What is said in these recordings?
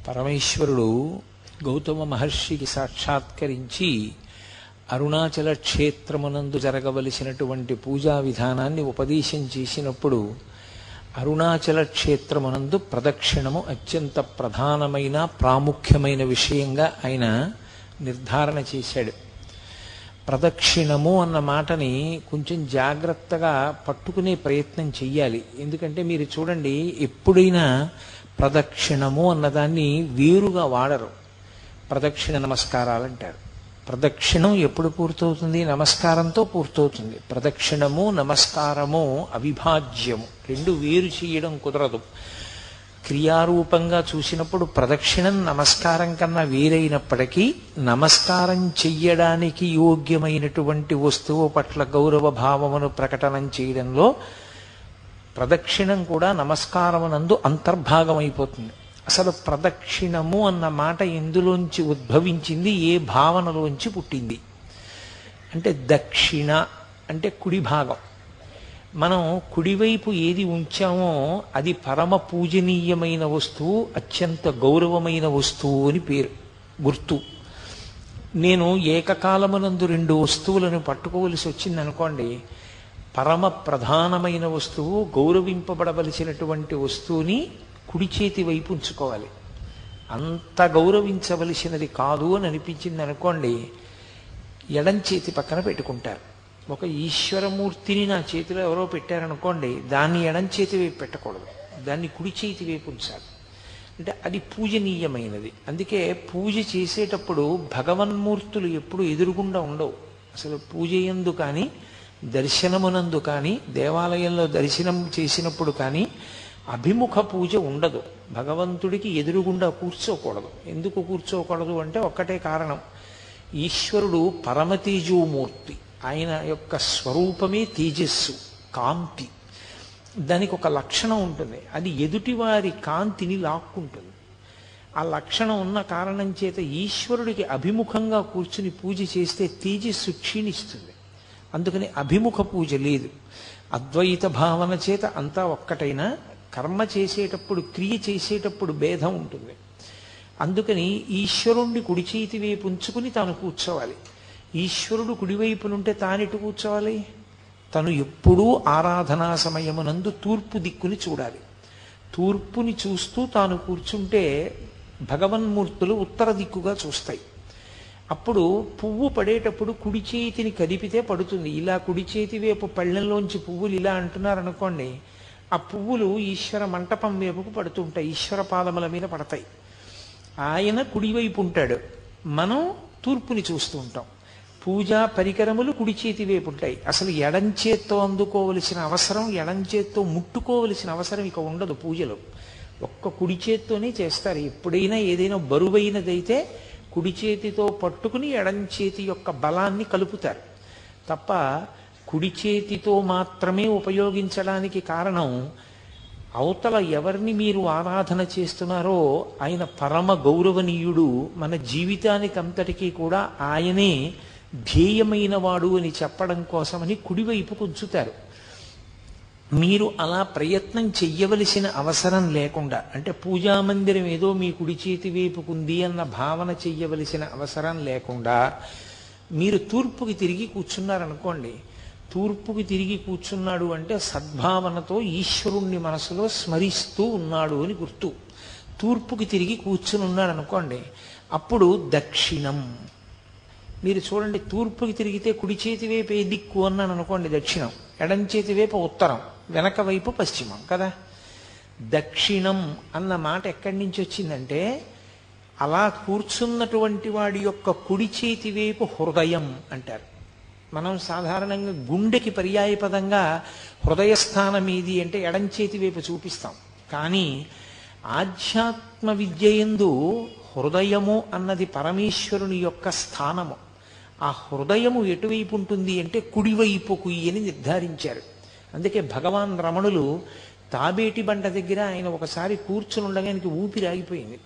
పరమేశ్వరుడు గౌతమ మహర్షికి సాక్షాత్కరించి అరుణాచల క్షేత్రమునందు జరగవలసినటువంటి పూజా విధానాన్ని ఉపదేశం చేసినప్పుడు అరుణాచల క్షేత్రమునందు ప్రదక్షిణము అత్యంత ప్రధానమైన ప్రాముఖ్యమైన విషయంగా ఆయన నిర్ధారణ చేశాడు. ప్రదక్షిణము అన్న మాటని కొంచెం జాగ్రత్తగా పట్టుకునే ప్రయత్నం చెయ్యాలి. ఎందుకంటే మీరు చూడండి, ఎప్పుడైనా ప్రదక్షిణము అన్నదాన్ని వేరుగా వాడరు. ప్రదక్షిణ నమస్కారాలు అంటారు. ప్రదక్షిణం ఎప్పుడు పూర్తవుతుంది? నమస్కారంతో పూర్తవుతుంది. ప్రదక్షిణము నమస్కారము అవిభాజ్యము, రెండు వేరు చేయడం కుదరదు. క్రియారూపంగా చూసినప్పుడు ప్రదక్షిణం నమస్కారం కన్నా వేరైనప్పటికీ నమస్కారం చెయ్యడానికి యోగ్యమైనటువంటి వస్తువు పట్ల గౌరవ భావమును ప్రకటనం చేయడంలో ప్రదక్షిణం కూడా నమస్కారమునందు అంతర్భాగమైపోతుంది. అసలు ప్రదక్షిణము అన్న మాట ఎందులోంచి ఉద్భవించింది, ఏ భావనలోంచి పుట్టింది అంటే దక్షిణ అంటే కుడి భాగం. మనం కుడివైపు ఏది ఉంచామో అది పరమ పూజనీయమైన వస్తువు, అత్యంత గౌరవమైన వస్తువు అని పేరు, గుర్తు. నేను ఏకకాలమునందు రెండు వస్తువులను పట్టుకోవలసి వచ్చింది అనుకోండి, పరమ ప్రధానమైన వస్తువు, గౌరవింపబడవలసినటువంటి వస్తువుని కుడి చేతి వైపు ఉంచుకోవాలి. అంత గౌరవించవలసినది కాదు అని అనిపించింది అనుకోండి, ఎడం చేతి పక్కన పెట్టుకుంటారు. ఒక ఈశ్వరమూర్తిని నా చేతిలో ఎవరో పెట్టారనుకోండి, దాన్ని ఎడం చేతి వైపు పెట్టకూడదు, దాన్ని కుడి చేతి వైపు ఉంచాలి. అంటే అది పూజనీయమైనది. అందుకే పూజ చేసేటప్పుడు భగవన్మూర్తులు ఎప్పుడు ఎదురుగుండా ఉండవు. అసలు పూజ యందు కానీ దర్శనమునందు కానీ దేవాలయంలో దర్శనం చేసినప్పుడు కానీ అభిముఖ పూజ ఉండదు. భగవంతుడికి ఎదురుగుండా కూర్చోకూడదు. ఎందుకు కూర్చోకూడదు అంటే ఒక్కటే కారణం, ఈశ్వరుడు పరమతేజోమూర్తి. ఆయన యొక్క స్వరూపమే తేజస్సు, కాంతి. దానికి ఒక లక్షణం ఉంటుంది, అది ఎదుటివారి కాంతిని లాక్కుంటుంది. ఆ లక్షణం ఉన్న కారణం చేత ఈశ్వరుడికి అభిముఖంగా కూర్చుని పూజ చేస్తే తేజస్సు క్షీణిస్తుంది. అందుకని అభిముఖ పూజ లేదు. అద్వైత భావన చేత అంతా ఒక్కటైనా కర్మ చేసేటప్పుడు, క్రియ చేసేటప్పుడు భేదం ఉంటుంది. అందుకని ఈశ్వరుణ్ణి కుడి చేతి వైపు ఉంచుకుని తాను కూర్చోవాలి. ఈశ్వరుడు కుడివైపునుంటే తానెటు కూర్చోవాలి? తను ఎప్పుడూ ఆరాధనా సమయమునందు తూర్పు దిక్కుని చూడాలి. తూర్పుని చూస్తూ తాను కూర్చుంటే భగవన్మూర్తులు ఉత్తర దిక్కుగా చూస్తాయి. అప్పుడు పువ్వు పడేటప్పుడు కుడి చేతిని కదిపితే పడుతుంది. ఇలా కుడి చేతి వైపు పళ్ళెంలోంచి పువ్వులు ఇలా అంటున్నారనుకోండి, ఆ పువ్వులు ఈశ్వర మంటపం వైపుకు పడుతుంటాయి, ఈశ్వర పాదముల మీద పడతాయి. ఆయన కుడివైపు ఉంటాడు, మనం తూర్పుని చూస్తూ ఉంటాం. పూజా పరికరములు కుడి చేతి వైపు ఉంటాయి. అసలు ఎడం చేత్తో అందుకోవలసిన అవసరం, ఎడం చేత్తో ముట్టుకోవలసిన అవసరం ఇక ఉండదు. పూజలో ఒక్క కుడి చేత్తోనే చేస్తారు. ఎప్పుడైనా ఏదైనా బరువైనదైతే కుడి చేతితో పట్టుకుని ఎడం చేతి యొక్క బలాన్ని కలుపుతారు తప్ప కుడి చేతితో మాత్రమే ఉపయోగించడానికి కారణం, అవతల ఎవరిని మీరు ఆరాధన చేస్తున్నారో ఆయన పరమ గౌరవనీయుడు. మన జీవితానికి అంతటికీ కూడా ఆయనే ధ్యేయమైన వాడు అని చెప్పడం కోసమని కుడివైపుకు ఉంచుతారు. మీరు అలా ప్రయత్నం చెయ్యవలసిన అవసరం లేకుండా, అంటే పూజామందిరం ఏదో మీ కుడి చేతి వైపుకుంది అన్న భావన చెయ్యవలసిన అవసరం లేకుండా మీరు తూర్పుకి తిరిగి కూర్చున్నారనుకోండి, తూర్పుకి తిరిగి కూర్చున్నాడు అంటే సద్భావనతో ఈశ్వరుణ్ణి మనసులో స్మరిస్తూ ఉన్నాడు అని గుర్తు. తూర్పుకి తిరిగి కూర్చుని ఉన్నాడు అనుకోండి, అప్పుడు దక్షిణం. మీరు చూడండి, తూర్పుకి తిరిగితే కుడి చేతి వైపు ఏ దిక్కు అన్నాను అనుకోండి దక్షిణం, ఎడం చేతి వైపు ఉత్తరం, వెనక వైపు పశ్చిమం కదా. దక్షిణం అన్న మాట ఎక్కడి నుంచి వచ్చిందంటే, అలా కూర్చున్నటువంటి వాడి యొక్క కుడి చేతి వైపు హృదయం అంటారు. మనం సాధారణంగా గుండెకి పర్యాయపదంగా హృదయస్థానం ఏది అంటే ఎడం చేతి వైపు చూపిస్తాం. కానీ ఆధ్యాత్మ విద్యయందు హృదయము అన్నది పరమేశ్వరుని యొక్క స్థానము. ఆ హృదయము ఎటువైపు ఉంటుంది అంటే కుడివైపుకు అని నిర్ధారించారు. అందుకే భగవాన్ రమణులు తాబేటి బండ దగ్గర ఆయన ఒకసారి కూర్చుని ఉండగా ఆయనకి ఊపిరి ఆగిపోయింది.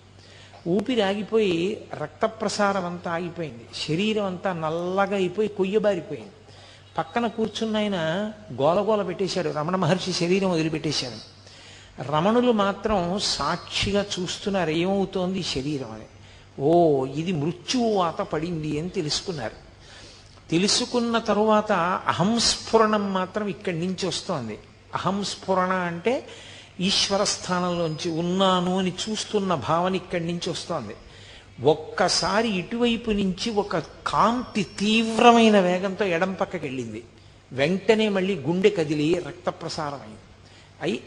ఊపిరి ఆగిపోయి రక్త ప్రసారం అంతా ఆగిపోయింది, శరీరం అంతా నల్లగా అయిపోయి కొయ్యబారిపోయింది. పక్కన కూర్చున్న ఆయన గోలగోల పెట్టేశాడు, రమణ మహర్షి శరీరం వదిలిపెట్టేశాడు. రమణులు మాత్రం సాక్షిగా చూస్తున్నారు ఏమవుతోంది శరీరం అని. ఓ ఇది మృత్యువాత పడింది అని తెలుసుకున్నారు. తెలుసుకున్న తరువాత అహంస్ఫురణం మాత్రం ఇక్కడి నుంచి వస్తోంది. అహంస్ఫురణ అంటే ఈశ్వర స్థానంలోంచి ఉన్నాను అని చూస్తున్న భావన ఇక్కడి నుంచి వస్తోంది. ఒక్కసారి ఇటువైపు నుంచి ఒక కాంతి తీవ్రమైన వేగంతో ఎడం పక్కకి వెళ్ళింది. వెంటనే మళ్ళీ గుండె కదిలి రక్త ప్రసారం అయింది.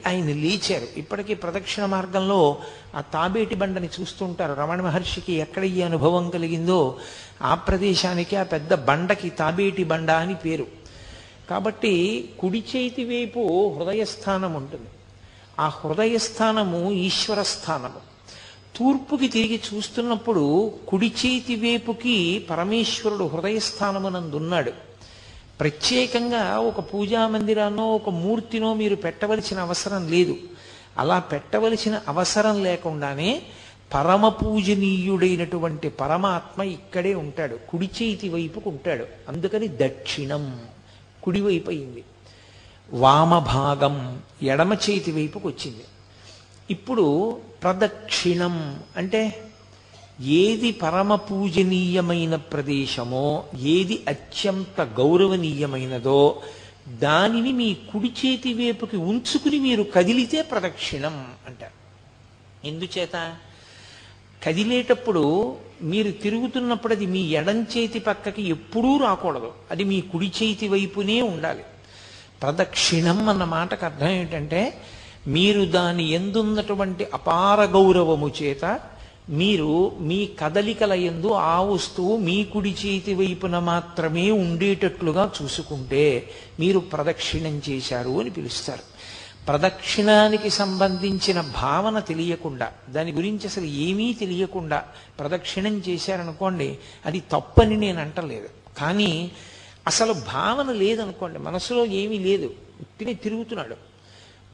ఆయన లేచారు. ఇప్పటికీ ప్రదక్షిణ మార్గంలో ఆ తాబేటి బండని చూస్తుంటారు. రమణ మహర్షికి ఎక్కడ ఈ అనుభవం కలిగిందో ఆ ప్రదేశానికి ఆ పెద్ద బండకి తాబేటి బండ అని పేరు. కాబట్టి కుడి చేతి వైపు హృదయస్థానం ఉంటుంది. ఆ హృదయస్థానము ఈశ్వర స్థానము. తూర్పుకి తిరిగి చూస్తున్నప్పుడు కుడి చేతి వైపుకి పరమేశ్వరుడు హృదయస్థానమునందున్నాడు. ప్రత్యేకంగా ఒక పూజా మందిరాన్నో ఒక మూర్తినో మీరు పెట్టవలసిన అవసరం లేదు. అలా పెట్టవలసిన అవసరం లేకుండానే పరమ పూజనీయుడైనటువంటి పరమాత్మ ఇక్కడే ఉంటాడు, కుడి చేతి వైపుకు ఉంటాడు. అందుకని దక్షిణం కుడివైపు అయింది. వామభాగం ఎడమ చేతి వైపుకు వచ్చింది. ఇప్పుడు ప్రదక్షిణం అంటే ఏది పరమ పూజనీయమైన ప్రదేశమో, ఏది అత్యంత గౌరవనీయమైనదో దానిని మీ కుడి చేతి వైపుకి ఉంచుకుని మీరు కదిలితే ప్రదక్షిణం అంటారు. ఎందుచేత కదిలేటప్పుడు మీరు తిరుగుతున్నప్పుడు అది మీ ఎడం చేతి పక్కకి ఎప్పుడూ రాకూడదు, అది మీ కుడి చేతి వైపునే ఉండాలి. ప్రదక్షిణం అన్న మాటకు అర్థం ఏంటంటే మీరు దాని యందున్నటువంటి అపార గౌరవము చేత మీరు మీ కదలికల యందు ఆ వస్తువు మీ కుడి చేతి వైపున మాత్రమే ఉండేటట్లుగా చూసుకుంటే మీరు ప్రదక్షిణం చేశారు అని పిలుస్తారు. ప్రదక్షిణానికి సంబంధించిన భావన తెలియకుండా, దాని గురించి అసలు ఏమీ తెలియకుండా ప్రదక్షిణం చేశారనుకోండి, అది తప్పని నేను అంటలేదు. కానీ అసలు భావన లేదనుకోండి, మనసులో ఏమీ లేదు, ఉత్తినే తిరుగుతున్నాడు.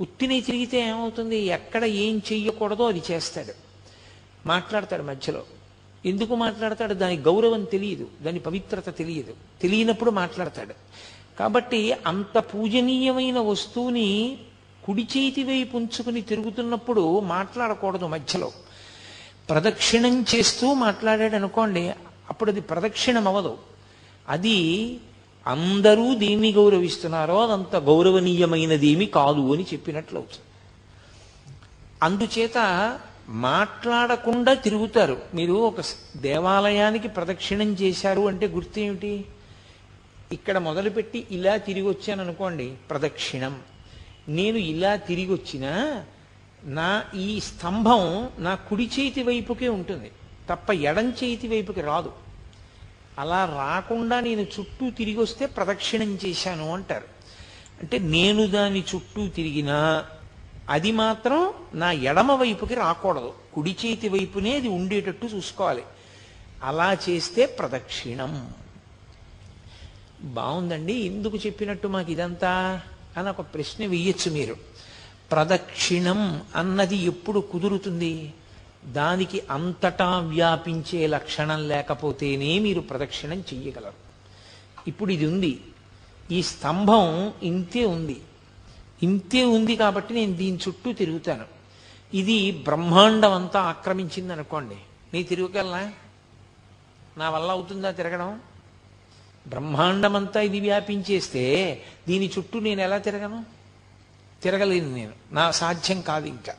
ఉత్తినే తిరిగితే ఏమవుతుంది? ఎక్కడ ఏం చెయ్యకూడదో అది చేస్తాడు, మాట్లాడతాడు మధ్యలో. ఎందుకు మాట్లాడతాడు? దాని గౌరవం తెలియదు, దాని పవిత్రత తెలియదు. తెలియనప్పుడు మాట్లాడతాడు. కాబట్టి అంత పూజనీయమైన వస్తువుని కుడి చేతి వైపు ఉంచుకుని తిరుగుతున్నప్పుడు మాట్లాడకూడదు మధ్యలో. ప్రదక్షిణం చేస్తూ మాట్లాడాడు అనుకోండి, అప్పుడు అది ప్రదక్షిణం అవ్వదు. అది అందరూ దేన్ని గౌరవిస్తున్నారో అదంత గౌరవనీయమైనదేమీ కాదు అని చెప్పినట్లు అవుతుంది. అందుచేత మాట్లాడకుండా తిరుగుతారు. మీరు ఒక దేవాలయానికి ప్రదక్షిణం చేశారు అంటే గుర్తు ఏమిటి? ఇక్కడ మొదలుపెట్టి ఇలా తిరిగి వచ్చాను అనుకోండి, ప్రదక్షిణం. నేను ఇలా తిరిగి వచ్చినా నా ఈ స్తంభం నా కుడి చేతి వైపుకే ఉంటుంది తప్ప ఎడం చేతి వైపుకి రాదు. అలా రాకుండా నేను చుట్టూ తిరిగి వస్తే ప్రదక్షిణం చేశాను అంటారు. అంటే నేను దాని చుట్టూ తిరిగినా అది మాత్రం నా ఎడమ వైపుకి రాకూడదు, కుడి చేతి వైపునే అది ఉండేటట్టు చూసుకోవాలి. అలా చేస్తే ప్రదక్షిణం. బాగుందండి, ఎందుకు చెప్పినట్టు మాకు ఇదంతా అని ఒక ప్రశ్న వెయ్యొచ్చు మీరు. ప్రదక్షిణం అన్నది ఎప్పుడు కుదురుతుంది? దానికి అంతటా వ్యాపించే లక్షణం లేకపోతేనే మీరు ప్రదక్షిణం చెయ్యగలరు. ఇప్పుడు ఇది ఉంది, ఈ స్తంభం ఇంతే ఉంది, ఇంతే ఉంది కాబట్టి నేను దీని చుట్టూ తిరుగుతాను. ఇది బ్రహ్మాండం అంతా ఆక్రమించింది అనుకోండి, నేను తిరగగలనా? నా వల్ల అవుతుందా తిరగడం? బ్రహ్మాండమంతా ఇది వ్యాపించేస్తే దీని చుట్టూ నేను ఎలా తిరగను? తిరగలేను నేను, నా సాధ్యం కాదు. ఇంకా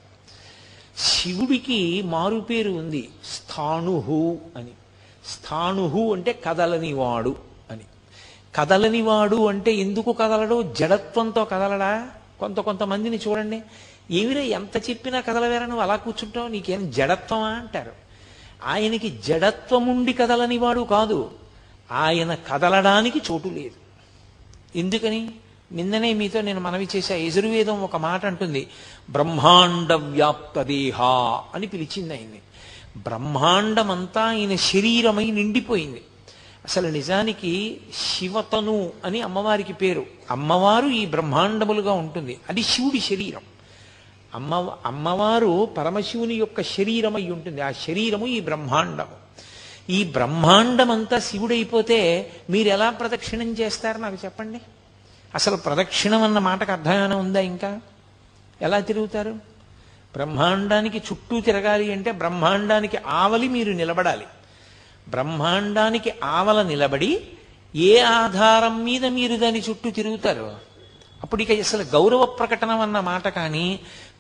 శివుడికి మారుపేరు ఉంది, స్థాణుహు అని. స్థాణుహు అంటే కదలనివాడు అని. కదలనివాడు అంటే ఎందుకు కదలడు? జడత్వంతో కదలడా? కొంతమందిని చూడండి, ఏమిరా ఎంత చెప్పినా కదలవేరా, నువ్వు అలా కూర్చుంటావు, నీకేం జడత్వమా అంటారు. ఆయనకి జడత్వముండి కదలనివాడు కాదు, ఆయన కదలడానికి చోటు లేదు. ఎందుకని? నిన్ననే మీతో నేను మనవి చేశా, యజుర్వేదం ఒక మాట అంటుంది, బ్రహ్మాండ వ్యాప్త దేహ అని పిలిచింది ఆయన్ని. బ్రహ్మాండమంతా ఆయన శరీరమై నిండిపోయింది. అసలు నిజానికి శివతను అని అమ్మవారికి పేరు. అమ్మవారు ఈ బ్రహ్మాండములుగా ఉంటుంది, అది శివుడి శరీరం. అమ్మవారు పరమశివుని యొక్క శరీరమై ఉంటుంది, ఆ శరీరము ఈ బ్రహ్మాండము. ఈ బ్రహ్మాండమంతా శివుడైపోతే మీరు ఎలా ప్రదక్షిణం చేస్తారు నాకు చెప్పండి. అసలు ప్రదక్షిణం అన్న మాటకు అర్థం ఏమైనా ఉందా? ఇంకా ఎలా తిరుగుతారు? బ్రహ్మాండానికి చుట్టూ తిరగాలి అంటే బ్రహ్మాండానికి ఆవలి మీరు నిలబడాలి. బ్రహ్మాండానికి ఆవల నిలబడి ఏ ఆధారం మీద మీరు దాని చుట్టూ తిరుగుతారు? అప్పుడు ఇక అసలు గౌరవ ప్రకటనం అన్న మాట కానీ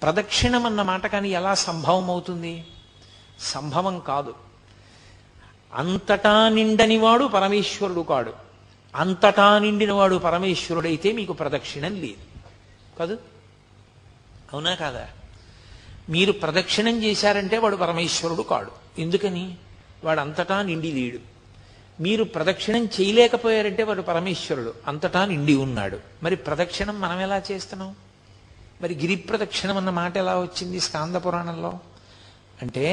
ప్రదక్షిణం అన్న మాట కానీ ఎలా సంభవం అవుతుంది? సంభవం కాదు. అంతటా నిండనివాడు పరమేశ్వరుడు కాడు. అంతటా నిండినవాడు పరమేశ్వరుడైతే మీకు ప్రదక్షిణం లేదు కాదు, అవునా కాదా? మీరు ప్రదక్షిణం చేశారంటే వాడు పరమేశ్వరుడు కాడు. ఎందుకని? వాడు అంతటా నిండి లేడు. మీరు ప్రదక్షిణం చేయలేకపోయారంటే వాడు పరమేశ్వరుడు, అంతటా నిండి ఉన్నాడు. మరి ప్రదక్షిణం మనం ఎలా చేస్తున్నాం? మరి గిరి ప్రదక్షిణం అన్న మాట ఎలా వచ్చింది స్కాంద పురాణంలో? అంటే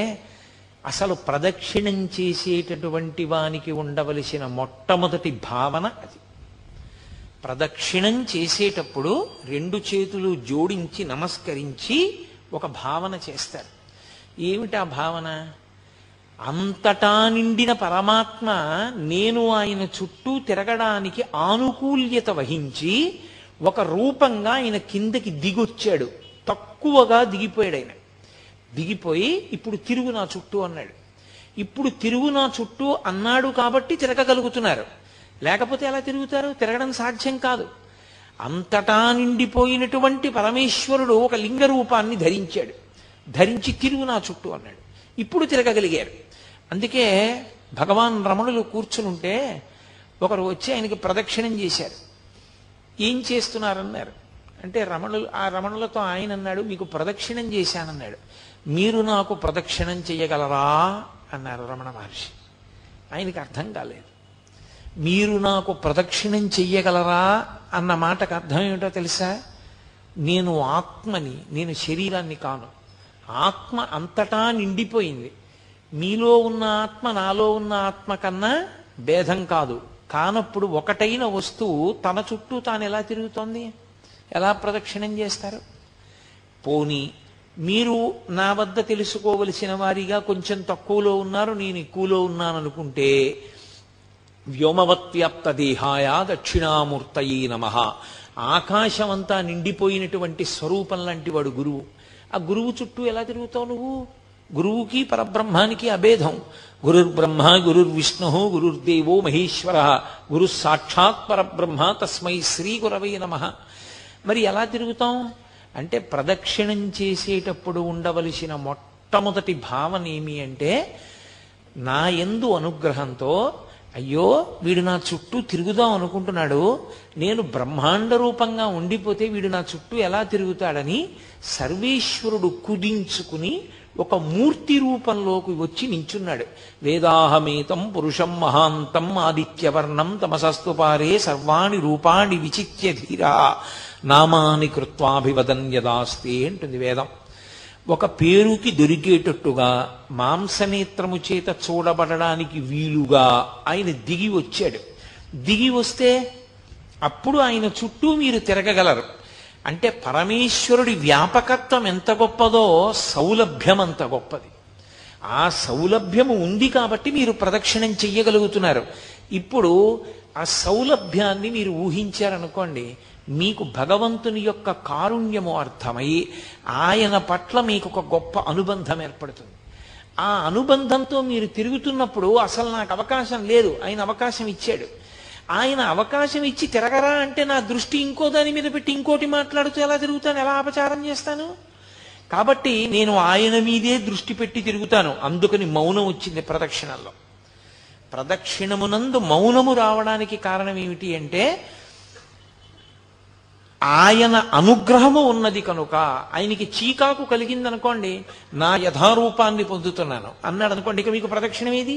అసలు ప్రదక్షిణం చేసేటటువంటి వానికి ఉండవలసిన మొట్టమొదటి భావన అది. ప్రదక్షిణం చేసేటప్పుడు రెండు చేతులు జోడించి నమస్కరించి ఒక భావన చేస్తారు. ఏమిటా భావన? అంతటా నిండిన పరమాత్మ నేను ఆయన చుట్టూ తిరగడానికి ఆనుకూల్యత వహించి ఒక రూపంగా ఆయన కిందకి దిగొచ్చాడు. తక్కువగా దిగిపోయాడు ఆయన. దిగిపోయి ఇప్పుడు తిరుగు నా చుట్టూ అన్నాడు. ఇప్పుడు తిరుగు నా చుట్టూ అన్నాడు కాబట్టి తిరగగలుగుతున్నారు. లేకపోతే ఎలా తిరుగుతారు? తిరగడం సాధ్యం కాదు. అంతటా నిండిపోయినటువంటి పరమేశ్వరుడు ఒక లింగ రూపాన్ని ధరించాడు. ధరించి తిరుగు నా చుట్టూ అన్నాడు. ఇప్పుడు తిరగగలిగారు. అందుకే భగవాన్ రమణులు కూర్చునుంటే ఒకరు వచ్చి ఆయనకి ప్రదక్షిణం చేశారు. ఏం చేస్తున్నారన్నారు అంటే ఆ రమణులతో ఆయన అన్నాడు, మీకు ప్రదక్షిణం చేశానన్నాడు. మీరు నాకు ప్రదక్షిణం చెయ్యగలరా అన్నారు రమణ మహర్షి. ఆయనకి అర్థం కాలేదు. మీరు నాకు ప్రదక్షిణం చెయ్యగలరా అన్న మాటకు అర్థం ఏమిటో తెలుసా? నేను ఆత్మని, నేను శరీరాన్ని కాను. ఆత్మ అంతటా నిండిపోయింది. మీలో ఉన్న ఆత్మ నాలో ఉన్న ఆత్మ కన్నా భేదం కాదు. కానప్పుడు ఒకటైన వస్తువు తన చుట్టూ తాను ఎలా తిరుగుతోంది? ఎలా ప్రదక్షిణం చేస్తారు? పోనీ మీరు నా వద్ద తెలుసుకోవలసిన వారిగా కొంచెం తక్కువలో ఉన్నారు, నేను ఎక్కువలో ఉన్నాను అనుకుంటే వ్యోమవత్వ్యాప్త దేహాయ దక్షిణామూర్తయే నమః. ఆకాశమంతా నిండిపోయినటువంటి స్వరూపం లాంటి వాడు గురువు. ఆ గురువు చుట్టూ ఎలా తిరుగుతావు నువ్వు? గురువుకి పరబ్రహ్మానికి అభేదం. గురుర్బ్రహ్మ గురుర్విష్ణు గురుర్దేవో మహేశ్వర గురు సాక్షాత్ పరబ్రహ్మ తస్మై శ్రీ గురవే నమః. మరి ఎలా తిరుగుతాం అంటే ప్రదక్షిణం చేసేటప్పుడు ఉండవలసిన మొట్టమొదటి భావన ఏమి అంటే నా యందు అనుగ్రహంతో అయ్యో వీడు నా చుట్టూ తిరుగుదాం అనుకుంటున్నాడు, నేను బ్రహ్మాండ రూపంగా ఉండిపోతే వీడు నా చుట్టూ ఎలా తిరుగుతాడని సర్వేశ్వరుడు కుదించుకుని ఒక మూర్తి రూపంలోకి వచ్చి నించున్నాడు. వేదాహమేతం పురుషం మహాంతం ఆదిత్యవర్ణం తమసస్తు పారే సర్వాణి రూపాణి విచిత్య ధీరా నామాని కృత్వాభివదన్ యదాస్తే అంటుంది వేదం. ఒక పేరుకి దొరికేటట్టుగా మాంసనేత్రము చేత చూడబడడానికి వీలుగా ఆయన దిగి వచ్చాడు. దిగి వస్తే అప్పుడు ఆయన చుట్టూ మీరు తిరగగలరు. అంటే పరమేశ్వరుడి వ్యాపకత్వం ఎంత గొప్పదో సౌలభ్యం అంత గొప్పది. ఆ సౌలభ్యము ఉంది కాబట్టి మీరు ప్రదక్షిణం చెయ్యగలుగుతున్నారు. ఇప్పుడు ఆ సౌలభ్యాన్ని మీరు ఊహించారనుకోండి, మీకు భగవంతుని యొక్క కారుణ్యము అర్థమై ఆయన పట్ల మీకు ఒక గొప్ప అనుబంధం ఏర్పడుతుంది. ఆ అనుబంధంతో మీరు తిరుగుతున్నప్పుడు అసలు నాకు అవకాశం లేదు, ఆయన అవకాశం ఇచ్చాడు. ఆయన అవకాశం ఇచ్చి తిరగరా అంటే నా దృష్టి ఇంకో దాని మీద పెట్టి ఇంకోటి మాట్లాడుతూ ఎలా తిరుగుతాను, ఎలా అపచారం చేస్తాను? కాబట్టి నేను ఆయన మీదే దృష్టి పెట్టి తిరుగుతాను. అందుకని మౌనం వచ్చింది ప్రదక్షిణల్లో. ప్రదక్షిణమునందు మౌనము రావడానికి కారణం ఏమిటి అంటే ఆయన అనుగ్రహము ఉన్నది కనుక. ఆయనకి చీకాకు కలిగిందనుకోండి, నా యథారూపాన్ని పొందుతున్నాను అన్నాడు అనుకోండి, ఇక మీకు ప్రదక్షిణం ఏది?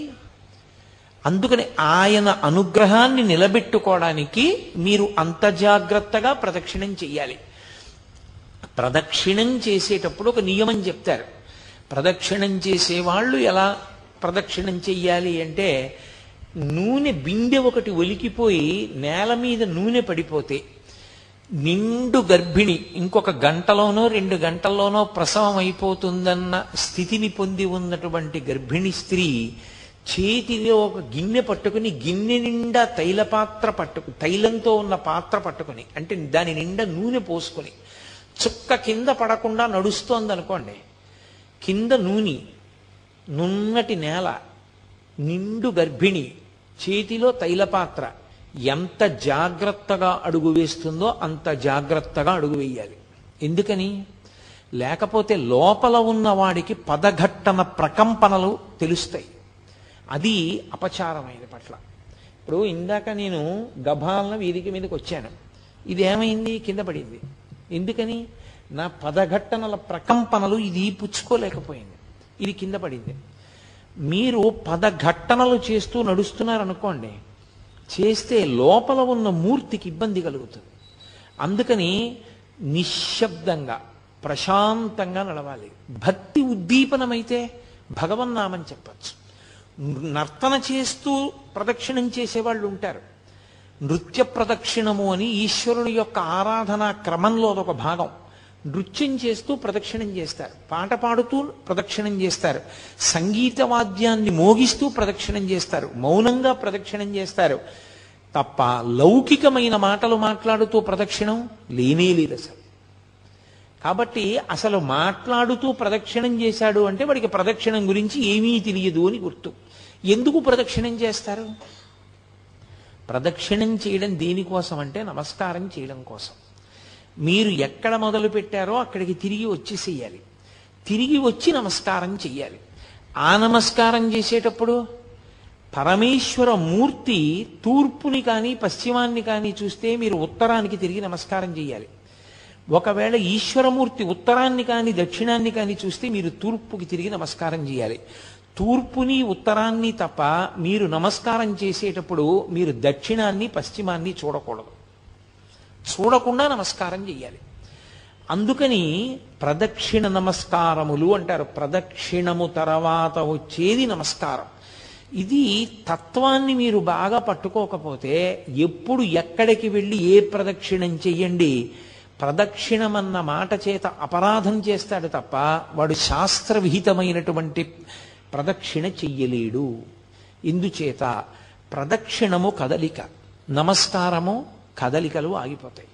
అందుకని ఆయన అనుగ్రహాన్ని నిలబెట్టుకోవడానికి మీరు అంత జాగ్రత్తగా ప్రదక్షిణం చెయ్యాలి. ప్రదక్షిణం చేసేటప్పుడు ఒక నియమం చెప్తారు. ప్రదక్షిణం చేసేవాళ్ళు ఎలా ప్రదక్షిణం చెయ్యాలి అంటే, నూనె బిందె ఒకటి ఒలికిపోయి నేల మీద నూనె పడిపోతే నిండు గర్భిణి ఇంకొక గంటలోనో 2 గంటల్లోనో ప్రసవం అయిపోతుందన్న స్థితిని పొంది ఉన్నటువంటి గర్భిణి స్త్రీ చేతిలో ఒక గిన్నె పట్టుకుని గిన్నె నిండా తైలంతో ఉన్న పాత్ర పట్టుకుని, అంటే దాని నిండా నూనె పోసుకొని చుక్క కింద పడకుండా నడుస్తోంది అనుకోండి, కింద నూనె, నున్నటి నేల, నిండు గర్భిణి, చేతిలో తైలపాత్ర, ఎంత జాగ్రత్తగా అడుగు వేస్తుందో అంత జాగ్రత్తగా అడుగు వేయాలి. ఎందుకని? లేకపోతే లోపల ఉన్న వాడికి పదఘట్టన ప్రకంపనలు తెలుస్తాయి. అది అపచారమైన పట్ల. ఇప్పుడు ఇందాక నేను గభాలన వేదిక మీదకి వచ్చాను, ఇది ఏమైంది? కింద పడింది. ఎందుకని? నా పదఘట్టనల ప్రకంపనలు ఇది పుచ్చుకోలేకపోయింది, ఇది కింద పడింది. మీరు పదఘట్టనలు చేస్తూ నడుస్తున్నారనుకోండి, చేస్తే లోపల ఉన్న మూర్తికి ఇబ్బంది కలుగుతుంది. అందుకని నిశ్శబ్దంగా ప్రశాంతంగా నడవాలి. భక్తి ఉద్దీపనమైతే భగవన్నామం చెప్పచ్చు. నర్తన చేస్తూ ప్రదక్షిణం చేసేవాళ్ళు ఉంటారు. నృత్య ప్రదక్షిణము అని ఈశ్వరుని యొక్క ఆరాధనా క్రమంలో అదొక భాగం. నృత్యం చేస్తూ ప్రదక్షిణం చేస్తారు, పాట పాడుతూ ప్రదక్షిణం చేస్తారు, సంగీత వాద్యాన్ని మోగిస్తూ ప్రదక్షిణం చేస్తారు, మౌనంగా ప్రదక్షిణం చేస్తారు. తప్ప లౌకికమైన మాటలు మాట్లాడుతూ ప్రదక్షిణం లేనే లేదు అసలు. కాబట్టి అసలు మాట్లాడుతూ ప్రదక్షిణం చేశాడు అంటే వాడికి ప్రదక్షిణం గురించి ఏమీ తెలియదు అని గుర్తు. ఎందుకు ప్రదక్షిణం చేస్తారు? ప్రదక్షిణం చేయడం దేనికోసం అంటే నమస్కారం చేయడం కోసం. మీరు ఎక్కడ మొదలు పెట్టారో అక్కడికి తిరిగి వచ్చేసేయాలి, తిరిగి వచ్చి నమస్కారం చెయ్యాలి. ఆ నమస్కారం చేసేటప్పుడు పరమేశ్వర మూర్తి తూర్పుని కానీ పశ్చిమాన్ని కానీ చూస్తే మీరు ఉత్తరానికి తిరిగి నమస్కారం చేయాలి. ఒకవేళ ఈశ్వరమూర్తి ఉత్తరాన్ని కానీ దక్షిణాన్ని కానీ చూస్తే మీరు తూర్పుకి తిరిగి నమస్కారం చేయాలి. తూర్పుని ఉత్తరాన్ని తప్ప మీరు నమస్కారం చేసేటప్పుడు మీరు దక్షిణాన్ని పశ్చిమాన్ని చూడకూడదు, చూడకుండా నమస్కారం చెయ్యాలి. అందుకని ప్రదక్షిణ నమస్కారములు అంటారు. ప్రదక్షిణము తర్వాత వచ్చేది నమస్కారం. ఇది తత్వాన్ని మీరు బాగా పట్టుకోకపోతే ఎప్పుడు ఎక్కడికి వెళ్ళి ఏ ప్రదక్షిణం చెయ్యండి, ప్రదక్షిణమన్న మాట చేత అపరాధం చేస్తాడు తప్ప వాడు శాస్త్రవిహితమైనటువంటి ప్రదక్షిణ చెయ్యలేడు. ఇందుచేత ప్రదక్షిణము కదలిక, నమస్కారము కదలికలు ఆగిపోతాయి.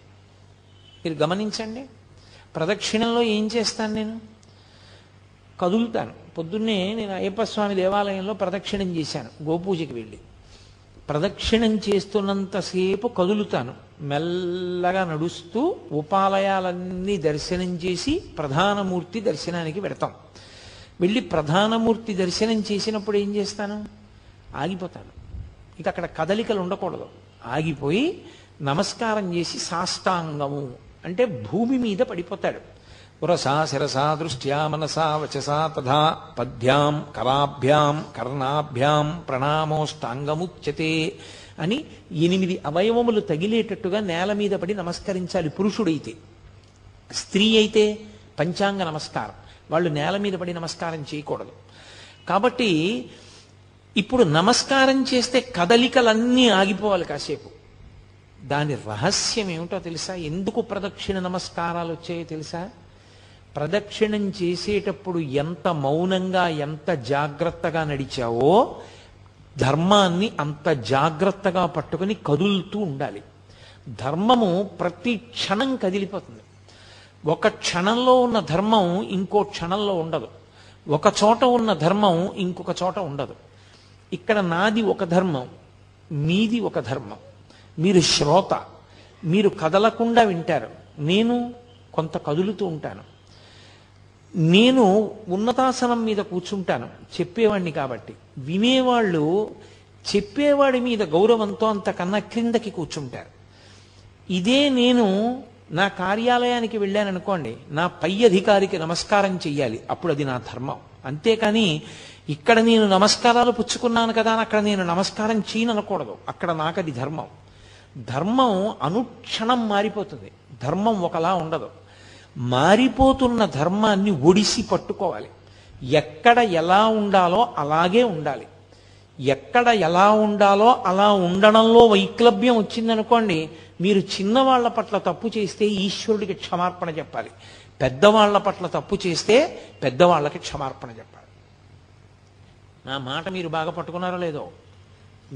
మీరు గమనించండి, ప్రదక్షిణంలో ఏం చేస్తాను? నేను కదులుతాను. పొద్దున్నే నేను అయ్యప్ప స్వామి దేవాలయంలో ప్రదక్షిణం చేశాను, గోపూజకి వెళ్ళి. ప్రదక్షిణం చేస్తున్నంతసేపు కదులుతాను, మెల్లగా నడుస్తూ ఉపాలయాలన్నీ దర్శనం చేసి ప్రధానమూర్తి దర్శనానికి వెడతాం. వెళ్ళి ప్రధానమూర్తి దర్శనం చేసినప్పుడు ఏం చేస్తాను? ఆగిపోతాను. ఇక అక్కడ కదలికలు ఉండకూడదు. ఆగిపోయి నమస్కారం చేసి సాష్టాంగము అంటే భూమి మీద పడిపోతాడు. పురసా శిరసా దృష్ట్యా మనసా వచసా తథా పద్భ్యాం కరాభ్యాం కర్ణాభ్యాం ప్రణామోష్టాంగముచ్యతే అని 8 అవయవములు తగిలేటట్టుగా నేల మీద పడి నమస్కరించాలి పురుషుడైతే. స్త్రీ అయితే పంచాంగ నమస్కారం, వాళ్ళు నేల మీద పడి నమస్కారం చేయకూడదు. కాబట్టి ఇప్పుడు నమస్కారం చేస్తే కదలికలన్నీ ఆగిపోవాలి కాసేపు. దాని రహస్యం ఏమిటో తెలుసా? ఎందుకు ప్రదక్షిణ నమస్కారాలు వచ్చాయో తెలుసా? ప్రదక్షిణం చేసేటప్పుడు ఎంత మౌనంగా ఎంత జాగ్రత్తగా నడిచావో ధర్మాన్ని అంత జాగ్రత్తగా పట్టుకుని కదులుతూ ఉండాలి. ధర్మము ప్రతి క్షణం కదిలిపోతుంది. ఒక క్షణంలో ఉన్న ధర్మం ఇంకో క్షణంలో ఉండదు, ఒక చోట ఉన్న ధర్మం ఇంకొక చోట ఉండదు. ఇక్కడ నాది ఒక ధర్మం, మీది ఒక ధర్మం. మీరు శ్రోత, మీరు కదలకుండా వింటారు, నేను కొంత కదులుతూ ఉంటాను. నేను ఉన్నతాసనం మీద కూర్చుంటాను చెప్పేవాడిని కాబట్టి, వినేవాళ్ళు చెప్పేవాడి మీద గౌరవంతో అంతకన్నా క్రిందకి కూర్చుంటారు. ఇదే నేను నా కార్యాలయానికి వెళ్ళాననుకోండి, నా పై అధికారికి నమస్కారం చెయ్యాలి, అప్పుడు అది నా ధర్మం. అంతేకాని ఇక్కడ నేను నమస్కారాలు పుచ్చుకున్నాను కదా అని అక్కడ నేను నమస్కారం చేయనకూడదు, అక్కడ నాకు అది ధర్మం. ధర్మం అనుక్షణం మారిపోతుంది, ధర్మం ఒకలా ఉండదు. మారిపోతున్న ధర్మాన్ని ఒడిసి పట్టుకోవాలి. ఎక్కడ ఎలా ఉండాలో అలాగే ఉండాలి. ఎక్కడ ఎలా ఉండాలో అలా ఉండడంలో వైక్లభ్యం వచ్చిందనుకోండి, మీరు చిన్నవాళ్ల పట్ల తప్పు చేస్తే ఈశ్వరుడికి క్షమార్పణ చెప్పాలి, పెద్దవాళ్ల పట్ల తప్పు చేస్తే పెద్దవాళ్ళకి క్షమార్పణ చెప్పాలి. నా మాట మీరు బాగా పట్టుకున్నారో లేదో?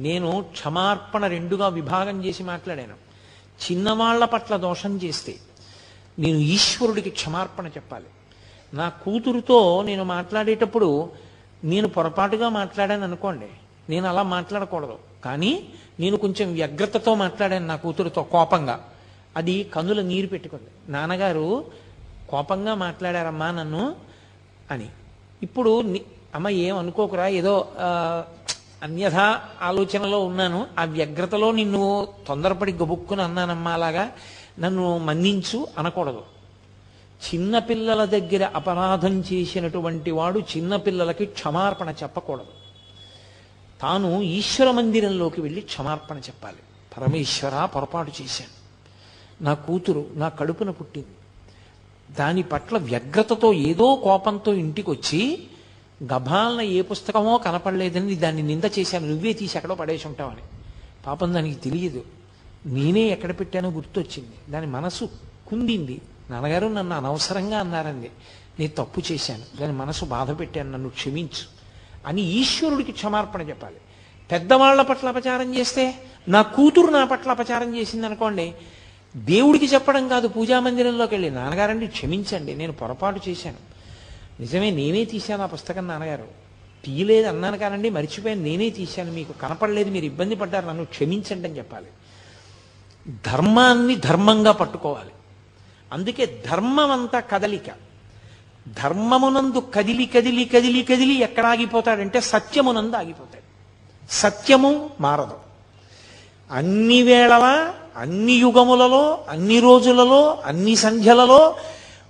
నేను క్షమార్పణ రెండుగా విభాగం చేసి మాట్లాడాను. చిన్నవాళ్ల పట్ల దోషం చేస్తే నేను ఈశ్వరుడికి క్షమార్పణ చెప్పాలి, నా కూతురుతో నేను మాట్లాడేటప్పుడు నేను పొరపాటుగా మాట్లాడాను అనుకోండి, నేను అలా మాట్లాడకూడదు. కానీ నేను కొంచెం వ్యగ్రతతో మాట్లాడాను నా కూతురుతో కోపంగా, అది కన్నుల నీరు పెట్టుకుంది. నాన్నగారు కోపంగా మాట్లాడారమ్మా నన్ను అని. ఇప్పుడు అమ్మ ఏమనుకోకురా, ఏదో అన్యథా ఆలోచనలో ఉన్నాను, ఆ వ్యగ్రతలో నిన్ను తొందరపడి గబుక్కుని అన్నానమ్మా, అలాగా నన్ను మన్నించు అనకూడదు. చిన్నపిల్లల దగ్గర అపరాధం చేసినటువంటి వాడు చిన్నపిల్లలకి క్షమార్పణ చెప్పకూడదు. తాను ఈశ్వర మందిరంలోకి వెళ్ళి క్షమార్పణ చెప్పాలి. పరమేశ్వర, పొరపాటు చేశాను, నా కూతురు నా కడుపున పుట్టింది, దాని పట్ల వ్యగ్రతతో ఏదో కోపంతో ఇంటికి వచ్చి గభాలన ఏ పుస్తకమో కనపడలేదని దాన్ని నింద చేశాను, నువ్వే తీసి ఎక్కడో పడేసి ఉంటావని. పాపం దానికి తెలియదు, నేనే ఎక్కడ పెట్టానో గుర్తొచ్చింది, దాని మనసు కుందింది. నాన్నగారు నన్ను అనవసరంగా అన్నారండి, నేను తప్పు చేశాను, దాని మనసు బాధ పెట్టాను, నన్ను క్షమించు అని ఈశ్వరుడికి క్షమార్పణ చెప్పాలి. పెద్దవాళ్ల పట్ల అపచారం చేస్తే, నా కూతురు నా పట్ల అపచారం చేసింది అనుకోండి, దేవుడికి చెప్పడం కాదు, పూజామందిరంలోకి వెళ్ళి నాన్నగారండి క్షమించండి, నేను పొరపాటు చేశాను, నిజమే నేనే తీశాను ఆ పుస్తకం, నాన్నగారు తీయలేదు అన్నాను కానండి, మర్చిపోయాను, నేనే తీశాను, మీకు కనపడలేదు, మీరు ఇబ్బంది పడ్డారు, నన్ను క్షమించండి అని చెప్పాలి. ధర్మాన్ని ధర్మంగా పట్టుకోవాలి. అందుకే ధర్మం అంతా కదలిక. ధర్మమునందు కదిలి కదిలి కదిలి కదిలి ఎక్కడ ఆగిపోతాడంటే సత్యమునందు ఆగిపోతాడు. సత్యము మారదు. అన్ని వేళలా, అన్ని యుగములలో, అన్ని రోజులలో, అన్ని సంధ్యలలో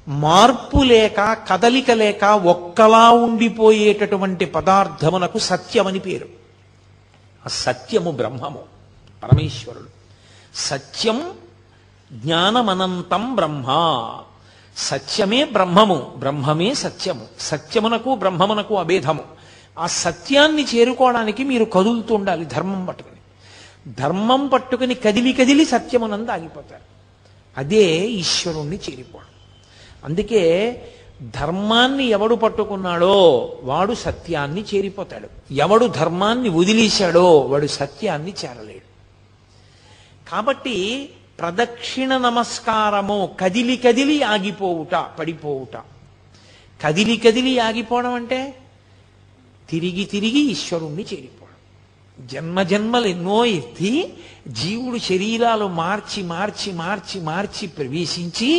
మార్పు లేక, కదలిక లేక ఒక్కలా ఉండిపోయేటటువంటి పదార్థమునకు సత్యమని పేరు. ఆ సత్యము బ్రహ్మము, పరమేశ్వరుడు. సత్యం జ్ఞానమనంతం బ్రహ్మ. సత్యమే బ్రహ్మము, బ్రహ్మమే సత్యము. సత్యమునకు బ్రహ్మమునకు అభేదము. ఆ సత్యాన్ని చేరుకోవడానికి మీరు కదులుతూ ఉండాలి ధర్మం పట్టుకుని. ధర్మం పట్టుకుని కదిలి కదిలి సత్యమునందు ఆగిపోతారు. అదే ఈశ్వరుణ్ణి చేరిపోవడం. అందుకే ధర్మాన్ని ఎవడు పట్టుకున్నాడో వాడు సత్యాన్ని చేరిపోతాడు. ఎవడు ధర్మాన్ని వదిలేశాడో వాడు సత్యాన్ని చేరలేడు. కాబట్టి ప్రదక్షిణ నమస్కారము కదిలి కదిలి ఆగిపోవుట, పడిపోవుట. కదిలి కదిలి ఆగిపోవడం అంటే తిరిగి తిరిగి ఈశ్వరుణ్ణి చేరిపోవడం. జన్మ జన్మలు ఎన్నో ఎత్తి జీవుడు శరీరాలు మార్చి మార్చి మార్చి మార్చి ప్రవేశించి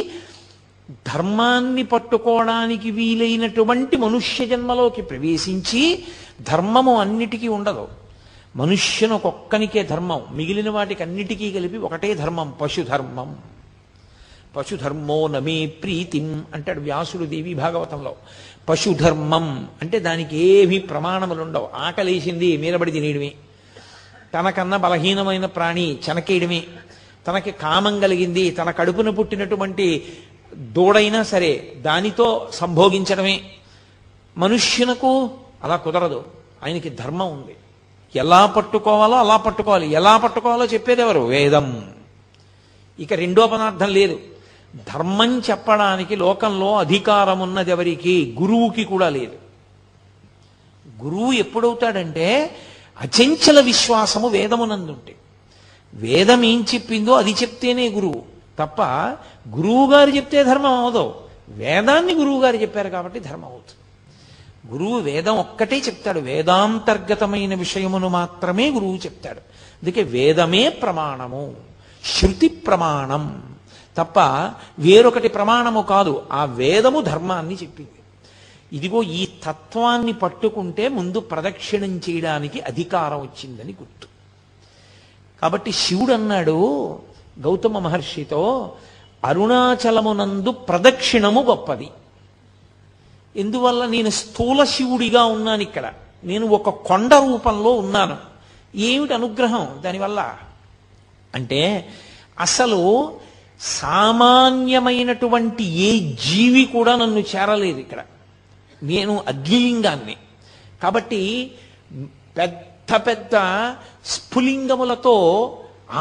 ధర్మాన్ని పట్టుకోవడానికి వీలైనటువంటి మనుష్య జన్మలోకి ప్రవేశించి, ధర్మము అన్నిటికీ ఉండదు, మనుష్యునొక్కనికే ధర్మం, మిగిలిన వాటికి అన్నిటికీ కలిపి ఒకటే ధర్మం, పశుధర్మం. పశుధర్మో నమే ప్రీతిం అంటాడు వ్యాసుడు దేవి భాగవతంలో. పశుధర్మం అంటే దానికి ఏమీ ప్రమాణములుండవు. ఆకలేసింది మీరబడి తినేయడమే, తనకన్నా బలహీనమైన ప్రాణి చెనకేయడమే, తనకి కామం కలిగింది తన కడుపున పుట్టినటువంటి దూడైనా సరే దానితో సంభోగించడమే. మనుష్యునకు అలా కుదరదు, ఆయనకి ధర్మం ఉంది. ఎలా పట్టుకోవాలో అలా పట్టుకోవాలి. ఎలా పట్టుకోవాలో చెప్పేది ఎవరు? వేదం. ఇక రెండో పదార్థం లేదు. ధర్మం చెప్పడానికి లోకంలో అధికారం ఉన్నది ఎవరికి? గురువుకి కూడా లేదు. గురువు ఎప్పుడవుతాడంటే అచంచల విశ్వాసము వేదమునందుంటే. వేదం ఏం చెప్పిందో అది చెప్తేనే గురువు తప్ప గురువు గారు చెప్తే ధర్మం అవదు. వేదాన్ని గురువు గారు చెప్పారు కాబట్టి ధర్మం అవుతుంది. గురువు వేదం ఒక్కటే చెప్తాడు, వేదాంతర్గతమైన విషయమును మాత్రమే గురువు చెప్తాడు. అందుకే వేదమే ప్రమాణము, శృతి ప్రమాణం తప్ప వేరొకటి ప్రమాణము కాదు. ఆ వేదము ధర్మాన్ని చెప్పింది. ఇదిగో ఈ తత్వాన్ని పట్టుకుంటే ముందు ప్రదక్షిణం చేయడానికి అధికారం వచ్చిందని గుర్తు. కాబట్టి శివుడు అన్నాడు గౌతమ మహర్షితో, అరుణాచలమునందు ప్రదక్షిణము గొప్పది. ఎందువల్ల? నేను స్థూల శివుడిగా ఉన్నాను ఇక్కడ, నేను ఒక కొండ రూపంలో ఉన్నాను. ఏమిటి అనుగ్రహం దానివల్ల అంటే, అసలు సామాన్యమైనటువంటి ఏ జీవి కూడా నన్ను చేరలేదు ఇక్కడ. నేను అగ్నిలింగాన్ని కాబట్టి పెద్ద పెద్ద స్ఫులింగములతో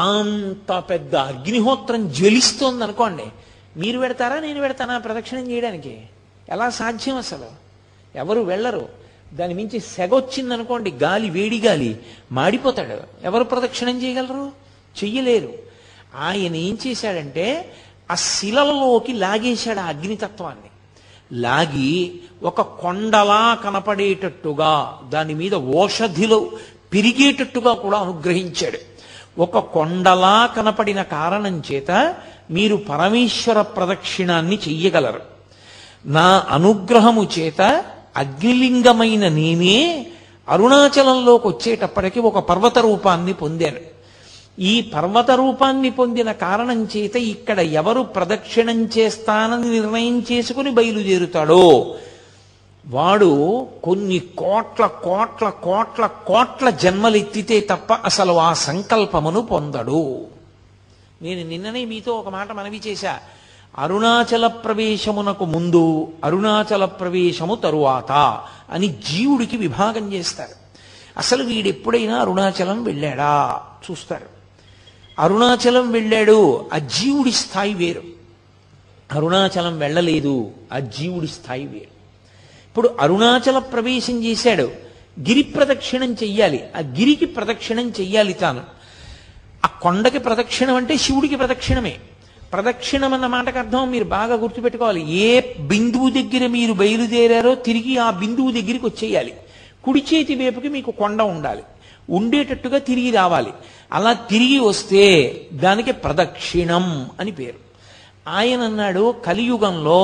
అంత పెద్ద అగ్నిహోత్రం జ్వలిస్తోంది అనుకోండి, మీరు పెడతారా నేను పెడతానా ప్రదక్షిణం చేయడానికి? ఎలా సాధ్యం? అసలు ఎవరు వెళ్ళరు. దాని మించి సెగొచ్చిందనుకోండి, గాలి, వేడి గాలి, మాడిపోతాడు. ఎవరు ప్రదక్షిణం చేయగలరు? చెయ్యలేరు. ఆయన ఏం చేశాడంటే ఆ శిలలలోకి లాగేశాడు ఆ అగ్నితత్వాన్ని. లాగి ఒక కొండలా కనపడేటట్టుగా దాని మీద ఓషధిలో పెరిగేటట్టుగా కూడా అనుగ్రహించాడు. ఒక కొండలా కనపడిన కారణం చేత మీరు పరమేశ్వర ప్రదక్షిణాన్ని చెయ్యగలరు. నా అనుగ్రహము చేత అగ్నిలింగమైన నేనే అరుణాచలంలోకి వచ్చేటప్పటికి ఒక పర్వత రూపాన్ని పొందాను. ఈ పర్వత రూపాన్ని పొందిన కారణం చేత ఇక్కడ ఎవరు ప్రదక్షిణం చేస్తానని నిర్ణయం చేసుకుని బయలుదేరుతాడో వాడు కొన్ని కోట్ల కోట్ల కోట్ల కోట్ల జన్మలెత్తితే తప్ప అసలు ఆ సంకల్పమును పొందడు. నేను నిన్ననే మీతో ఒక మాట మనవి చేశా. అరుణాచల ప్రవేశమునకు ముందు, అరుణాచల ప్రవేశము తరువాత అని జీవుడికి విభాగం చేస్తారు. అసలు వీడెప్పుడైనా అరుణాచలం వెళ్ళాడా చూస్తారు. అరుణాచలం వెళ్ళాడు, ఆ జీవుడి స్థాయి వేరు. అరుణాచలం వెళ్ళలేదు, ఆ జీవుడి స్థాయి వేరు. ఇప్పుడు అరుణాచల ప్రవేశం చేశాడు, గిరి ప్రదక్షిణం చెయ్యాలి, ఆ గిరికి ప్రదక్షిణం చెయ్యాలి తాను. ఆ కొండకి ప్రదక్షిణం అంటే శివుడికి ప్రదక్షిణమే. ప్రదక్షిణం అన్న మాటకు అర్థం మీరు బాగా గుర్తుపెట్టుకోవాలి. ఏ బిందువు దగ్గర మీరు బయలుదేరారో తిరిగి ఆ బిందువు దగ్గరికి వచ్చేయాలి. కుడి చేతి వైపుకి మీకు కొండ ఉండాలి, ఉండేటట్టుగా తిరిగి రావాలి. అలా తిరిగి వస్తే దానికి ప్రదక్షిణం అని పేరు. ఆయన అన్నాడు, కలియుగంలో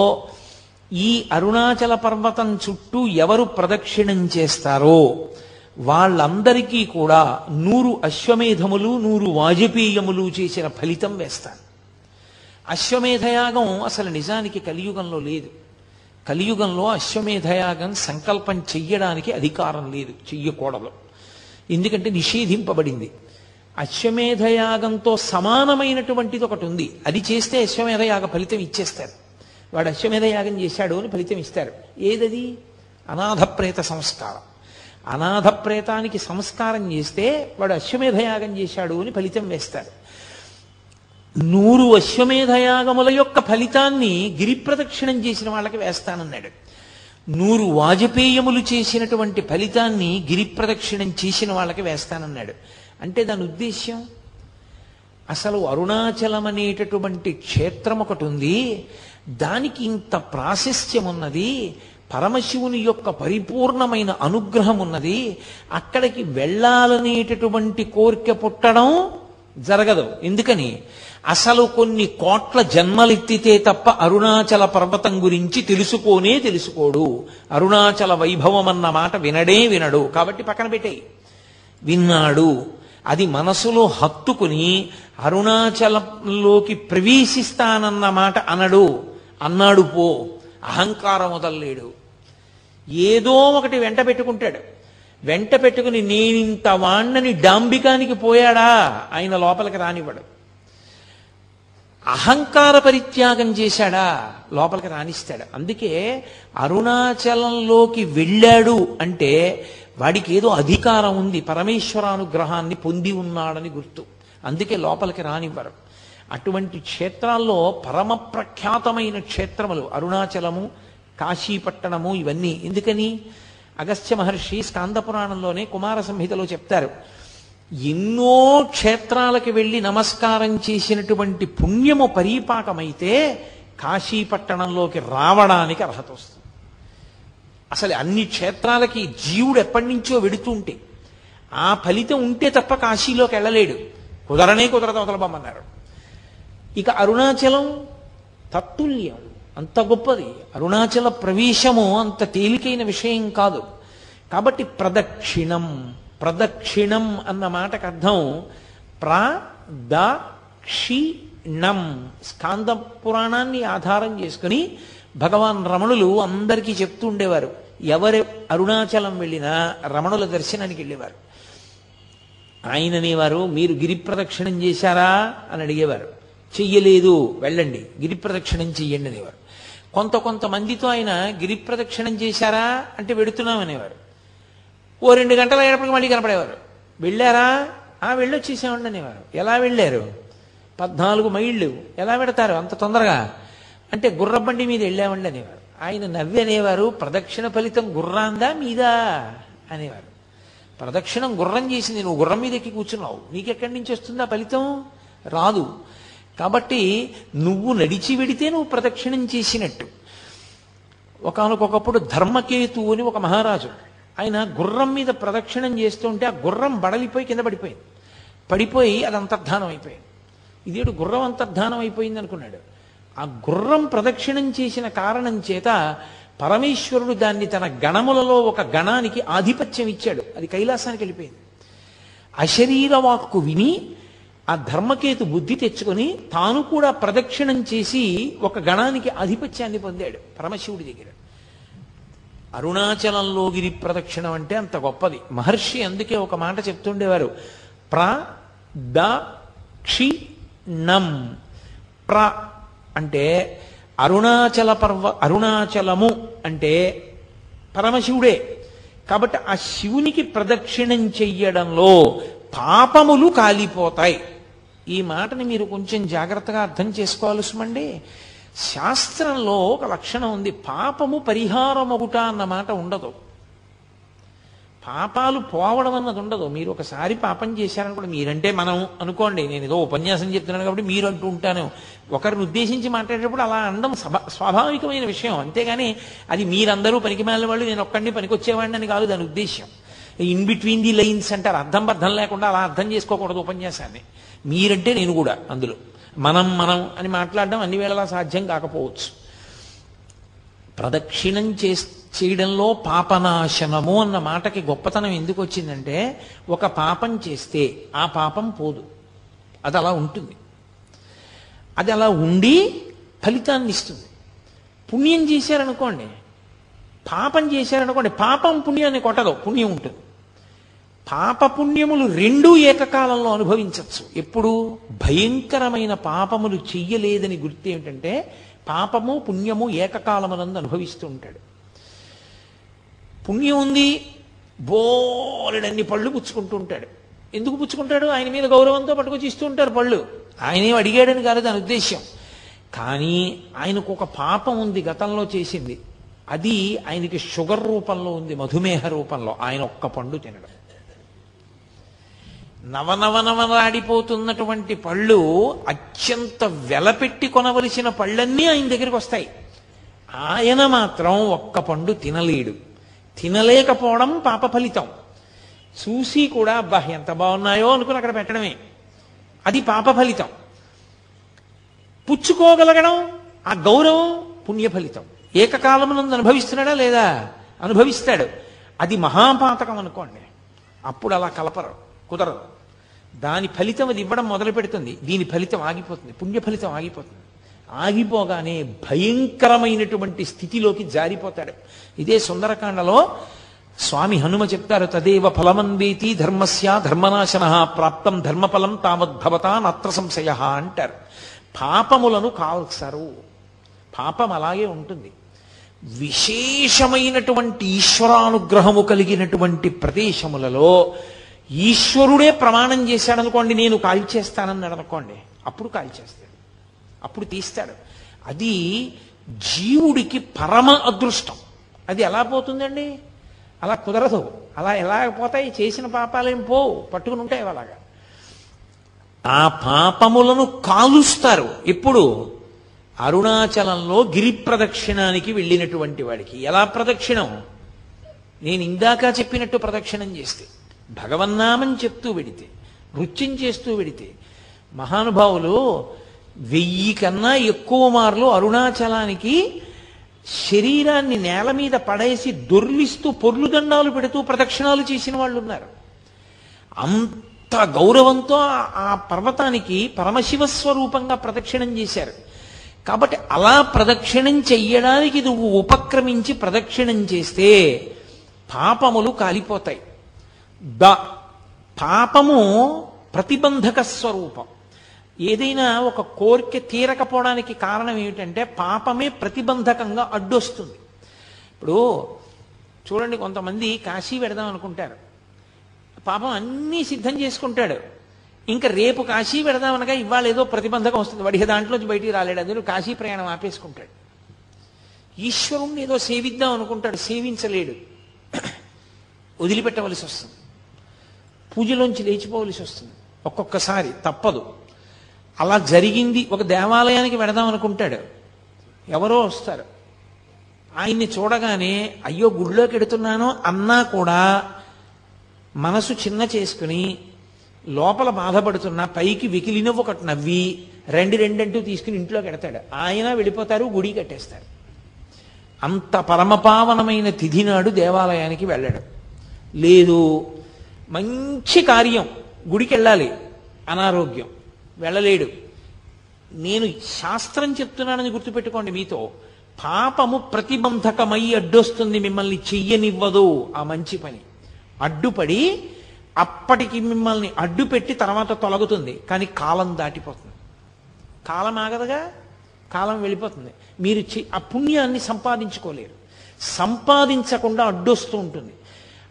ఈ అరుణాచల పర్వతం చుట్టూ ఎవరు ప్రదక్షిణం చేస్తారో వాళ్ళందరికీ కూడా 100 అశ్వమేధములు 100 వాజపేయములు చేసిన ఫలితం వేస్తాను. అశ్వమేధయాగం అసలు నిజానికి కలియుగంలో లేదు. కలియుగంలో అశ్వమేధయాగం సంకల్పం చెయ్యడానికి అధికారం లేదు, చెయ్యకూడదు. ఎందుకంటే నిషేధింపబడింది. అశ్వమేధయాగంతో సమానమైనటువంటిది ఒకటి ఉంది, అది చేస్తే అశ్వమేధయాగ ఫలితం ఇచ్చేస్తారు. వాడు అశ్వమేధయాగం చేశాడు అని ఫలితం ఇస్తారు. ఏదది? అనాథప్రేత సంస్కారం. అనాథప్రేతానికి సంస్కారం చేస్తే వాడు అశ్వమేధయాగం చేశాడు అని ఫలితం వేస్తారు. 100 అశ్వమేధయాగముల యొక్క ఫలితాన్ని గిరి ప్రదక్షిణం చేసిన వాళ్ళకి వేస్తానన్నాడు. 100 వాజపేయములు చేసినటువంటి ఫలితాన్ని గిరి ప్రదక్షిణం చేసిన వాళ్ళకి వేస్తానన్నాడు. అంటే దాని ఉద్దేశ్యం, అసలు అరుణాచలం అనేటటువంటి క్షేత్రం ఒకటి ఉంది, దానికి ఇంత ప్రాశస్త్యం ఉన్నది, పరమశివుని యొక్క పరిపూర్ణమైన అనుగ్రహం ఉన్నది, అక్కడికి వెళ్ళాలనేటటువంటి కోరిక పుట్టడం జరగదు. ఎందుకని? అసలు కొన్ని కోట్ల జన్మలెత్తితే తప్ప అరుణాచల పర్వతం గురించి తెలుసుకోడు. అరుణాచల వైభవం అన్న మాట వినడు. కాబట్టి పక్కన పెట్టేయి. విన్నాడు, అది మనసులో హత్తుకుని అరుణాచలంలోకి ప్రవేశిస్తానన్న మాట అన్నాడు పో, అహంకారం వదల్లేడు. ఏదో ఒకటి వెంట పెట్టుకుంటాడు. వెంట పెట్టుకుని నేనింత వాణ్ణని డాంబికానికి పోయాడా ఆయన లోపలికి రానివ్వడు. అహంకార పరిత్యాగం చేశాడా లోపలికి రానిస్తాడు. అందుకే అరుణాచలంలోకి వెళ్ళాడు అంటే వాడికి ఏదో అధికారం ఉంది, పరమేశ్వరానుగ్రహాన్ని పొంది ఉన్నాడని గుర్తు. అందుకే లోపలికి రానివ్వరు. అటువంటి క్షేత్రాల్లో పరమ ప్రఖ్యాతమైన క్షేత్రములు అరుణాచలము, కాశీపట్టణము, ఇవన్నీ. ఎందుకని? అగస్త్య మహర్షి స్కాంద పురాణంలోనే కుమార సంహితలో చెప్తారు, ఎన్నో క్షేత్రాలకు వెళ్ళి నమస్కారం చేసినటువంటి పుణ్యము పరీపాకమైతే కాశీపట్టణంలోకి రావడానికి అర్హత వస్తుంది. అసలు అన్ని క్షేత్రాలకి జీవుడు ఎప్పటి నుంచో వెడుతుంటే ఆ ఫలితం ఉంటే తప్ప కాశీలోకి వెళ్ళలేడు. కుదరదు, అవతలబమ్మన్నారు. ఇక అరుణాచలం తత్తుల్యం, అంత గొప్పది. అరుణాచల ప్రవేశము అంత తేలికైన విషయం కాదు. కాబట్టి ప్రదక్షిణం అన్న మాటకు అర్థం ప్రదక్షిణం. స్కాంద పురాణాన్ని ఆధారం చేసుకుని భగవాన్ రమణులు అందరికీ చెప్తూ ఉండేవారు. ఎవరు అరుణాచలం వెళ్ళినా రమణుల దర్శనానికి వెళ్ళేవారు. ఆయన అనేవారు, మీరు గిరి ప్రదక్షిణం చేశారా అని అడిగేవారు. చెయ్యలేదు, వెళ్ళండి గిరి ప్రదక్షిణం చెయ్యండి అనేవారు. కొంతమందితో ఆయన గిరి ప్రదక్షిణం చేశారా అంటే వెడుతున్నాం అనేవారు. ఓ 2 గంటలు అయ్యేటప్పటికి మళ్ళీ కనపడేవారు. వెళ్ళారా? వెళ్ళొచ్చేసామండి అనేవారు. ఎలా వెళ్ళారు? 14 మైళ్ళు. ఎలా పెడతారు అంత తొందరగా అంటే? గుర్రబండి మీద వెళ్ళామండి అనేవారు. ఆయన నవ్వి అనేవారు, ప్రదక్షిణ ఫలితం గుర్రాందా మీదా అనేవారు. ప్రదక్షిణం గుర్రం చేసింది, నువ్వు గుర్రం మీద ఎక్కి కూర్చున్నావు, నీకెక్కడి నుంచి వస్తుందా ఫలితం? రాదు. కాబట్టి నువ్వు నడిచి వెడితే నువ్వు ప్రదక్షిణం చేసినట్టు. ఒకానొకప్పుడు ధర్మకేతు అని ఒక మహారాజు, ఆయన గుర్రం మీద ప్రదక్షిణం చేస్తుంటే ఆ గుర్రం బడలిపోయి కింద పడిపోయింది. పడిపోయి అది అంతర్ధానం అయిపోయింది. ఇదేడు గుర్రం అంతర్ధానం అయిపోయింది అనుకున్నాడు. ఆ గుర్రం ప్రదక్షిణం చేసిన కారణం చేత పరమేశ్వరుడు దాన్ని తన గణములలో ఒక గణానికి ఆధిపత్యం ఇచ్చాడు. అది కైలాసానికి వెళ్ళిపోయింది. అశరీర వాక్కు విని ఆ ధర్మకేతు బుద్ధి తెచ్చుకొని తాను కూడా ప్రదక్షిణం చేసి ఒక గణానికి ఆధిపత్యాన్ని పొందాడు పరమశివుడి దగ్గర. అరుణాచలంలో గిరి ప్రదక్షిణం అంటే అంత గొప్పది. మహర్షి అందుకే ఒక మాట చెప్తుండేవారు, ప్రదక్షిణం. ప్ర అంటే అరుణాచలము అంటే పరమశివుడే. కాబట్టి ఆ శివునికి ప్రదక్షిణం చెయ్యడంలో పాపములు కాలిపోతాయి. ఈ మాటని మీరు కొంచెం జాగ్రత్తగా అర్థం చేసుకోవాల్సిమండి. శాస్త్రంలో ఒక లక్షణం ఉంది, పాపము పరిహారమగుట అన్న మాట ఉండదు. పాపాలు పోవడం అన్నది ఉండదు. మీరు ఒకసారి పాపం చేశారనుకోండి, మీరంటే మనం అనుకోండి, నేను ఏదో ఉపన్యాసం చెప్తున్నాను కాబట్టి మీరు అంటూ ఉంటాను, ఒకరిని ఉద్దేశించి మాట్లాడేటప్పుడు అలా అనడం స్వాభావికమైన విషయం. అంతేగాని అది మీరందరూ పనికిమాలిన వాళ్ళు, నేను ఒక్కడిని పనికొచ్చేవాడిని అని కాదు దాని ఉద్దేశ్యం. ఇన్ బిట్వీన్ ది లైన్స్ అంటారు, అర్థం బద్ధం లేకుండా అలా అర్థం చేసుకోకూడదు ఉపన్యాసాన్ని. మీరంటే నేను కూడా అందులో మనం అని మాట్లాడడం అన్ని వేళలా సాధ్యం కాకపోవచ్చు. ప్రదక్షిణం చేయడంలో పాపనాశనము అన్న మాటకి గొప్పతనం ఎందుకు వచ్చిందంటే, ఒక పాపం చేస్తే ఆ పాపం పోదు, అది అలా ఉంటుంది. అది అలా ఉండి ఫలితాన్ని ఇస్తుంది. పుణ్యం చేశారనుకోండి, పాపం చేశారనుకోండి, పాపం పుణ్యాన్ని కొట్టదు, పుణ్యం ఉంటుంది. పాప పుణ్యములు రెండూ ఏకకాలంలో అనుభవించవచ్చు. ఎప్పుడు భయంకరమైన పాపములు చెయ్యలేదని గుర్తు ఏమిటంటే, పాపము పుణ్యము ఏకకాలమునందు అనుభవిస్తూ ఉంటాడు. పుణ్యం ఉంది, బోలెడన్ని పళ్ళు పుచ్చుకుంటూ ఉంటాడు. ఎందుకు పుచ్చుకుంటాడు? ఆయన మీద గౌరవంతో పట్టుకొచ్చి ఇస్తూ ఉంటారు పళ్ళు. ఆయనేం అడిగాడని కాదు దాని ఉద్దేశ్యం. కానీ ఆయనకు ఒక పాపం ఉంది గతంలో చేసింది, అది ఆయనకి షుగర్ రూపంలో ఉంది, మధుమేహ రూపంలో. ఆయన ఒక్క పండు తినడం, నవనవనవలాడిపోతున్నటువంటి పళ్ళు, అత్యంత వెలపెట్టి కొనవలసిన పళ్ళన్నీ ఆయన దగ్గరికి వస్తాయి. ఆయన మాత్రం ఒక్క పండు తినలేడు. తినలేకపోవడం పాప ఫలితం. చూసి కూడా అబ్బా ఎంత బాగున్నాయో అనుకుని అక్కడ పెట్టడమే, అది పాప ఫలితం. పుచ్చుకోగలగడం, ఆ గౌరవం పుణ్య ఫలితం. ఏకకాలమునందు అనుభవిస్తున్నాడా లేదా? అనుభవిస్తాడు. అది మహాపాతకం అనుకోండి, అప్పుడు అలా కలపరు, కుదరదు. దాని ఫలితం అది ఇవ్వడం మొదలు పెడుతుంది, దీని ఫలితం ఆగిపోతుంది, పుణ్య ఫలితం ఆగిపోతుంది. ఆగిపోగానే భయంకరమైనటువంటి స్థితిలోకి జారిపోతాడు. ఇదే సుందరకాండలో స్వామి హనుమ చెప్తారు, తదేవ ఫలమన్వేతి ధర్మస్య ధర్మనాశన ప్రాప్తం ధర్మఫలం తావద్భవతా నత్ర సంశయ అంటారు. పాపములను కాల్సరు, పాపం అలాగే ఉంటుంది. విశేషమైనటువంటి ఈశ్వరానుగ్రహము కలిగినటువంటి ప్రదేశములలో ఈశ్వరుడే ప్రమాణం చేశాడనుకోండి, నేను కాల్చేస్తానన్నాడు అనుకోండి, అప్పుడు కాల్చేస్తాడు, అప్పుడు తీస్తాడు. అది జీవుడికి పరమ అదృష్టం. అది ఎలా పోతుందండి? అలా కుదరదు. అలా ఎలా పోతాయి? చేసిన పాపాలేం పోవు, పట్టుకుని ఉంటాయి అలాగా. ఆ పాపములను కాలుస్తారు. ఎప్పుడు? అరుణాచలంలో గిరి ప్రదక్షిణానికి వెళ్ళినటువంటి వాడికి. ఎలా ప్రదక్షిణం? నేను ఇందాక చెప్పినట్టు ప్రదక్షిణం చేస్తే, భగవన్నామం చెప్తూ వెడితే, నృత్యం చేస్తూ వెడితే, మహానుభావులు 1000 కన్నా ఎక్కువ మార్లు అరుణాచలానికి శరీరాన్ని నేల మీద పడేసి దొర్లిస్తూ పొర్లు దండాలు పెడుతూ ప్రదక్షిణాలు చేసిన వాళ్ళు ఉన్నారు. అంత గౌరవంతో ఆ పర్వతానికి పరమశివస్వరూపంగా ప్రదక్షిణం చేశారు. కాబట్టి అలా ప్రదక్షిణం చెయ్యడానికి నువ్వు ఉపక్రమించి ప్రదక్షిణం చేస్తే పాపములు కాలిపోతాయి. పాపము ప్రతిబంధక స్వరూపం. ఏదైనా ఒక కోరిక తీరకపోవడానికి కారణం ఏమిటంటే పాపమే ప్రతిబంధకంగా అడ్డొస్తుంది. ఇప్పుడు చూడండి, కొంతమంది కాశీ వెడదాం అనుకుంటారు, పాపం అన్నీ సిద్ధం చేసుకుంటాడు, ఇంకా రేపు కాశీ వెడదామనగా ఇవాళ ఏదో ప్రతిబంధకం వస్తుంది, వాడికి దాంట్లోంచి బయటికి రాలేడు, అందులో కాశీ ప్రయాణం ఆపేసుకుంటాడు. ఈశ్వరుణ్ణి ఏదో సేవిద్దాం అనుకుంటాడు, సేవించలేడు, వదిలిపెట్టవలసి వస్తుంది, పూజలోంచి లేచిపోవలసి వస్తుంది, ఒక్కొక్కసారి తప్పదు. అలా జరిగింది. ఒక దేవాలయానికి వెడదాం అనుకుంటాడు, ఎవరో వస్తారు, ఆయన్ని చూడగానే అయ్యో గుళ్ళోకి ఎడుతున్నాను అన్నా కూడా మనసు చిన్న చేసుకుని లోపల బాధపడుతున్నా పైకి వెకిలిన ఒకటి నవ్వి రెండంటూ తీసుకుని ఇంట్లోకి ఎడతాడు. ఆయన వెళ్ళిపోతారు, గుడి కట్టేస్తారు. అంత పరమపావనమైన తిథి నాడు దేవాలయానికి వెళ్ళడం లేదు. మంచి కార్యం, గుడికి వెళ్ళాలి, అనారోగ్యం, వెళ్ళలేడు. నేను శాస్త్రం చెప్తున్నానని గుర్తుపెట్టుకోండి. మీతో పాపము ప్రతిబంధకమై అడ్డొస్తుంది, మిమ్మల్ని చెయ్యనివ్వదు. ఆ మంచి పని అడ్డుపడి అప్పటికి మిమ్మల్ని అడ్డుపెట్టి తర్వాత తొలగుతుంది. కానీ కాలం దాటిపోతుంది. కాలం ఆగదుగా, కాలం వెళ్ళిపోతుంది. మీరు ఆ పుణ్యాన్ని సంపాదించుకోలేరు. సంపాదించకుండా అడ్డొస్తూ ఉంటుంది.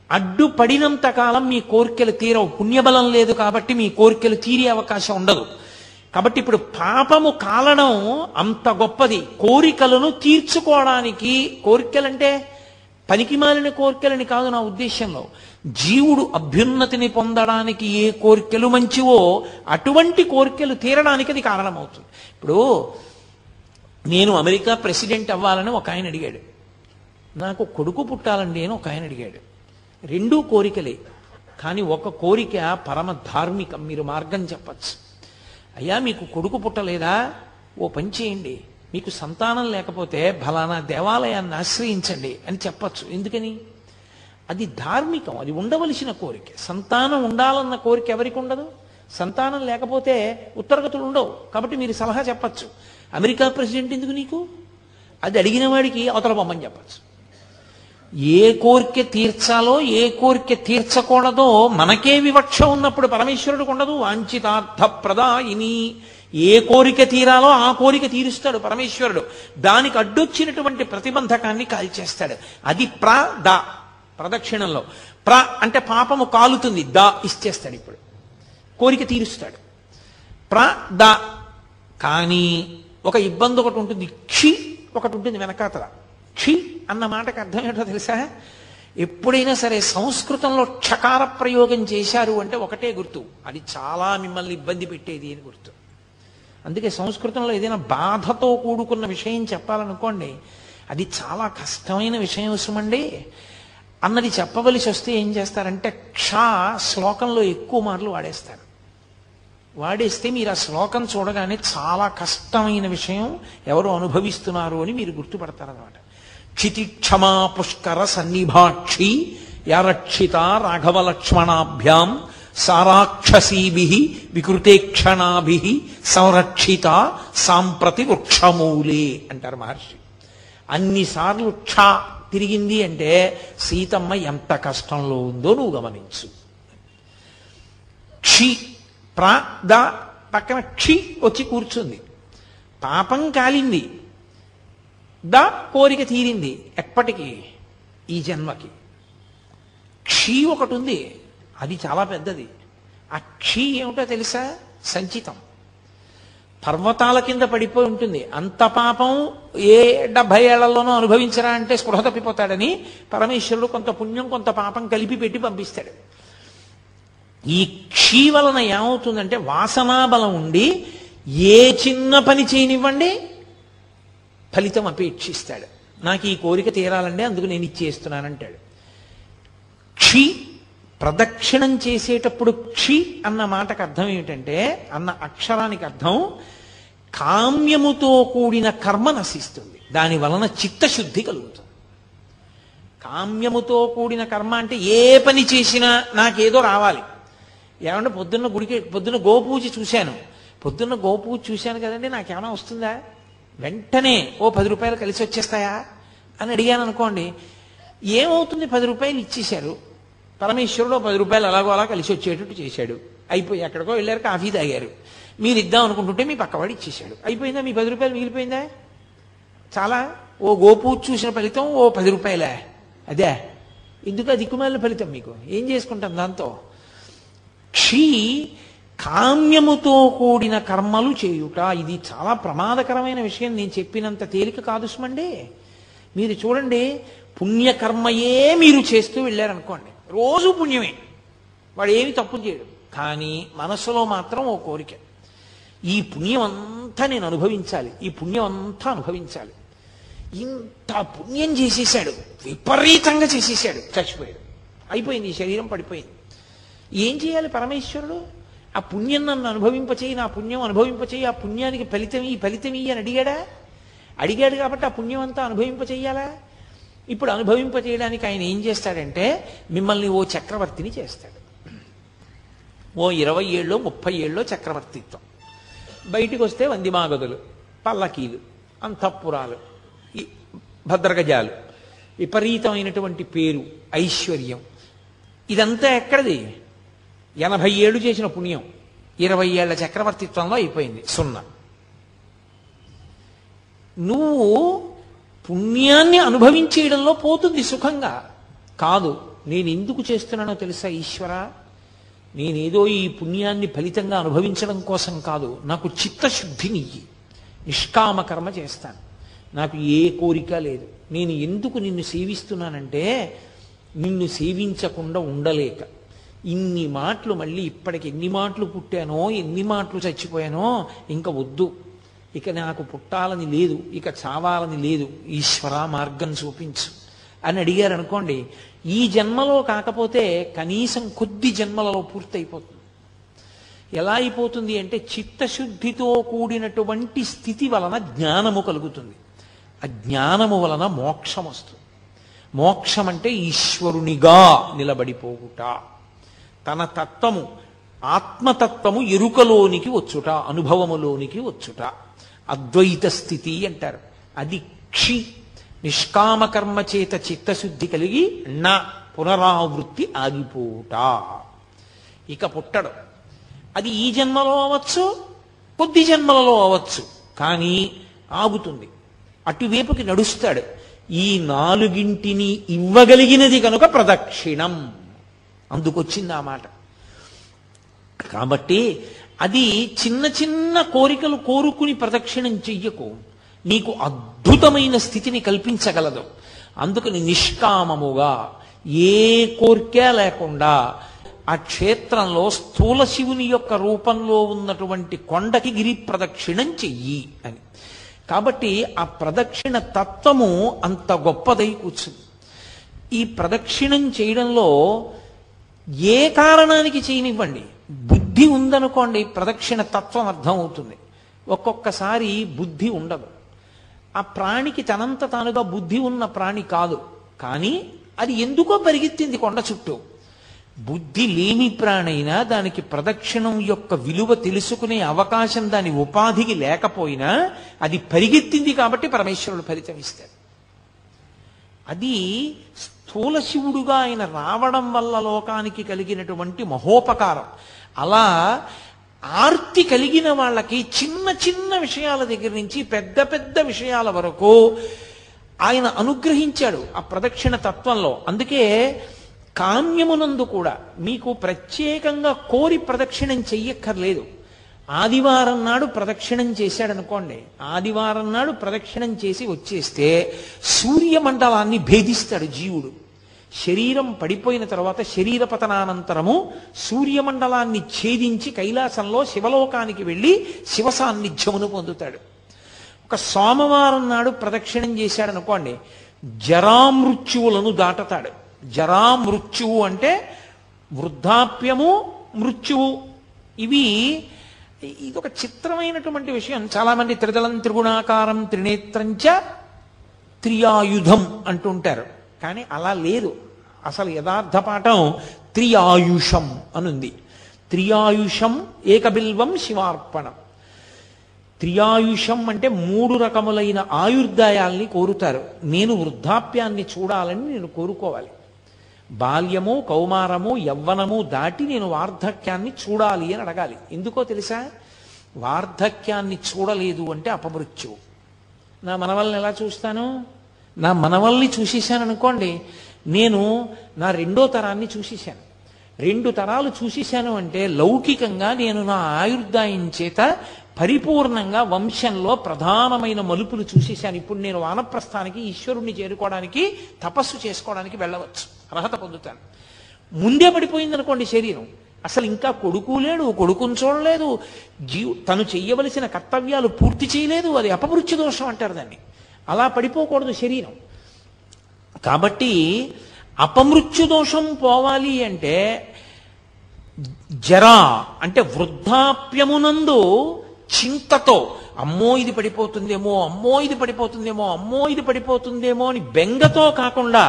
అడ్డుపడినంత కాలం మీ కోరికలు తీరవు. పుణ్యబలం లేదు కాబట్టి మీ కోరికలు తీరే అవకాశం ఉండదు. కాబట్టి ఇప్పుడు పాపము కాలడం అంత గొప్పది. కోరికలను తీర్చుకోవడానికి, కోరికలంటే పనికి మాలిన కోరికలని కాదు నా ఉద్దేశంలో, జీవుడు అభ్యున్నతిని పొందడానికి ఏ కోరికలు మంచివో అటువంటి కోరికలు తీరడానికి అది కారణమవుతుంది. ఇప్పుడు నేను అమెరికా ప్రెసిడెంట్ అవ్వాలని ఒక ఆయన అడిగాడు. నాకు కొడుకు పుట్టాలండి అని ఒక ఆయన అడిగాడు. రెండూ కోరికలే, కానీ ఒక కోరిక పరమ ధార్మికం. మీరు మార్గం చెప్పచ్చు. అయ్యా మీకు కొడుకు పుట్టలేదా, ఓ పని చేయండి, మీకు సంతానం లేకపోతే ఫలానా దేవాలయాన్ని ఆశ్రయించండి అని చెప్పచ్చు. ఎందుకని? అది ధార్మికం, అది ఉండవలసిన కోరిక. సంతానం ఉండాలన్న కోరిక ఎవరికి ఉండదు? సంతానం లేకపోతే ఉత్తరగతులు ఉండవు. కాబట్టి మీరు సలహా చెప్పచ్చు. అమెరికా ప్రెసిడెంట్ ఎందుకు నీకు? అది అడిగిన వాడికి అవతల బొమ్మని చెప్పచ్చు. ఏ కోరిక తీర్చాలో ఏ కోరిక తీర్చకూడదో మనకే వివక్ష ఉన్నప్పుడు పరమేశ్వరుడికి ఉండదు. వాంఛితార్థ ప్రదాయిని, ఏ కోరిక తీరాలో ఆ కోరిక తీరుస్తాడు పరమేశ్వరుడు. దానికి అడ్డొచ్చినటువంటి ప్రతిబంధకాన్ని కాల్చేస్తాడు. అది ప్రదక్షిణంలో అంటే పాపము కాలుతుంది, ఇచ్చేస్తాడు. ఇప్పుడు కోరిక తీరుస్తాడు. కానీ ఒక ఇబ్బంది ఒకటి ఉంటుంది, ఒకటి ఉంటుంది వెనకాతల. అన్న మాటకు అర్థం ఏంటో తెలుసా? ఎప్పుడైనా సరే సంస్కృతంలో క్షకార ప్రయోగం చేశారు అంటే ఒకటే గుర్తు, అది చాలా మిమ్మల్ని ఇబ్బంది పెట్టేది అని గుర్తు. అందుకే సంస్కృతంలో ఏదైనా బాధతో కూడుకున్న విషయం చెప్పాలనుకోండి, అది చాలా కష్టమైన విషయం సుమండి అన్నది చెప్పవలసి వస్తే ఏం చేస్తారంటే శ్లోకంలో ఎక్కువ మార్లు వాడేస్తే మీరు ఆ శ్లోకం చూడగానే చాలా కష్టమైన విషయం ఎవరు అనుభవిస్తున్నారు అని మీరు గుర్తుపడతారన్నమాట. క్షితిక్షమా పుష్కర సన్నిభాక్షి యారక్షిత రాఘవ లక్ష్మణాభ్యాం సారాక్షసీభి వికృతేక్షణాభి సంరక్షిత సాంప్రతి వృక్షమూలే అంటారు మహర్షి. అన్నిసార్లు తిరిగింది అంటే సీతమ్మ ఎంత కష్టంలో ఉందో నువ్వు గమనించు. పక్కన వచ్చి కూర్చుంది. పాపం కాలింది, కోరిక తీరింది. ఎప్పటికీ? ఈ జన్మకి. ఒకటి ఉంది, అది చాలా పెద్దది. ఆ ఏమిటో తెలుసా? సంచితం. పర్వతాల కింద పడిపోయి ఉంటుంది. అంత పాపం ఏ 70 ఏళ్లలోనూ అనుభవించరా అంటే స్పృహ తప్పిపోతాడని పరమేశ్వరుడు కొంత పుణ్యం కొంత పాపం కలిపి పెట్టి పంపిస్తాడు. ఈ వలన ఏమవుతుందంటే వాసనాబలం ఉండి ఏ చిన్న పని చేయనివ్వండి ఫలితం అపేక్షిస్తాడు. నాకు ఈ కోరిక తీరాలండి, అందుకు నేను ఇచ్చేస్తున్నానంటాడు. ప్రదక్షిణం చేసేటప్పుడు అన్న మాటకు అర్థం ఏమిటంటే, అన్న అక్షరానికి అర్థం కామ్యముతో కూడిన కర్మ నశిస్తుంది, దాని వలన చిత్తశుద్ధి కలుగుతుంది. కామ్యముతో కూడిన కర్మ అంటే ఏ పని చేసినా నాకేదో రావాలి. ఏమంటే పొద్దున్న గోపూజ చూశాను, కదండి, నాకేమైనా వస్తుందా? వెంటనే ఓ 10 రూపాయలు కలిసి వచ్చేస్తాయా అని అడిగాను అనుకోండి, ఏమవుతుంది? 10 రూపాయలు ఇచ్చేశారు, పరమేశ్వరుడు 10 రూపాయలు అలాగో అలా కలిసి వచ్చేటట్టు చేశాడు. అయిపోయి ఎక్కడికో వెళ్ళారు, కాఫీ తాగారు, మీరు ఇద్దాం అనుకుంటుంటే మీ పక్కవాడు ఇచ్చేశాడు. అయిపోయిందా? మీ 10 రూపాయలు మిగిలిపోయిందా? చాలా. ఓ గోపూజ చూసిన ఫలితం ఓ 10 రూపాయలే. అదే ఎందుకు దిక్కుమాలిన ఫలితం? మీకు ఏం చేసుకుంటాం దాంతో? కామ్యముతో కూడిన కర్మలు చేయుట, ఇది చాలా ప్రమాదకరమైన విషయం. నేను చెప్పినంత తేలిక కాదు సుమండి. మీరు చూడండి, పుణ్యకర్మయే మీరు చేస్తూ వెళ్ళారనుకోండి, రోజు పుణ్యమే, వాడు ఏమి తప్పు చేయడు. కానీ మనసులో మాత్రం ఓ కోరిక, ఈ పుణ్యం అంతా నేను అనుభవించాలి, ఈ పుణ్యం అంతా అనుభవించాలి. ఇంత పుణ్యం చేసేసాడు, విపరీతంగా చేసేసాడు, చచ్చిపోయాడు, అయిపోయింది, ఈ శరీరం పడిపోయింది. ఏం చేయాలి పరమేశ్వరుడు? ఆ పుణ్యం నన్ను అనుభవింపచేయి, నా పుణ్యం అనుభవింపచేయి, ఆ పుణ్యానికి ఫలితం అని అడిగాడా? అడిగాడు కాబట్టి ఆ పుణ్యం అంతా అనుభవింపచేయాలా? ఇప్పుడు అనుభవింపచేయడానికి ఆయన ఏం చేస్తాడంటే మిమ్మల్ని ఓ చక్రవర్తిని చేస్తాడు. ఓ 20 ఏళ్ళో 30 ఏళ్ళో చక్రవర్తిత్వం. బయటికి వస్తే వందిమాగదులు, పల్లకీలు, అంతఃపురాలు, భద్రగజాలు, విపరీతమైనటువంటి పేరు, ఐశ్వర్యం. ఇదంతా ఎక్కడిది? 80 ఏళ్ళు చేసిన పుణ్యం 20 ఏళ్ల చక్రవర్తిత్వంలో అయిపోయింది, సున్నా. నువ్వు పుణ్యాన్ని అనుభవించేయడంలో పోతుంది సుఖంగా. కాదు, నేను ఎందుకు చేస్తున్నానో తెలుసా ఈశ్వర? నేనేదో ఈ పుణ్యాన్ని ఫలితంగా అనుభవించడం కోసం కాదు, నాకు చిత్తశుద్ధినియ్యి, నిష్కామ కర్మ చేస్తాను, నాకు ఏ కోరిక లేదు. నేను ఎందుకు నిన్ను సేవిస్తున్నానంటే నిన్ను సేవించకుండా ఉండలేక ఇన్ని మాటలు, మళ్ళీ ఇప్పటికి ఎన్ని మాటలు పుట్టానో, ఎన్ని మాటలు చచ్చిపోయానో, ఇంకా వద్దు, ఇక నాకు పుట్టాలని లేదు, ఇక చావాలని లేదు, ఈశ్వర మార్గం చూపించు అని అడిగారు అనుకోండి, ఈ జన్మలో కాకపోతే కనీసం కొద్ది జన్మలలో పూర్తయిపోతుంది. ఎలా అయిపోతుంది అంటే చిత్తశుద్ధితో కూడినటువంటి స్థితి వలన జ్ఞానము కలుగుతుంది. ఆ జ్ఞానము వలన మోక్షం వస్తుంది. మోక్షం అంటే ఈశ్వరునిగా నిలబడిపోవుట, తన తత్వము, ఆత్మతత్వము ఎరుకలోనికి వచ్చుట, అనుభవములోనికి వచ్చుట, అద్వైత స్థితి అంటారు. అది క్షి, నిష్కామకర్మ చేత చిత్తశుద్ధి కలిగి నా పునరావృత్తి ఆగిపోవుట. ఇక పుట్టడు. అది ఈ జన్మలో అవ్వచ్చు, కొద్ది జన్మలలో అవ్వచ్చు, కానీ ఆగుతుంది, అటువైపుకి నడుస్తాడు. ఈ నాలుగింటిని ఇవ్వగలిగినది కనుక ప్రదక్షిణం, అందుకొచ్చింది ఆ మాట. కాబట్టి అది చిన్న చిన్న కోరికలు కోరుకుని ప్రదక్షిణం చెయ్యకు, నీకు అద్భుతమైన స్థితిని కల్పించగలదు. అందుకని నిష్కామముగా ఏ కోరిక లేకుండా ఆ క్షేత్రంలో స్థూల శివుని యొక్క రూపంలో ఉన్నటువంటి కొండకి గిరి ప్రదక్షిణం చెయ్యి అని. కాబట్టి ఆ ప్రదక్షిణ తత్వము అంత గొప్పదై కూర్చుంది. ఈ ప్రదక్షిణం చేయడంలో ఏ కారణానికి చేయనివ్వండి, బుద్ధి ఉందనుకోండి, ప్రదక్షిణ తత్వం అర్థం అవుతుంది. ఒక్కొక్కసారి బుద్ధి ఉండదు. ఆ ప్రాణికి తనంత తానుగా బుద్ధి ఉన్న ప్రాణి కాదు, కానీ అది ఎందుకో పరిగెత్తింది కొండ చుట్టూ. బుద్ధి లేని ప్రాణైనా దానికి ప్రదక్షిణం యొక్క విలువ తెలుసుకునే అవకాశం దాని ఉపాధికి లేకపోయినా అది పరిగెత్తింది కాబట్టి పరమేశ్వరుడు ఫలితం ఇస్తాడు. అది స్థూల శివుడుగా ఆయన రావడం వల్ల లోకానికి కలిగినటువంటి మహోపకారం. అలా ఆర్తి కలిగిన వాళ్ళకి చిన్న చిన్న విషయాల దగ్గర నుంచి పెద్ద పెద్ద విషయాల వరకు ఆయన అనుగ్రహించాడు ఆ ప్రదక్షిణ తత్వంలో. అందుకే కామ్యమునందు కూడా మీకు ప్రత్యేకంగా కోరి ప్రదక్షిణం చెయ్యక్కర్లేదు. ఆదివారం నాడు ప్రదక్షిణం చేశాడనుకోండి, ఆదివారం నాడు ప్రదక్షిణం చేసి వచ్చేస్తే సూర్యమండలాన్ని భేదిస్తాడు జీవుడు. శరీరం పడిపోయిన తర్వాత శరీర పతనానంతరము సూర్యమండలాన్ని ఛేదించి కైలాసంలో శివలోకానికి వెళ్ళి శివ సాన్నిధ్యమును పొందుతాడు. ఒక సోమవారం నాడు ప్రదక్షిణం చేశాడనుకోండి, జరామృత్యువులను దాటతాడు. జరామృత్యువు అంటే వృద్ధాప్యము, మృత్యువు. ఇదొక చిత్రమైనటువంటి విషయం. చాలామంది త్రిదళం త్రిగుణాకారం త్రినేత్రంచ త్రియాయుధం అంటుంటారు, కానీ అలా లేదు. అసలు యథార్థ పాఠం త్రియాయుషం అనుంది. త్రియాయుషం ఏకబిల్వం శివార్పణం. త్రియాయుషం అంటే 3 రకములైన ఆయుర్దాయాల్ని కోరుతారు. నేను వృద్ధాప్యాన్ని చూడాలని నేను కోరుకోవాలి. బాల్యము, కౌమారము, యవ్వనము దాటి నేను వార్ధక్యాన్ని చూడాలి అని అడగాలి. ఎందుకో తెలుసా? వార్ధక్యాన్ని చూడలేదు అంటే అపమృత్యువు. నా మనవల్ని ఎలా చూస్తాను? నా మనవల్ని చూసేశాను అనుకోండి, నేను నా 2వ తరాన్ని చూసేశాను. 2 తరాలు చూసేశాను అంటే లౌకికంగా నేను నా ఆయుర్దాయం చేత పరిపూర్ణంగా వంశంలో ప్రధానమైన మలుపులు చూసేశాను. ఇప్పుడు నేను వానప్రస్థానికి, ఈశ్వరుణ్ణి చేరుకోవడానికి, తపస్సు చేసుకోవడానికి వెళ్ళవచ్చు, అర్హత పొందుతాను. ముందే పడిపోయింది అనుకోండి శరీరం, అసలు ఇంకా కొడుకు లేడు, కొడుకుని చూడలేదు, తను చెయ్యవలసిన కర్తవ్యాలు పూర్తి చేయలేదు, అది అపమృత్యు దోషం అంటారు దాన్ని. అలా పడిపోకూడదు శరీరం. కాబట్టి అపమృత్యు దోషం పోవాలి అంటే జరా అంటే వృద్ధాప్యమునందు చింతతో అమ్మో ఇది పడిపోతుందేమో, అమ్మో ఇది పడిపోతుందేమో, అమ్మో ఇది పడిపోతుందేమో అని బెంగతో కాకుండా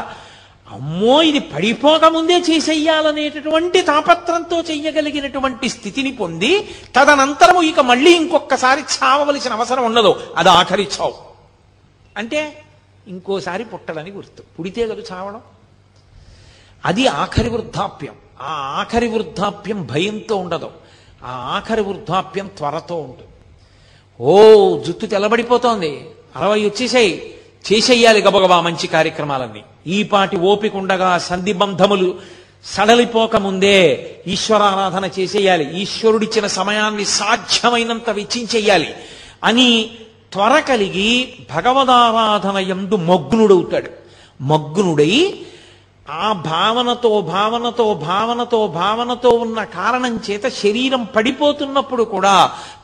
అమ్మో ఇది పడిపోకముందే చేసేయాలనేటటువంటి తాపత్రంతో చెయ్యగలిగినటువంటి స్థితిని పొంది తదనంతరము ఇక మళ్ళీ ఇంకొకసారి చావవలసిన అవసరం ఉండదు. అది ఆఖరి చావు. అంటే ఇంకోసారి పుట్టడని గుర్తు. పుడితే కదా చావడం. అది ఆఖరి వృద్ధాప్యం. ఆ ఆఖరి వృద్ధాప్యం భయంతో ఉండదు. ఆ ఆఖరి వృద్ధాప్యం త్వరతో ఉంటుంది. ఓ జుట్టు తెల్లబడిపోతోంది, 60 వచ్చేసాయి, చేసేయాలి గబగబా మంచి కార్యక్రమాలన్నీ. ఈపాటి ఓపిక ఉండగా సంధిబంధములు సడలిపోకముందే ఈశ్వరారాధన చేసేయాలి, ఈశ్వరుడిచ్చిన సమయాన్ని సాధ్యమైనంత వెచ్చించేయాలి అని త్వర కలిగి భగవదారాధన యందు మగ్నుడవుతాడు. మగ్నుడై ఆ భావనతో భావనతో భావనతో భావనతో ఉన్న కారణం చేత శరీరం పడిపోతున్నప్పుడు కూడా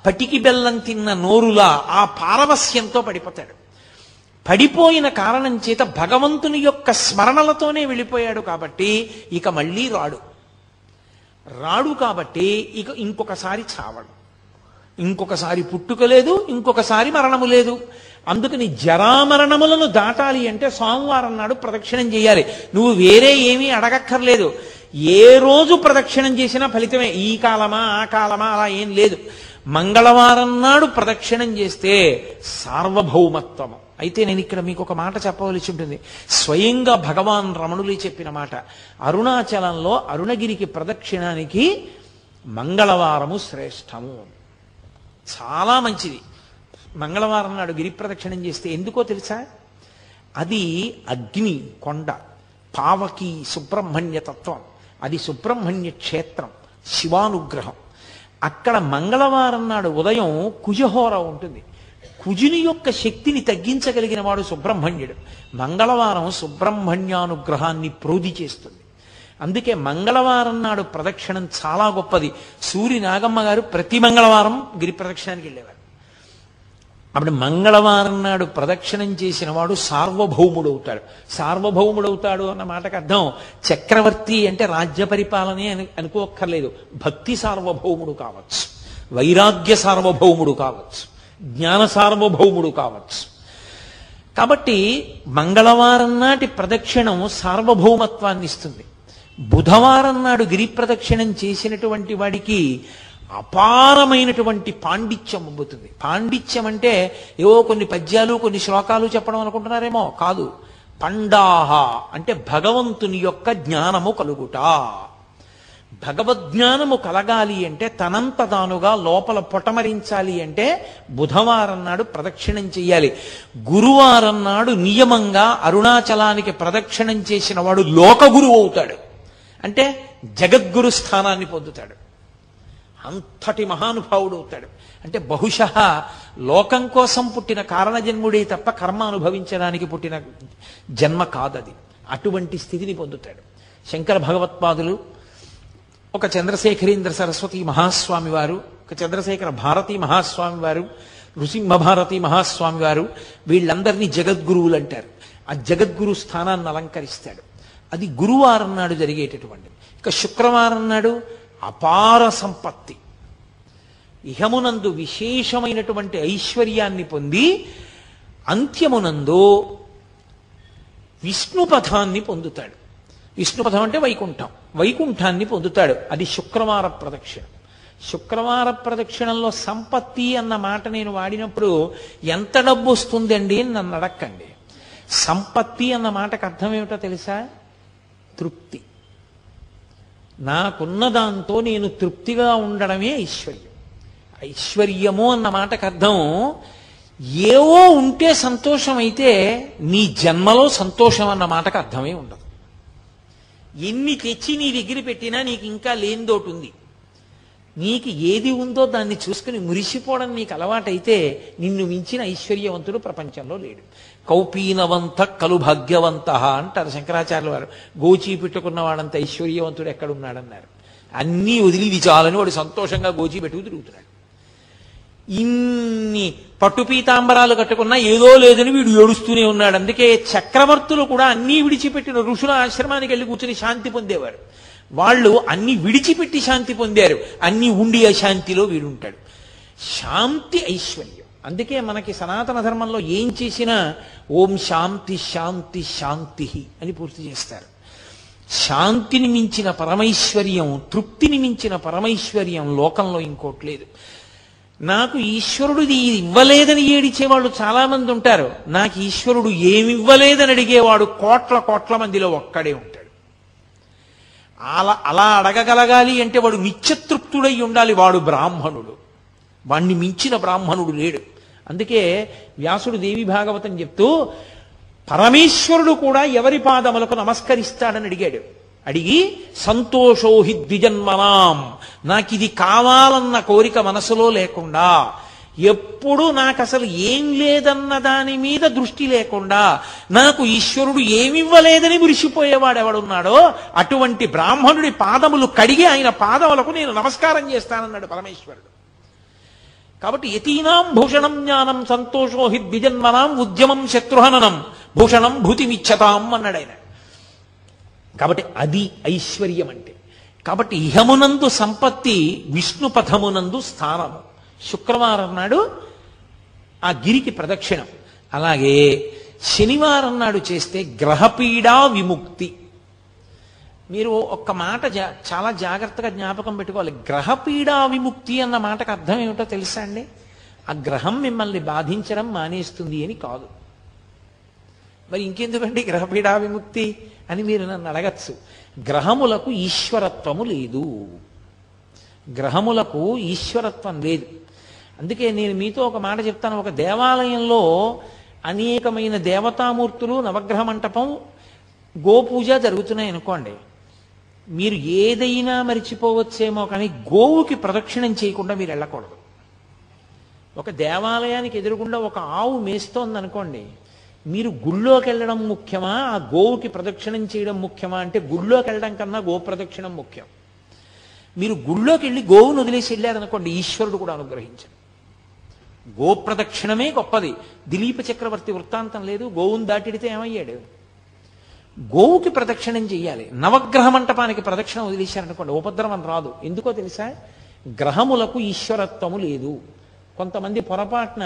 పటికి బెల్లం తిన్న నోరులా ఆ పారవస్యంతో పడిపోతాడు. పడిపోయిన కారణం చేత భగవంతుని యొక్క స్మరణలతోనే వెళ్ళిపోయాడు కాబట్టి ఇక మళ్ళీ రాడు కాబట్టి ఇక ఇంకొకసారి చావడు, ఇంకొకసారి పుట్టుక లేదు, ఇంకొకసారి మరణము లేదు. అందుకని జరామరణములను దాటాలి అంటే సోమవారం నాడు ప్రదక్షిణం చేయాలి. నువ్వు వేరే ఏమీ అడగక్కర్లేదు. ఏ రోజు ప్రదక్షిణం చేసినా ఫలితమే. ఈ కాలమా ఆ కాలమా అలా ఏం లేదు. మంగళవారం నాడు ప్రదక్షిణం చేస్తే సార్వభౌమత్వము. అయితే నేను ఇక్కడ మీకు ఒక మాట చెప్పవలసి ఉంటుంది. స్వయంగా భగవాన్ రమణులే చెప్పిన మాట. అరుణాచలంలో అరుణగిరికి ప్రదక్షిణానికి మంగళవారము శ్రేష్టము, చాలా మంచిది. మంగళవారం నాడు గిరి ప్రదక్షిణం చేస్తే ఎందుకో తెలుసా? అది అగ్ని కొండ, పావకి సుబ్రహ్మణ్య తత్వం, అది సుబ్రహ్మణ్య క్షేత్రం, శివానుగ్రహం. అక్కడ మంగళవారం నాడు ఉదయం కుజహోర ఉంటుంది. కుజుని యొక్క శక్తిని తగ్గించగలిగిన వాడు సుబ్రహ్మణ్యుడు. మంగళవారం సుబ్రహ్మణ్యానుగ్రహాన్ని ప్రోధి చేస్తుంది. అందుకే మంగళవారం నాడు ప్రదక్షిణం చాలా గొప్పది. సూరి నాగమ్మ గారు ప్రతి మంగళవారం గిరి ప్రదక్షిణానికి వెళ్ళేవారు. అప్పుడు మంగళవారం నాడు ప్రదక్షిణం చేసిన వాడు సార్వభౌముడవుతాడు. సార్వభౌముడవుతాడు అన్న మాటకు అర్థం చక్రవర్తి అంటే రాజ్య పరిపాలనే అనుకోక్కర్లేదు. భక్తి సార్వభౌముడు కావచ్చు, వైరాగ్య సార్వభౌముడు కావచ్చు, జ్ఞాన సార్వభౌముడు కావచ్చు. కాబట్టి మంగళవారం నాటి ప్రదక్షిణం సార్వభౌమత్వాన్ని ఇస్తుంది. బుధవారం నాడు గిరి ప్రదక్షిణం చేసినటువంటి వాడికి అపారమైనటువంటి పాండిత్యం అబ్బుతుంది. పాండిత్యం అంటే ఏవో కొన్ని పద్యాలు కొన్ని శ్లోకాలు చెప్పడం అనుకుంటున్నారేమో, కాదు. పండాహ అంటే భగవంతుని యొక్క జ్ఞానము కలుగుట. భగవద్జ్ఞానము కలగాలి అంటే తనంత తానుగా లోపల పొటమరించాలి అంటే బుధవారం నాడు ప్రదక్షిణం చెయ్యాలి. గురువారం నాడు నియమంగా అరుణాచలానికి ప్రదక్షిణం చేసిన వాడు లోకగురువు అవుతాడు. అంటే జగద్గురు స్థానాన్ని పొందుతాడు. అంతటి మహానుభావుడు అవుతాడు. అంటే బహుశః లోకం కోసం పుట్టిన కారణజన్ముడే తప్ప కర్మ అనుభవించడానికి పుట్టిన జన్మ కాదది. అటువంటి స్థితిని పొందుతాడు. శంకర భగవత్పాదులు, ఒక చంద్రశేఖరేంద్ర సరస్వతి మహాస్వామి వారు, ఒక చంద్రశేఖర భారతీ మహాస్వామి వారు, నృసింహ భారతీ మహాస్వామి వారు, వీళ్ళందరినీ జగద్గురువులు అంటారు. ఆ జగద్గురు స్థానాన్ని అలంకరిస్తాడు. అది గురువారం నాడు జరిగేటటువంటిది. ఇక శుక్రవారం నాడు అపార సంపత్తి, ఇహమునందు విశేషమైనటువంటి ఐశ్వర్యాన్ని పొంది అంత్యమునందు విష్ణుపథాన్ని పొందుతాడు. విష్ణుపథం అంటే వైకుంఠం, వైకుంఠాన్ని పొందుతాడు. అది శుక్రవార ప్రదక్షిణ. శుక్రవార ప్రదక్షిణంలో సంపత్తి అన్న మాట నేను వాడినప్పుడు ఎంత డబ్బు వస్తుందండి అని నన్ను అడక్కండి. సంపత్తి అన్న మాటకు అర్థం ఏమిటో తెలుసా? తృప్తి. నాకున్న దాంతో నేను తృప్తిగా ఉండడమే ఐశ్వర్యం. ఐశ్వర్యము అన్న మాటకు అర్థం ఏవో ఉంటే సంతోషం అయితే నీ జన్మలో సంతోషం అన్న మాటకు అర్థమే ఉండదు. ఎన్ని తెచ్చి నీ దగ్గర పెట్టినా నీకు ఇంకా లేనిదోటి ఉంది. నీకు ఏది ఉందో దాన్ని చూసుకుని మురిసిపోవడం నీకు అలవాటైతే నిన్ను మించిన ఐశ్వర్యవంతుడు ప్రపంచంలో లేడు. కౌపీనవంత కలు భాగ్యవంత అంటారు శంకరాచార్యుల వారు. గోచీ పెట్టుకున్నవాడంత ఐశ్వర్యవంతుడు ఎక్కడున్నాడన్నారు. అన్నీ వదిలి ఇది చాలని వాడు సంతోషంగా గోచీ పెట్టుకు తిరుగుతున్నాడు. ఇన్ని పట్టు పీతాంబరాలు కట్టుకున్నా ఏదో లేదని వీడు ఏడుస్తూనే ఉన్నాడు. అందుకే చక్రవర్తులు కూడా అన్నీ విడిచిపెట్టిన ఋషుల ఆశ్రమానికి వెళ్ళి కూర్చుని శాంతి పొందేవారు. వాళ్ళు అన్ని విడిచిపెట్టి శాంతి పొందారు. అన్ని ఉండి అశాంతిలో వీడుంటాడు. శాంతి ఐశ్వర్యం. అందుకే మనకి సనాతన ధర్మంలో ఏం చేసినా ఓం శాంతి శాంతి శాంతి అని పూర్తి చేస్తారు. శాంతిని మించిన పరమైశ్వర్యం, తృప్తిని మించిన పరమైశ్వర్యం లోకంలో ఇంకోటి లేదు. నాకు ఈశ్వరుడు ఇది ఇవ్వలేదని ఏడిచేవాళ్ళు చాలా మంది ఉంటారు. నాకు ఈశ్వరుడు ఏమివ్వలేదని అడిగేవాడు కోట్ల కోట్ల మందిలో ఒక్కడే ఉంటాడు. అలా అడగగలగాలి అంటే వాడు నిత్యతృప్తుడై ఉండాలి. వాడు బ్రాహ్మణుడు. వాణ్ణి మించిన బ్రాహ్మణుడు లేడు. అందుకే వ్యాసుడు దేవి భాగవతం చెప్తూ పరమేశ్వరుడు కూడా ఎవరి పాదములకు నమస్కరిస్తాడని అడిగాడు. అడిగి సంతోషోహి ద్విజన్మనాం, నాకు ఇది కావాలన్న కోరిక మనసులో లేకుండా, ఎప్పుడు నాకు అసలు ఏం లేదన్న దాని మీద దృష్టి లేకుండా, నాకు ఈశ్వరుడు ఏమివ్వలేదని మురిసిపోయేవాడు ఎవడున్నాడో అటువంటి బ్రాహ్మణుడి పాదములు కడిగి ఆయన పాదములకు నేను నమస్కారం చేస్తానన్నాడు పరమేశ్వరుడు. కాబట్టి యతీనాం భూషణం జ్ఞానం సంతోషోహి ద్విజన్మనాం ఉద్యమం శత్రుహననం భూషణం భూతిమిచ్చతాం అన్నాడు ఆయన. కాబట్టి అది ఐశ్వర్యం అంటే. కాబట్టి ఇహమునందు సంపత్తి, విష్ణు పథమునందు స్థానము. శుక్రవారం నాడు ఆ గిరికి ప్రదక్షిణం. అలాగే శనివారం నాడు చేస్తే గ్రహపీడా విముక్తి. మీరు ఒక్క మాట చాలా జాగ్రత్తగా జ్ఞాపకం పెట్టుకోవాలి. గ్రహపీడా విముక్తి అన్న మాటకు అర్థం ఏమిటో తెలుసా అండి? ఆ గ్రహం మిమ్మల్ని బాధించడం మానేస్తుంది అని కాదు. మరి ఇంకెందుకండి గ్రహపీడా విముక్తి అని మీరు నన్ను అడగచ్చు. గ్రహములకు ఈశ్వరత్వము లేదు. గ్రహములకు ఈశ్వరత్వం లేదు. అందుకే నేను మీతో ఒక మాట చెప్తాను. ఒక దేవాలయంలో అనేకమైన దేవతామూర్తులు, నవగ్రహ మంటపం, గోపూజ జరుగుతున్నాయి అనుకోండి. మీరు ఏదైనా మరిచిపోవచ్చేమో కానీ గోవుకి ప్రదక్షిణం చేయకుండా మీరు వెళ్ళకూడదు. ఒక దేవాలయానికి ఎదురుగుండా ఒక ఆవు మేస్తోంది అనుకోండి, మీరు గుళ్ళోకి వెళ్ళడం ముఖ్యమా, ఆ గోవుకి ప్రదక్షిణం చేయడం ముఖ్యమా అంటే గుళ్ళోకి వెళ్ళడం కన్నా గో ప్రదక్షిణం ముఖ్యం. మీరు గుళ్ళోకి వెళ్ళి గోవును వదిలేసి వెళ్ళారనుకోండి, ఈశ్వరుడు కూడా అనుగ్రహించడు. గో ప్రదక్షిణమే గొప్పది. దిలీప చక్రవర్తి వృత్తాంతం లేదు? గోవును దాటిడితే ఏమయ్యాడు? గోవుకి ప్రదక్షిణం చెయ్యాలి. నవగ్రహ మంటపానికి ప్రదక్షిణం వదిలేశారనుకోండి, ఉపద్రవం రాదు. ఎందుకో తెలుసా? గ్రహములకు ఈశ్వరత్వము లేదు. కొంతమంది పొరపాటున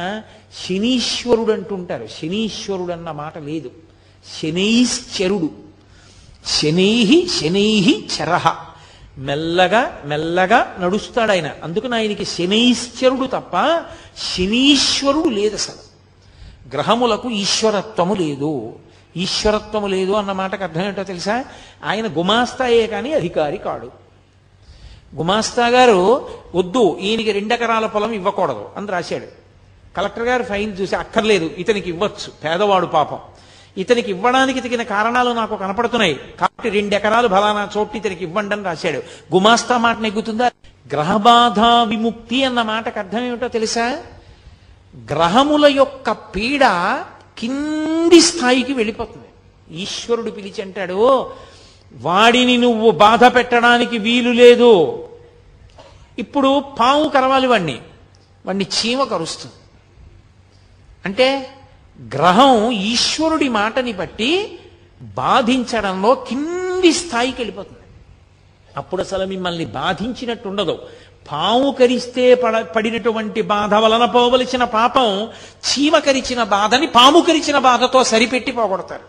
శనీశ్వరుడు అంటుంటారు. శనీశ్వరుడు అన్న మాట లేదు. శనైశ్చరుడు. శనైహి చరహ. మెల్లగా మెల్లగా నడుస్తాడు ఆయన. అందుకని ఆయనకి శనైశ్చరుడు తప్ప శనీశ్వరుడు లేదు. అసలు గ్రహములకు ఈశ్వరత్వము లేదు. ఈశ్వరత్వము లేదు అన్న మాటకు అర్థం ఏంటో తెలుసా? ఆయన గుమాస్తాయే కానీ అధికారి కాడు. గుమాస్తా గారు వద్దు, ఈయనకి 2 ఎకరాల పొలం ఇవ్వకూడదు అని రాశాడు. కలెక్టర్ గారు ఫైల్ చూసి అక్కర్లేదు, ఇతనికి ఇవ్వచ్చు, పేదవాడు పాపం, ఇతనికి ఇవ్వడానికి తగిన కారణాలు నాకు కనపడుతున్నాయి కాబట్టి 2 ఎకరాలు ఫలానా చోటు ఇతనికి ఇవ్వండి అని రాశాడు. గుమాస్తా మాట నెగ్గుతుందా? గ్రహబాధ విముక్తి అన్న మాటకు అర్థం ఏమిటో తెలుసా? గ్రహముల యొక్క పీడ కింది స్థాయికి వెళ్ళిపోతుంది. ఈశ్వరుడు పిలిచి అంటాడు, వాడిని నువ్వు బాధ పెట్టడానికి వీలు లేదు. ఇప్పుడు పాము కరవాలి వాణ్ణి చీమ కరుస్తుంది. అంటే గ్రహం ఈశ్వరుడి మాటని బట్టి బాధించడంలో కింది స్థాయికి వెళ్ళిపోతుంది. అప్పుడు అసలు మిమ్మల్ని బాధించినట్టు ఉండదు. పాము కరిస్తే పడినటువంటి బాధ వలన పోవలసిన పాపం చీమ కరిచిన బాధని పాము కరిచిన బాధతో సరిపెట్టి పోగొడతారు.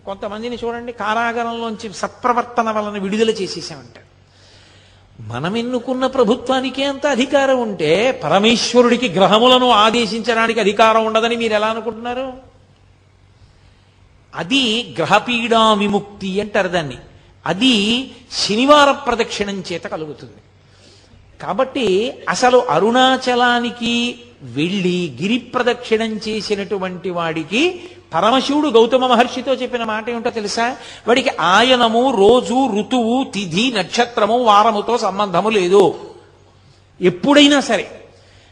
కొంతమందిని చూడండి, కారాగారంలోంచి సత్ప్రవర్తన వలన విడుదల చేసేసామంటారు. మనం ఎన్నుకున్న ప్రభుత్వానికే అంత అధికారం ఉంటే పరమేశ్వరుడికి గ్రహములను ఆదేశించడానికి అధికారం ఉండదని మీరు ఎలా అనుకుంటున్నారు? అది గ్రహపీడా విముక్తి అంటారు దాన్ని. అది శనివార ప్రదక్షిణం చేత కలుగుతుంది. కాబట్టి అసలు అరుణాచలానికి వెళ్ళి గిరి ప్రదక్షిణం చేసినటువంటి వాడికి పరమశివుడు గౌతమ మహర్షితో చెప్పిన మాట ఏమిటో తెలుసా? వాడికి ఆయనము, రోజు, ఋతువు, తిథి, నక్షత్రము, వారముతో సంబంధము లేదు ఎప్పుడైనా సరే.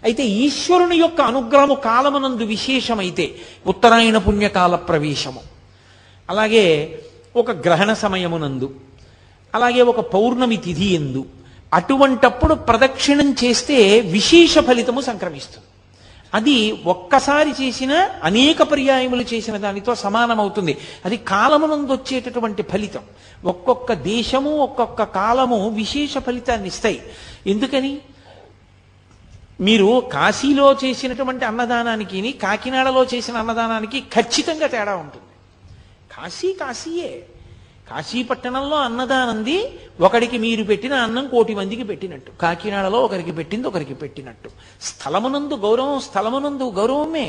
అయితే ఈశ్వరుని యొక్క అనుగ్రహము కాలమునందు విశేషమైతే ఉత్తరాయణ పుణ్యకాల ప్రవేశము, అలాగే ఒక గ్రహణ సమయమునందు, అలాగే ఒక పౌర్ణమి తిథి ఎందు, అటువంటప్పుడు ప్రదక్షిణం చేస్తే విశేష ఫలితము సంక్రమిస్తుంది. అది ఒక్కసారి చేసిన అనేక పర్యాయములు చేసిన దానితో సమానమవుతుంది. అది కాలమునందు వచ్చేటటువంటి ఫలితం. ఒక్కొక్క దేశము ఒక్కొక్క కాలము విశేష ఫలితాన్ని ఇస్తాయి. ఎందుకని? మీరు కాశీలో చేసినటువంటి అన్నదానానికి కాకినాడలో చేసిన అన్నదానానికి ఖచ్చితంగా తేడా ఉంటుంది. కాశీయే. కాశీపట్టణంలో అన్నదానంది ఒకడికి మీరు పెట్టిన అన్నం 1,000,000 మందికి పెట్టినట్టు, కాకినాడలో ఒకరికి పెట్టింది ఒకరికి పెట్టినట్టు. స్థలమునందు గౌరవమే.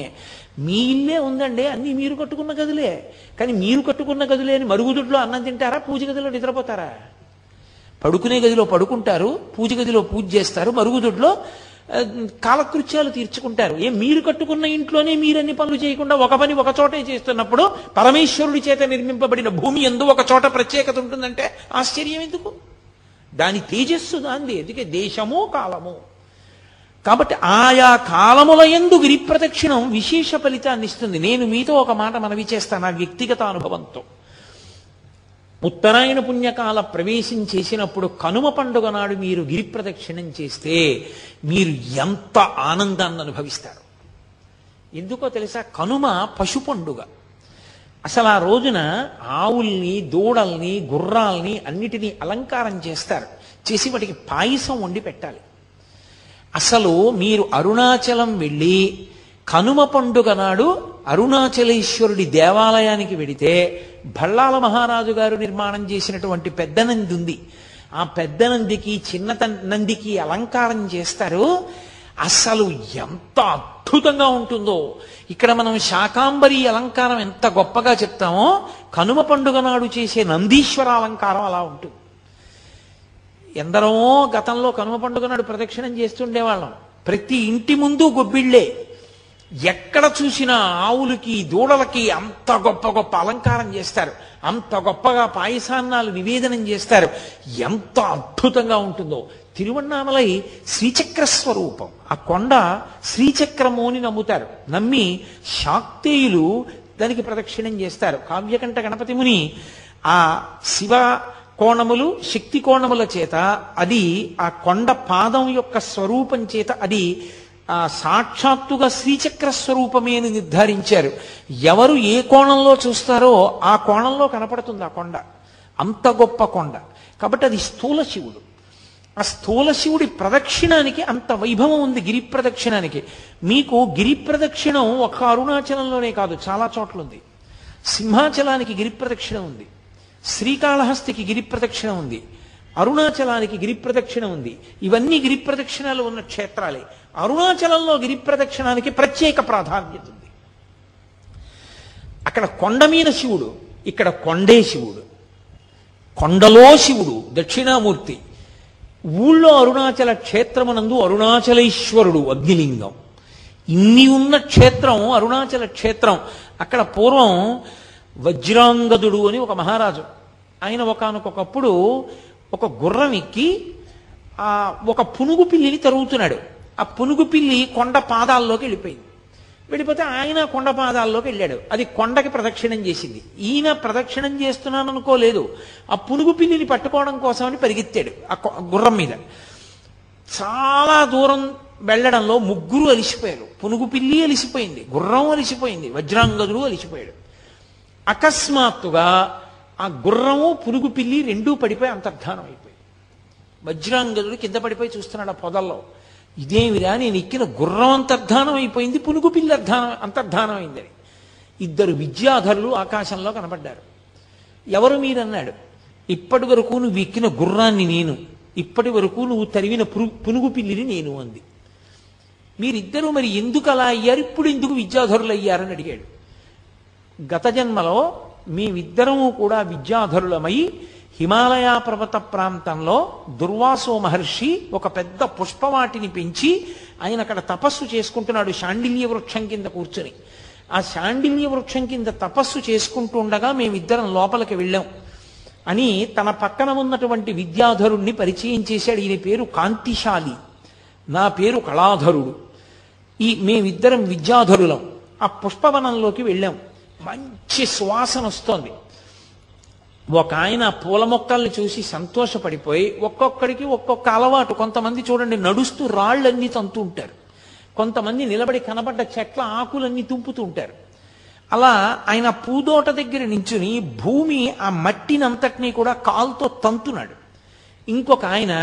మీ ఇల్లే ఉందండి, అన్ని మీరు కట్టుకున్న గదులే. కానీ మీరు కట్టుకున్న గదులే అని మరుగుదొడ్లో అన్నం తింటారా? పూజ గదిలో నిద్రపోతారా? పడుకునే గదిలో పడుకుంటారు, పూజ గదిలో పూజ చేస్తారు, మరుగుదొడ్లో కాలకృత్యాలు తీర్చుకుంటారు. మీరు కట్టుకున్న ఇంట్లోనే మీరన్ని పనులు చేయకుండా ఒక పని ఒక చోటే చేస్తున్నప్పుడు పరమేశ్వరుడి చేత నిర్మింపబడిన భూమి యందు ఒక చోట ప్రత్యేకత ఉంటుందంటే ఆశ్చర్యం ఎందుకు? దాని తేజస్సు దాంది. అందుకే దేశము కాలము. కాబట్టి ఆయా కాలముల యందు గిరి ప్రదక్షిణం విశేష ఫలితాన్ని ఇస్తుంది. నేను మీతో ఒక మాట మనవి చేస్తాను నా వ్యక్తిగత అనుభవంతో. ఉత్తరాయణ పుణ్యకాల ప్రవేశం చేసినప్పుడు కనుమ పండుగ నాడు మీరు గిరి ప్రదక్షిణం చేస్తే మీరు ఎంత ఆనందాన్ని అనుభవిస్తారు. ఎందుకో తెలుసా? కనుమ పశు పండుగ. అసలు ఆ రోజున ఆవుల్ని, దూడల్ని, గుర్రాల్ని అన్నిటినీ అలంకారం చేస్తారు. చేసి వాటికి పాయసం వండి పెట్టాలి. అసలు మీరు అరుణాచలం వెళ్ళి కనుమ పండుగ నాడు అరుణాచలేశ్వరుడి దేవాలయానికి వెడితే భళ్ళాల మహారాజు గారు నిర్మాణం చేసినటువంటి పెద్ద నంది ఉంది. ఆ పెద్ద నందికి చిన్న నందికి అలంకారం చేస్తారు. అసలు ఎంత అద్భుతంగా ఉంటుందో. ఇక్కడ మనం శాకాంబరి అలంకారం ఎంత గొప్పగా చెప్తామో కనుమ పండుగ నాడు చేసే నందీశ్వర అలంకారం అలా ఉంటుంది. ఎందరో గతంలో కనుమ పండుగ నాడు ప్రదక్షిణం చేస్తుండేవాళ్ళం. ప్రతి ఇంటి ముందు గొబ్బిళ్లే. ఎక్కడ చూసినా ఆవులకి, దూడలకి అంత గొప్ప గొప్ప అలంకారం చేస్తారు. అంత గొప్పగా పాయసాన్నాలు నివేదనం చేస్తారు. ఎంత అద్భుతంగా ఉంటుందో. తిరువణ్ణామలై శ్రీచక్ర స్వరూపం. ఆ కొండ శ్రీచక్రము అని నమ్ముతారు. నమ్మి శాక్తేయులు దానికి ప్రదక్షిణం చేస్తారు. కావ్యకంఠ గణపతి ముని ఆ శివ కోణములు, శక్తి కోణముల చేత అది ఆ కొండ పాదం యొక్క స్వరూపం చేత అది సాక్షాత్తుగా శ్రీచక్ర స్వరూపమే అని నిర్ధారించారు. ఎవరు ఏ కోణంలో చూస్తారో ఆ కోణంలో కనపడుతుంది ఆ కొండ. అంత గొప్ప కొండ. కాబట్టి అది స్థూల శివుడు. ఆ స్థూల శివుడి ప్రదక్షిణానికి అంత వైభవం ఉంది. గిరి ప్రదక్షిణానికి మీకు గిరి ప్రదక్షిణం ఒక్క అరుణాచలంలోనే కాదు, చాలా చోట్ల ఉంది. సింహాచలానికి గిరి ప్రదక్షిణ ఉంది, శ్రీకాళహస్తికి గిరి ప్రదక్షిణ ఉంది, అరుణాచలానికి గిరి ప్రదక్షిణ ఉంది. ఇవన్నీ గిరి ప్రదక్షిణాలు ఉన్న క్షేత్రాలే. అరుణాచలంలో గిరి ప్రదక్షిణానికి ప్రత్యేక ప్రాధాన్యత ఉంది. అక్కడ కొండ మీద శివుడు, ఇక్కడ కొండే శివుడు. కొండలో శివుడు దక్షిణామూర్తి. ఊళ్ళో అరుణాచల క్షేత్రమునందు అరుణాచలేశ్వరుడు అగ్నిలింగం. ఇన్ని ఉన్న క్షేత్రం అరుణాచల క్షేత్రం. అక్కడ పూర్వం వజ్రాంగదుడు అని ఒక మహారాజు, ఆయన ఒకానొకప్పుడు ఒక గుర్రం ఎక్కి ఒక పునుగు పిల్లిని తరుగుతున్నాడు. ఆ పునుగు పిల్లి కొండ పాదాల్లోకి వెళ్ళిపోయింది. వెళ్ళిపోతే ఆయన కొండ పాదాల్లోకి వెళ్ళాడు. అది కొండకి ప్రదక్షిణం చేసింది. ఈయన ప్రదక్షిణం చేస్తున్నాను అనుకోలేదు. ఆ పునుగు పిల్లిని పట్టుకోవడం కోసమని పరిగెత్తాడు ఆ గుర్రం మీద. చాలా దూరం వెళ్ళడంలో ముగ్గురు అలిసిపోయారు. పునుగు పిల్లి అలిసిపోయింది, గుర్రం అలిసిపోయింది, వజ్రాంగదుడు అలిసిపోయాడు. అకస్మాత్తుగా ఆ గుర్రము పునుగు పిల్లి రెండూ పడిపోయి అంతర్ధానం అయిపోయి. వజ్రాంగదుడు కింద పడిపోయి చూస్తున్నాడు ఆ పొదల్లో. ఇదేమిరా, నేను ఎక్కిన గుర్రం అంతర్ధానం అయిపోయింది, పునుగు పిల్లి అంతర్ధానం అయిందని. ఇద్దరు విద్యాధరులు ఆకాశంలో కనపడ్డారు. ఎవరు మీరన్నాడు. ఇప్పటి వరకు నువ్వు ఎక్కిన గుర్రాన్ని నేను, ఇప్పటి వరకు నువ్వు తరివిన పునుగు పిల్లిని నేను అంది. మీరిద్దరూ మరి ఎందుకు అలా అయ్యారు, ఇప్పుడు ఎందుకు విద్యాధరులు అయ్యారని అడిగాడు. గత జన్మలో మేమిద్దరము కూడా విద్యాధరులమై హిమాలయ పర్వత ప్రాంతంలో దుర్వాసో మహర్షి ఒక పెద్ద పుష్పవాటిని పెంచి ఆయన అక్కడ తపస్సు చేసుకుంటున్నాడు శాండిల్య వృక్షం కింద కూర్చొని. ఆ శాండిల్య వృక్షం కింద తపస్సు చేసుకుంటూ ఉండగా మేమిద్దరం లోపలికి వెళ్ళాం అని తన పక్కన ఉన్నటువంటి విద్యాధరుణ్ణి పరిచయం చేశాడు. ఈయన పేరు కాంతిశాలి, నా పేరు కళాధరుడు. మేమిద్దరం విద్యాధరులం. ఆ పుష్పవనంలోకి వెళ్ళాం. మంచి సువాసన వస్తోంది. ఒక ఆయన పూల మొక్కల్ని చూసి సంతోషపడిపోయి ఒక్కొక్కడికి ఒక్కొక్క అలవాటు. కొంతమంది చూడండి నడుస్తూ రాళ్ళన్నీ తంతూ ఉంటారు, కొంతమంది నిలబడి కనబడ్డ చెట్ల ఆకులన్నీ తుంపుతూ ఉంటారు. అలా ఆయన పూదోట దగ్గర నించుని భూమి ఆ మట్టినంతటినీ కూడా కాలుతో తంతున్నాడు. ఇంకొక ఆయన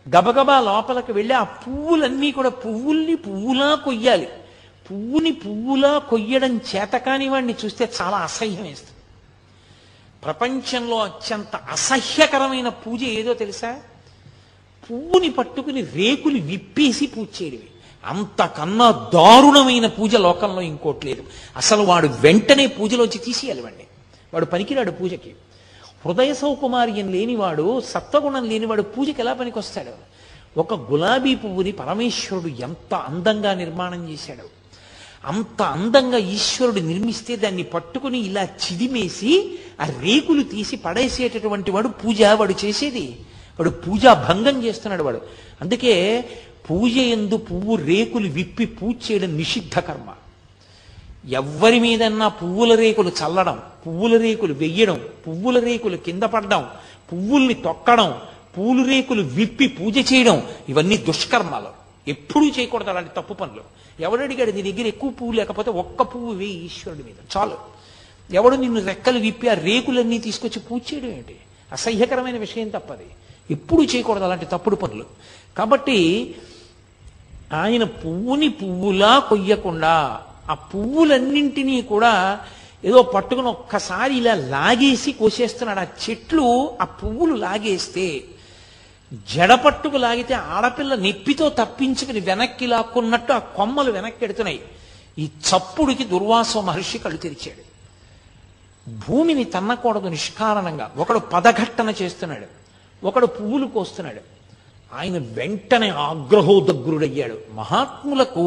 గబగబా లోపలికి వెళ్ళి ఆ పువ్వులన్నీ కూడా పువ్వుల్ని పువ్వులా కొయ్యాలి. పువ్వుని పువ్వులా కొయ్యడం చేతకాని వాడిని చూస్తే చాలా అసహ్యం వేస్తుంది. ప్రపంచంలో అత్యంత అసహ్యకరమైన పూజ ఏదో తెలుసా? పువ్వుని పట్టుకుని రేకులు విప్పేసి పూజ చేయడమే. అంతకన్నా దారుణమైన పూజ లోకంలో ఇంకోటి లేదు. అసలు వాడు వెంటనే పూజలోంచి తీసేయాలి వాడిని. వాడు పనికిరాడు పూజకి. హృదయ సౌకుమార్యం లేనివాడు, సత్వగుణం లేనివాడు పూజకి ఎలా పనికొస్తాడు? ఒక గులాబీ పువ్వుని పరమేశ్వరుడు ఎంత అందంగా నిర్మాణం చేశాడు. అంత అందంగా ఈశ్వరుడు నిర్మిస్తే దాన్ని పట్టుకుని ఇలా చిదిమేసి ఆ రేకులు తీసి పడేసేటటువంటి వాడు పూజ వాడు చేసేది. వాడు పూజా భంగం చేస్తున్నాడు వాడు. అందుకే పూజ యందు పువ్వు రేకులు విప్పి పూజ చేయడం నిషిద్ధ కర్మ. ఎవ్వరి మీదన్నా పువ్వుల రేకులు చల్లడం, పువ్వుల రేకులు వెయ్యడం, పువ్వుల రేకులు కింద పడడం, పువ్వుల్ని తొక్కడం, పూలు రేకులు విప్పి పూజ చేయడం, ఇవన్నీ దుష్కర్మాలు. ఎప్పుడూ చేయకూడదు అలాంటి తప్పు పనులు. ఎవడడిగాడు నీ దగ్గర ఎక్కువ పువ్వు లేకపోతే ఒక్క పువ్వు వేయి ఈశ్వరుడి మీద చాలు. ఎవడు నిన్ను రెక్కలు విప్పి ఆ రేకులన్నీ తీసుకొచ్చి పూజ చేయడం ఏంటి? అసహ్యకరమైన విషయం తప్పది. ఎప్పుడూ చేయకూడదు అలాంటి తప్పుడు పనులు. కాబట్టి ఆయన పువ్వుని పువ్వులా కొయ్యకుండా ఆ పువ్వులన్నింటినీ కూడా ఏదో పట్టుకుని ఒక్కసారి ఇలా లాగేసి కోసేస్తున్నాడు. ఆ చెట్లు ఆ పువ్వులు లాగేస్తే జడపట్టుకు లాగితే ఆడపిల్ల నెప్పితో తప్పించుకుని వెనక్కి లాక్కున్నట్టు ఆ కొమ్మలు వెనక్కి ఎడుతున్నాయి. ఈ చప్పుడికి దుర్వాసో మహర్షి కళ్ళు తెరిచాడు. భూమిని తన్నకూడదు నిష్కారణంగా. ఒకడు పదఘట్టన చేస్తున్నాడు, ఒకడు పువ్వులు కోస్తున్నాడు. ఆయన వెంటనే ఆగ్రహోదగ్రుడయ్యాడు. మహాత్ములకు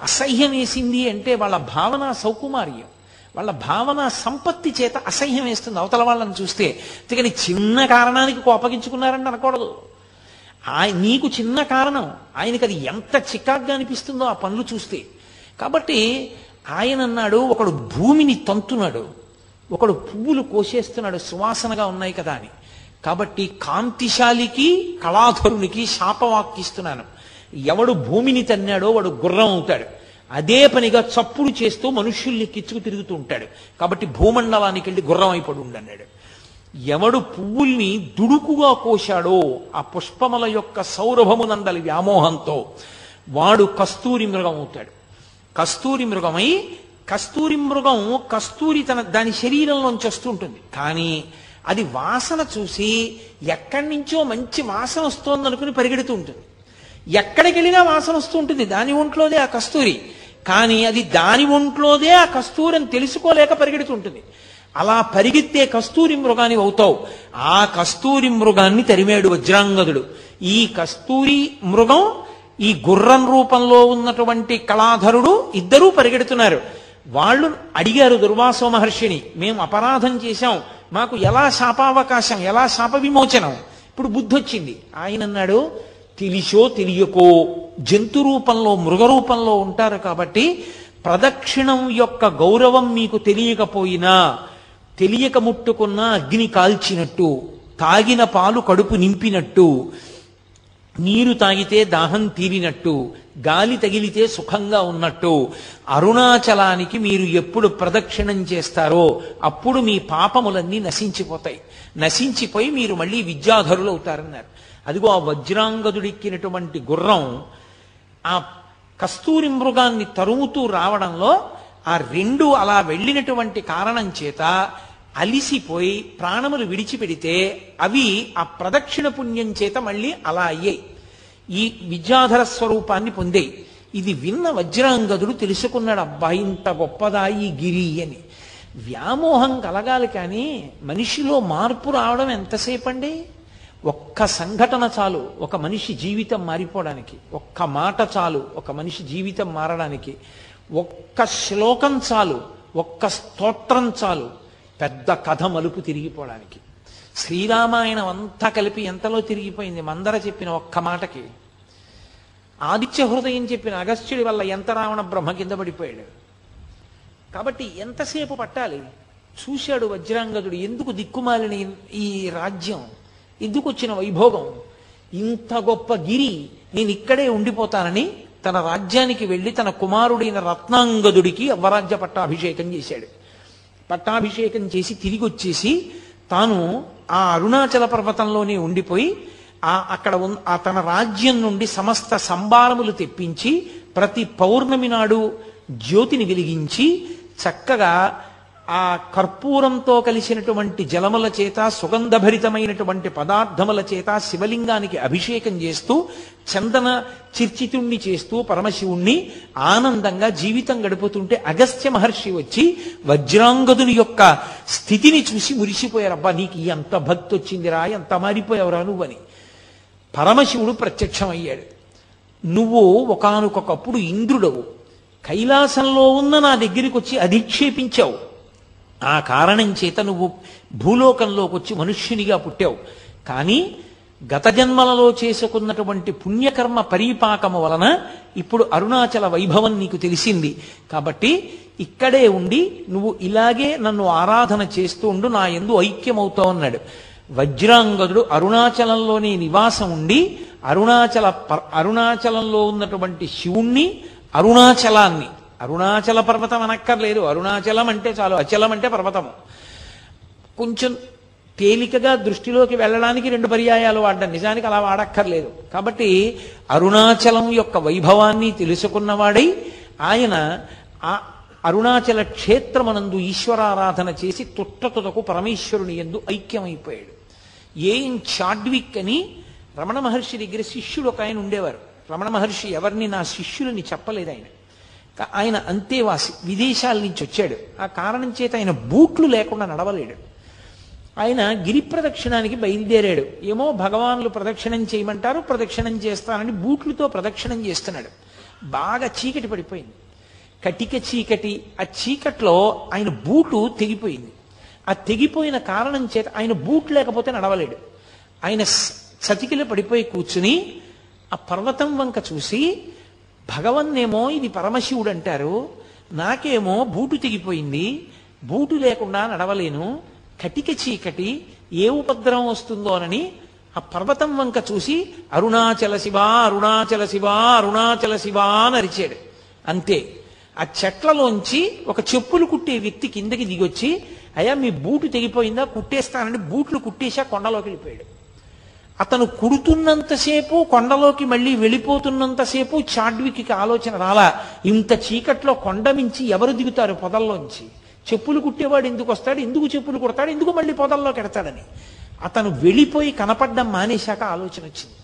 అసహ్యం వేసింది అంటే వాళ్ళ భావన సౌకుమార్యం, వాళ్ళ భావన సంపత్తి చేత అసహ్యం వేస్తుంది అవతల వాళ్ళని చూస్తే. అందుకని చిన్న కారణానికి కోపగించుకున్నారని అనకూడదు. నీకు చిన్న కారణం, ఆయనకి అది ఎంత చికాగ్గా అనిపిస్తుందో ఆ పనులు చూస్తే. కాబట్టి ఆయన అన్నాడు, ఒకడు భూమిని తంతున్నాడు, ఒకడు పువ్వులు కోసేస్తున్నాడు సువాసనగా ఉన్నాయి కదా అని. కాబట్టి కాంతిశాలికి కళాధరునికి శాపవాక్కిస్తున్నాను. ఎవడు భూమిని తన్నాడో వాడు గుర్రం అవుతాడు. అదే పనిగా చప్పుడు చేస్తూ మనుష్యుల్ని కిచ్చుకు తిరుగుతూ ఉంటాడు. కాబట్టి భూమండలానికి వెళ్ళి గుర్రం అయిపడు ఉండన్నాడు. ఎవడు పువ్వుల్ని దుడుకుగా కోశాడో ఆ పుష్పముల యొక్క సౌరభమునందలి వ్యామోహంతో వాడు కస్తూరి మృగం అవుతాడు. కస్తూరి మృగమై కస్తూరి మృగం కస్తూరి దాని శరీరంలోంచి వస్తుంటుంది. కానీ అది వాసన చూసి ఎక్కడి నుంచో మంచి వాసన వస్తోంది అనుకుని పరిగెడుతూ ఉంటుంది. ఎక్కడికి వెళ్ళినా వాసన వస్తూ ఉంటుంది, దాని ఒంట్లోదే ఆ కస్తూరి. కానీ అది దాని ఒంట్లోదే ఆ కస్తూరి అని తెలుసుకోలేక పరిగెడుతుంటుంది. అలా పరిగెత్తే కస్తూరి మృగాన్ని అవుతావు. ఆ కస్తూరి మృగాన్ని తరిమేడు వజ్రాంగదుడు. ఈ కస్తూరి మృగం ఈ గుర్రం రూపంలో ఉన్నటువంటి కళాధరుడు ఇద్దరూ పరిగెడుతున్నారు. వాళ్ళు అడిగారు దుర్వాసో మహర్షిని, మేము అపరాధం చేశాం, మాకు ఎలా శాపావకాశం, ఎలా శాప విమోచనం? ఇప్పుడు బుద్ధి వచ్చింది. ఆయన అన్నాడు, తెలిసో తెలియకో జంతు రూపంలో మృగ రూపంలో ఉంటారు కాబట్టి ప్రదక్షిణం యొక్క గౌరవం మీకు తెలియకపోయినా తెలియక ముట్టుకున్న అగ్ని కాల్చినట్టు, తాగిన పాలు కడుపు నింపినట్టు, నీరు తాగితే దాహం తీరినట్టు, గాలి తగిలితే సుఖంగా ఉన్నట్టు అరుణాచలానికి మీరు ఎప్పుడు ప్రదక్షిణం చేస్తారో అప్పుడు మీ పాపములన్నీ నశించిపోతాయి. నశించిపోయి మీరు మళ్ళీ విద్యాధరులు అవుతారన్నారు. అదిగో ఆ వజ్రాంగదుడిక్కినటువంటి గుర్రం ఆ కస్తూరి మృగాన్ని తరుముతూ రావడంలో ఆ రెండు అలా వెళ్ళినటువంటి కారణం చేత అలిసిపోయి ప్రాణములు విడిచిపెడితే అవి ఆ ప్రదక్షిణ పుణ్యం చేత మళ్ళీ అలా అయ్యాయి, ఈ విద్యాధర స్వరూపాన్ని పొందాయి. ఇది విన్న వజ్రాంగదుడు తెలుసుకున్నాడు, అబ్బా ఇంత గొప్పదా ఈ గిరి అని. వ్యామోహం కలగాలి కానీ మనిషిలో మార్పు రావడం ఎంతసేపు అండి? ఒక్క సంఘటన చాలు ఒక మనిషి జీవితం మారిపోవడానికి, ఒక్క మాట చాలు ఒక మనిషి జీవితం మారడానికి, ఒక్క శ్లోకం చాలు, ఒక్క స్తోత్రం చాలు పెద్ద కథ మలుపు తిరిగిపోవడానికి. శ్రీరామాయణం అంతా కలిపి ఎంతలో తిరిగిపోయింది మందర చెప్పిన ఒక్క మాటకి. ఆదిత్య హృదయం చెప్పిన అగస్త్యుడి వల్ల ఎంత రావణ బ్రహ్మ కింద పడిపోయాడు. కాబట్టి ఎంతసేపు పట్టాలి? చూశాడు వజ్రాంగదుడు, ఎందుకు దిక్కుమాలిన ఈ రాజ్యం, ఎందుకు వచ్చిన వైభోగం, ఇంత గొప్ప గిరి, నేను ఇక్కడే ఉండిపోతానని తన రాజ్యానికి వెళ్ళి తన కుమారుడైన రత్నాంగదుడికి అవ్వరాజ్య పట్టాభిషేకం చేశాడు. పట్టాభిషేకం చేసి తిరిగి వచ్చేసి తాను ఆ అరుణాచల పర్వతంలోనే ఉండిపోయి అక్కడ తన రాజ్యం నుండి సమస్త సంభారములు తెప్పించి ప్రతి పౌర్ణమి నాడు జ్యోతిని వెలిగించి చక్కగా ఆ కర్పూరంతో కలిసినటువంటి జలముల చేత సుగంధభరితమైనటువంటి పదార్థముల చేత శివలింగానికి అభిషేకం చేస్తూ చందన చిర్చితుణ్ణి చేస్తూ పరమశివుణ్ణి ఆనందంగా జీవితం గడుపుతుంటే అగస్త్య మహర్షి వచ్చి వజ్రాంగదుని యొక్క స్థితిని చూసి మురిసిపోయారు. అబ్బా, నీకు ఎంత భక్తి వచ్చిందిరా, ఎంత మారిపోయావురా నువ్వని. పరమశివుడు ప్రత్యక్షమయ్యాడు. నువ్వు ఒకానొకప్పుడు ఇంద్రుడవు, కైలాసంలో ఉన్న నా దగ్గరికి వచ్చి అధిక్షేపించావు, ఆ కారణం చేత నువ్వు భూలోకంలోకి వచ్చి మనుష్యునిగా పుట్టావు. కానీ గత జన్మలలో చేసుకున్నటువంటి పుణ్యకర్మ పరిపాకము వలన ఇప్పుడు అరుణాచల వైభవం నీకు తెలిసింది. కాబట్టి ఇక్కడే ఉండి నువ్వు ఇలాగే నన్ను ఆరాధన చేస్తూ ఉండు, నా యందు ఐక్యమవుతావు అన్నాడు. వజ్రాంగదుడు అరుణాచలంలోనే నివాసం ఉండి అరుణాచలంలో ఉన్నటువంటి శివుణ్ణి, అరుణాచలాన్ని, అరుణాచల పర్వతం అనక్కర్లేదు, అరుణాచలం అంటే చాలు, అచలం అంటే పర్వతము. కొంచెం తేలికగా దృష్టిలోకి వెళ్ళడానికి 2 పర్యాయాలు వాడ్డం, నిజానికి అలా వాడక్కర్లేదు. కాబట్టి అరుణాచలం యొక్క వైభవాన్ని తెలుసుకున్నవాడై ఆయన ఆ అరుణాచల క్షేత్రమనందు ఈశ్వరారాధన చేసి తుట్టతుదకు పరమేశ్వరుని యందు ఐక్యమైపోయాడు. ఏం చాడ్విక్ అని రమణ మహర్షి దగ్గర శిష్యుడు ఒక ఆయన ఉండేవారు. రమణ మహర్షి ఎవరిని నా శిష్యులని చెప్పలేదు. ఆయన అంతేవాసి, విదేశాల నుంచి వచ్చాడు. ఆ కారణం చేత ఆయన బూట్లు లేకుండా నడవలేడు. ఆయన గిరి ప్రదక్షిణానికి బయలుదేరాడు. ఏమో భగవానులు ప్రదక్షిణం చేయమంటారు, ప్రదక్షిణం చేస్తానని బూట్లతో ప్రదక్షిణం చేస్తున్నాడు. బాగా చీకటి పడిపోయింది, కటిక చీకటి. ఆ చీకట్లో ఆయన బూటు తెగిపోయింది. ఆ తెగిపోయిన కారణం చేత ఆయన బూట్ లేకపోతే నడవలేడు. ఆయన చతికిలో పడిపోయి కూర్చుని ఆ పర్వతం వంక చూసి, భగవన్నేమో ఇది పరమశివుడు అంటారు, నాకేమో బూటు తెగిపోయింది, బూటు లేకుండా నడవలేను, కటిక చీకటి, ఏ ఉపద్రవం వస్తుందోనని ఆ పర్వతం వంక చూసి అరుణాచల శివ, అరుణాచల శివ, అరుణాచల శివ అని అరిచాడు. అంతే. ఆ చెట్లలోంచి ఒక చెప్పులు కుట్టే వ్యక్తి కిందకి దిగొచ్చి, అయ్యా మీ బూటు తెగిపోయిందా, కుట్టేస్తానని బూట్లు కుట్టేశా కొండలోకి వెళ్ళిపోయాడు. అతను కుడుతున్నంతసేపు, కొండలోకి మళ్ళీ వెళ్ళిపోతున్నంతసేపు చాడ్విక్కి ఆలోచన రాలా, ఇంత చీకట్లో కొండ మించి ఎవరు దిగుతారు పొదల్లోంచి, చెప్పులు కుట్టేవాడు ఎందుకు వస్తాడు, ఎందుకు చెప్పులు కుడతాడు, ఎందుకు మళ్ళీ పొదల్లోకి ఎడతాడని. అతను వెళ్ళిపోయి కనపడ్డం మానేశాక ఆలోచన వచ్చింది.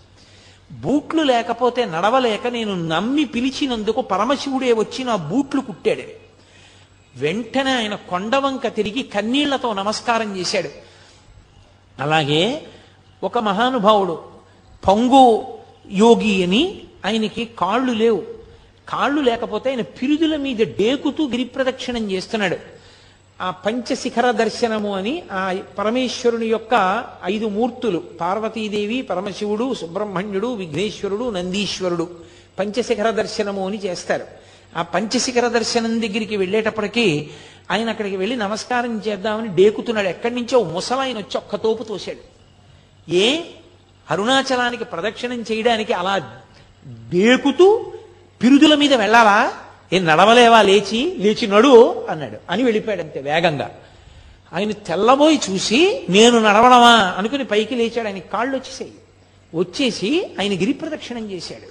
బూట్లు లేకపోతే నడవలేక నేను నమ్మి పిలిచినందుకు పరమశివుడే వచ్చి నా బూట్లు కుట్టాడు. వెంటనే ఆయన కొండవంక తిరిగి కన్నీళ్లతో నమస్కారం చేశాడు. అలాగే ఒక మహానుభావుడు పంగు యోగి అని, ఆయనకి కాళ్ళు లేవు. కాళ్ళు లేకపోతే ఆయన పిరుదుల మీద డేకుతూ గిరి ప్రదక్షిణం చేస్తున్నాడు. ఆ పంచశిఖర దర్శనము అని ఆ పరమేశ్వరుని యొక్క 5 మూర్తులు, పార్వతీదేవి, పరమశివుడు, సుబ్రహ్మణ్యుడు, విఘ్నేశ్వరుడు, నందీశ్వరుడు, పంచశిఖర దర్శనము అని చేస్తారు. ఆ పంచశిఖర దర్శనం దగ్గరికి వెళ్ళేటప్పటికీ ఆయన అక్కడికి వెళ్ళి నమస్కారం చేద్దామని డేకుతున్నాడు. ఎక్కడి నుంచో ముసలాయన వచ్చి ఒక్క తోపు తోశాడు. ఏ అరుణాచలానికి ప్రదక్షిణం చేయడానికి అలా డేకుతూ పిరుదుల మీద వెళ్ళాలా, ఏం నడవలేవా, లేచి నడు అన్నాడు. అని వెళ్ళిపోయాడు అంతే వేగంగా. ఆయన తెల్లబోయి చూసి నేను నడవడమా అనుకుని పైకి లేచాడు. ఆయన కాళ్ళు వచ్చేసి ఆయన గిరి ప్రదక్షిణం చేశాడు.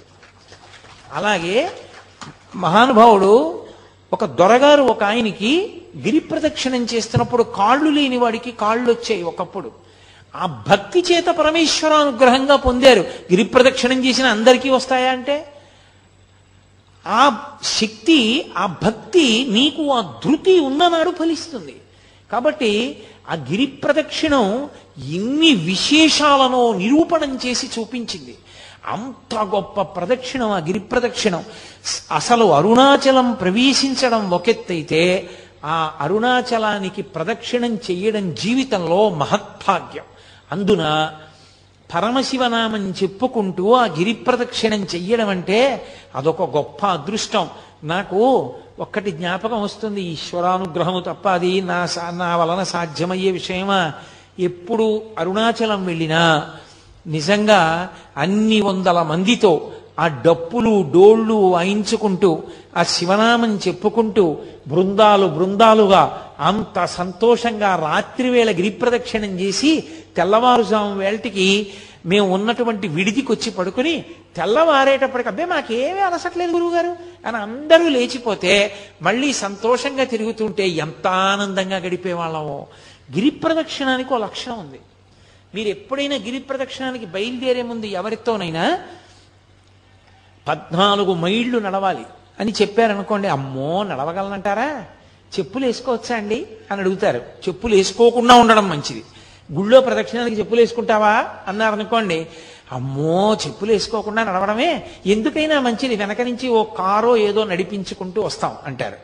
అలాగే మహానుభావుడు ఒక దొరగారు ఒక ఆయనకి గిరి ప్రదక్షిణం చేస్తున్నప్పుడు కాళ్ళు లేని వాడికి కాళ్ళు వచ్చాయి ఒకప్పుడు. ఆ భక్తి చేత పరమేశ్వరానుగ్రహంగా పొందారు. గిరి ప్రదక్షిణం చేసిన అందరికీ వస్తాయా అంటే, ఆ శక్తి, ఆ భక్తి నీకు ఆ ధృతి ఉన్ననాడు ఫలిస్తుంది. కాబట్టి ఆ గిరి ప్రదక్షిణం ఎన్ని విశేషాలను నిరూపణం చేసి చూపించింది. అంత గొప్ప ప్రదక్షిణం ఆ గిరి ప్రదక్షిణం. అసలు అరుణాచలం ప్రవేశించడం ఒకెత్తైతే, ఆ అరుణాచలానికి ప్రదక్షిణం చెయ్యడం జీవితంలో మహత్భాగ్యం. అందున పరమశివనామం చెప్పుకుంటూ ఆ గిరి ప్రదక్షిణం చెయ్యడం అంటే అదొక గొప్ప అదృష్టం. నాకు ఒక్కటి జ్ఞాపకం వస్తుంది, ఈశ్వరానుగ్రహము తప్ప అది నా వలన సాధ్యమయ్యే విషయమా? ఎప్పుడు అరుణాచలం వెళ్ళినా నిజంగా అన్ని వందల మందితో ఆ డప్పులు డోళ్ళు వాయించుకుంటూ ఆ శివనామం చెప్పుకుంటూ బృందాలు బృందాలుగా అంత సంతోషంగా రాత్రివేళ గిరిప్రదక్షిణం చేసి తెల్లవారుజాము వేళటికి మేము ఉన్నటువంటి విడిదికి వచ్చి పడుకుని తెల్లవారేటప్పటికి అబ్బే మాకేమీ అలసట్లేదు గురువుగారు అని అందరూ లేచిపోతే మళ్ళీ సంతోషంగా తిరుగుతుంటే ఎంత ఆనందంగా గడిపేవాళ్ళమో. గిరిప్రదక్షిణానికి ఓ లక్షణం ఉంది. మీరు ఎప్పుడైనా గిరిప్రదక్షిణానికి బయలుదేరే ముందు ఎవరితోనైనా 14 మైళ్ళు నడవాలి అని చెప్పారనుకోండి, అమ్మో నడవగలనంటారా, చెప్పులు వేసుకోవచ్చా అండి అని అడుగుతారు. చెప్పులు వేసుకోకుండా ఉండడం మంచిది. గుళ్ళో ప్రదక్షిణానికి చెప్పులు వేసుకుంటావా అన్నారనుకోండి, అమ్మో చెప్పులు వేసుకోకుండా నడవడమే ఎందుకైనా మంచిది, వెనక నుంచి ఓ కారో ఏదో నడిపించుకుంటూ వస్తాం అంటారు.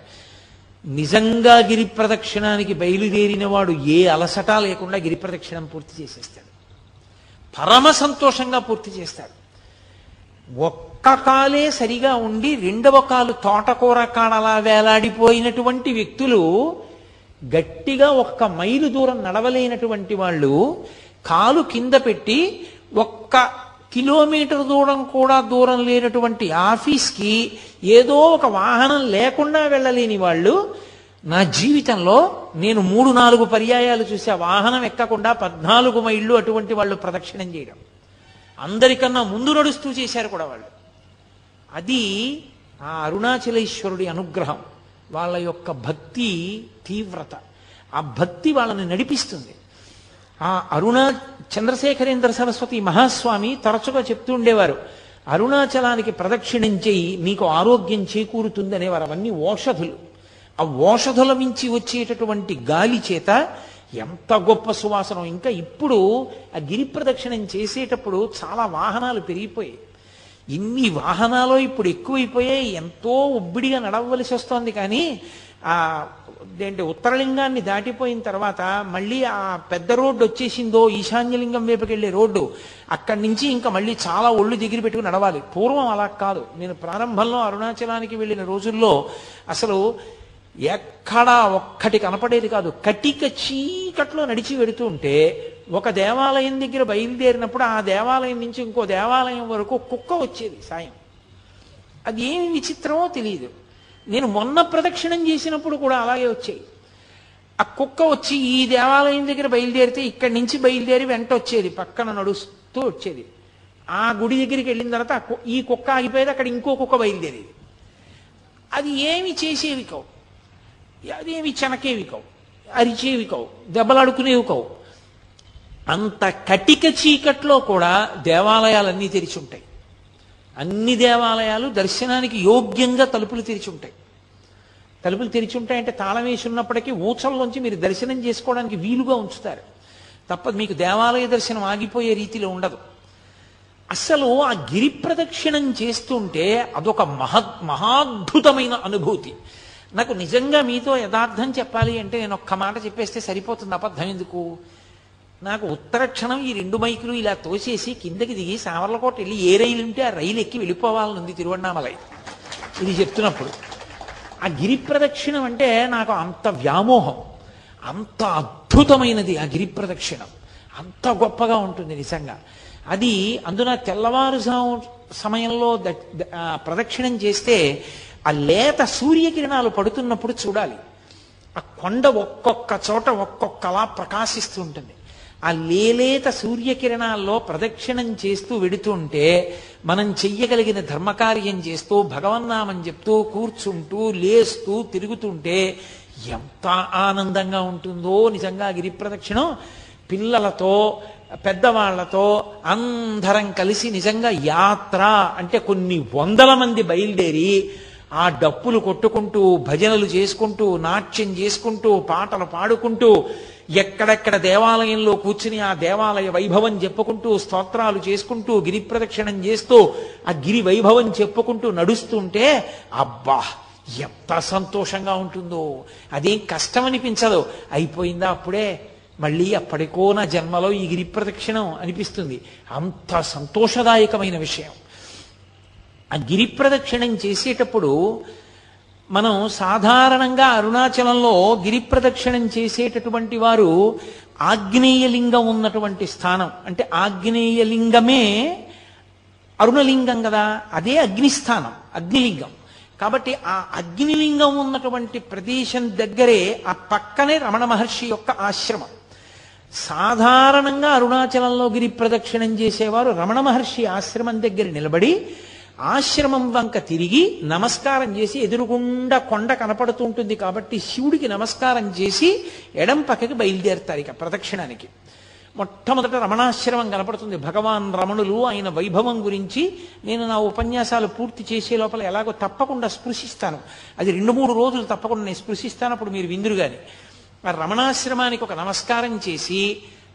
నిజంగా గిరి ప్రదక్షిణానికి బయలుదేరిన వాడు ఏ అలసట లేకుండా గిరి ప్రదక్షిణం పూర్తి చేసేస్తాడు, పరమ సంతోషంగా పూర్తి చేస్తాడు. ఒక్క కాలే సరిగా ఉండి రెండవ కాలు తోటకూర కాడలా వేలాడిపోయినటువంటి వ్యక్తులు, గట్టిగా 1 మైలు దూరం నడవలేనటువంటి వాళ్ళు కాలు కింద పెట్టి 1 కిలోమీటర్ దూరం కూడా దూరం లేనటువంటి ఆఫీస్కి ఏదో ఒక వాహనం లేకుండా వెళ్ళలేని వాళ్ళు, నా జీవితంలో నేను 3-4 పర్యాయాలు చూసే వాహనం ఎక్కకుండా 14 మైళ్ళు అటువంటి వాళ్ళు ప్రదక్షిణం చేయడం. అందరికన్నా ముందు నడుస్తూ చేశారు కూడా వాళ్ళు. అది ఆ అరుణాచలేశ్వరుడి అనుగ్రహం, వాళ్ళ యొక్క భక్తి తీవ్రత. ఆ భక్తి వాళ్ళని నడిపిస్తుంది. ఆ చంద్రశేఖరేంద్ర సరస్వతి మహాస్వామి తరచుగా చెప్తూ ఉండేవారు, అరుణాచలానికి ప్రదక్షిణం చేయి నీకు ఆరోగ్యం చేకూరుతుంది అనేవారు. అవన్నీ ఓషధులు. ఆ ఓషధుల నుంచి వచ్చేటటువంటి గాలి చేత ఎంత గొప్ప సువాసన. ఇంకా ఇప్పుడు ఆ గిరి ప్రదక్షిణం చేసేటప్పుడు చాలా వాహనాలు పెరిగిపోయాయి. ఇన్ని వాహనాలు ఇప్పుడు ఎక్కువైపోయాయి, ఎంతో ఉబ్బిడిగా నడవలసి వస్తోంది. కానీ ఉత్తరలింగాన్ని దాటిపోయిన తర్వాత మళ్ళీ ఆ పెద్ద రోడ్డు వచ్చేసిందో, ఈశాన్యలింగం వైపుకి వెళ్ళే రోడ్డు, అక్కడి నుంచి ఇంకా మళ్ళీ చాలా ఒళ్ళు దగ్గర పెట్టుకుని నడవాలి. పూర్వం అలా కాదు. నేను ప్రారంభంలో అరుణాచలానికి వెళ్ళిన రోజుల్లో అసలు ఎక్కడా ఒక్కటి కనపడేది కాదు. కటిక చీకట్లో నడిచి వెడుతూ ఉంటే ఒక దేవాలయం దగ్గర బయలుదేరినప్పుడు ఆ దేవాలయం నుంచి ఇంకో దేవాలయం వరకు కుక్క వచ్చేది సాయం. అది ఏమి విచిత్రమో తెలియదు. నేను మొన్న ప్రదక్షిణం చేసినప్పుడు కూడా అలాగే వచ్చాయి. ఆ కుక్క వచ్చి ఈ దేవాలయం దగ్గర బయలుదేరితే ఇక్కడి నుంచి బయలుదేరి వెంట వచ్చేది, పక్కన నడుస్తూ వచ్చేది. ఆ గుడి దగ్గరికి వెళ్ళిన తర్వాత ఈ కుక్క ఆగిపోయేది, అక్కడ ఇంకో కుక్క బయలుదేరేది. అది ఏమి చేసేవి కావు, అదేమి చెనకేవి కావు, అరిచేవి కావు, దెబ్బలాడుకునేవి కావు. అంత కటిక చీకట్లో కూడా దేవాలయాలన్నీ తెరిచి ఉంటాయి. అన్ని దేవాలయాలు దర్శనానికి యోగ్యంగా తలుపులు తెరిచి ఉంటాయి. తలుపులు తెరిచి ఉంటాయంటే తాళం వేసి ఉన్నప్పటికీ ఊచల్లోంచి మీరు దర్శనం చేసుకోవడానికి వీలుగా ఉంచుతారు తప్ప మీకు దేవాలయ దర్శనం ఆగిపోయే రీతిలో ఉండదు. అసలు ఆ గిరి ప్రదక్షిణం చేస్తుంటే అదొక మహాద్భుతమైన అనుభూతి. నాకు నిజంగా మీతో యథార్థం చెప్పాలి అంటే నేను ఒక్క మాట చెప్పేస్తే సరిపోతుంది, అబద్ధం ఎందుకు. నాకు ఉత్తర క్షణం ఈ 2 మైకులు ఇలా తోసేసి కిందకి దిగి సావర్లకోట వెళ్ళి ఏ రైలు ఉంటే ఆ రైలు ఎక్కి వెళ్ళిపోవాలనుంది తిరువണ്ണామలై. ఇది చెప్తున్నప్పుడు ఆ గిరి ప్రదక్షిణం అంటే నాకు అంత వ్యామోహం, అంత అద్భుతమైనది ఆ గిరి ప్రదక్షిణం, అంత గొప్పగా ఉంటుంది నిజంగా. అది అందున తెల్లవారుజాము సమయంలో ప్రదక్షిణం చేస్తే ఆ లేత సూర్యకిరణాలు పడుతున్నప్పుడు చూడాలి. ఆ కొండ ఒక్కొక్క చోట ఒక్కొక్కలా ప్రకాశిస్తూ ఉంటుంది. ఆ లేలేత సూర్యకిరణాల్లో ప్రదక్షిణం చేస్తూ వెడుతుంటే మనం చెయ్యగలిగిన ధర్మకార్యం చేస్తూ భగవన్నామం చెప్తూ కూర్చుంటూ లేస్తూ తిరుగుతుంటే ఎంత ఆనందంగా ఉంటుందో నిజంగా గిరి ప్రదక్షిణం. పిల్లలతో పెద్దవాళ్లతో అందరం కలిసి నిజంగా యాత్ర అంటే కొన్ని వందల మంది బయలుదేరి ఆ డప్పులు కొట్టుకుంటూ భజనలు చేసుకుంటూ నాట్యం చేసుకుంటూ పాటలు పాడుకుంటూ ఎక్కడెక్కడ దేవాలయంలో కూర్చుని ఆ దేవాలయ వైభవం చెప్పుకుంటూ స్తోత్రాలు చేసుకుంటూ గిరి ప్రదక్షిణం చేస్తూ ఆ గిరి వైభవం చెప్పుకుంటూ నడుస్తుంటే అబ్బా ఎంత సంతోషంగా ఉంటుందో. అదేం కష్టం అనిపించదు. అయిపోయిందా అప్పుడే, మళ్ళీ అప్పటికో నా జన్మలో ఈ గిరి ప్రదక్షిణం అనిపిస్తుంది. అంత సంతోషదాయకమైన విషయం. ఆ గిరి ప్రదక్షిణం చేసేటప్పుడు మనం సాధారణంగా అరుణాచలంలో గిరి ప్రదక్షిణం చేసేటటువంటి వారు ఆగ్నేయలింగం ఉన్నటువంటి స్థానం, అంటే ఆగ్నేయలింగమే అరుణలింగం కదా, అదే అగ్నిస్థానం, అగ్నిలింగం. కాబట్టి ఆ అగ్నిలింగం ఉన్నటువంటి ప్రదేశం దగ్గరే ఆ పక్కనే రమణ మహర్షి యొక్క ఆశ్రమం. సాధారణంగా అరుణాచలంలో గిరి ప్రదక్షిణం చేసేవారు రమణ మహర్షి ఆశ్రమం దగ్గర నిలబడి ఆశ్రమం వంక తిరిగి నమస్కారం చేసి, ఎదురుగుండా కొండ కనపడుతూ ఉంటుంది కాబట్టి శివుడికి నమస్కారం చేసి ఎడం పక్కకి బయలుదేరుతారు ఇక ప్రదక్షిణానికి. మొట్టమొదట రమణాశ్రమం కనపడుతుంది. భగవాన్ రమణులు, ఆయన వైభవం గురించి నేను నా ఉపన్యాసాలు పూర్తి చేసే లోపల ఎలాగో తప్పకుండా స్పృశిస్తాను. అది 2-3 రోజులు తప్పకుండా నేను స్పృశిస్తాను, అప్పుడు మీరు విందురు గాని. ఆ రమణాశ్రమానికి ఒక నమస్కారం చేసి,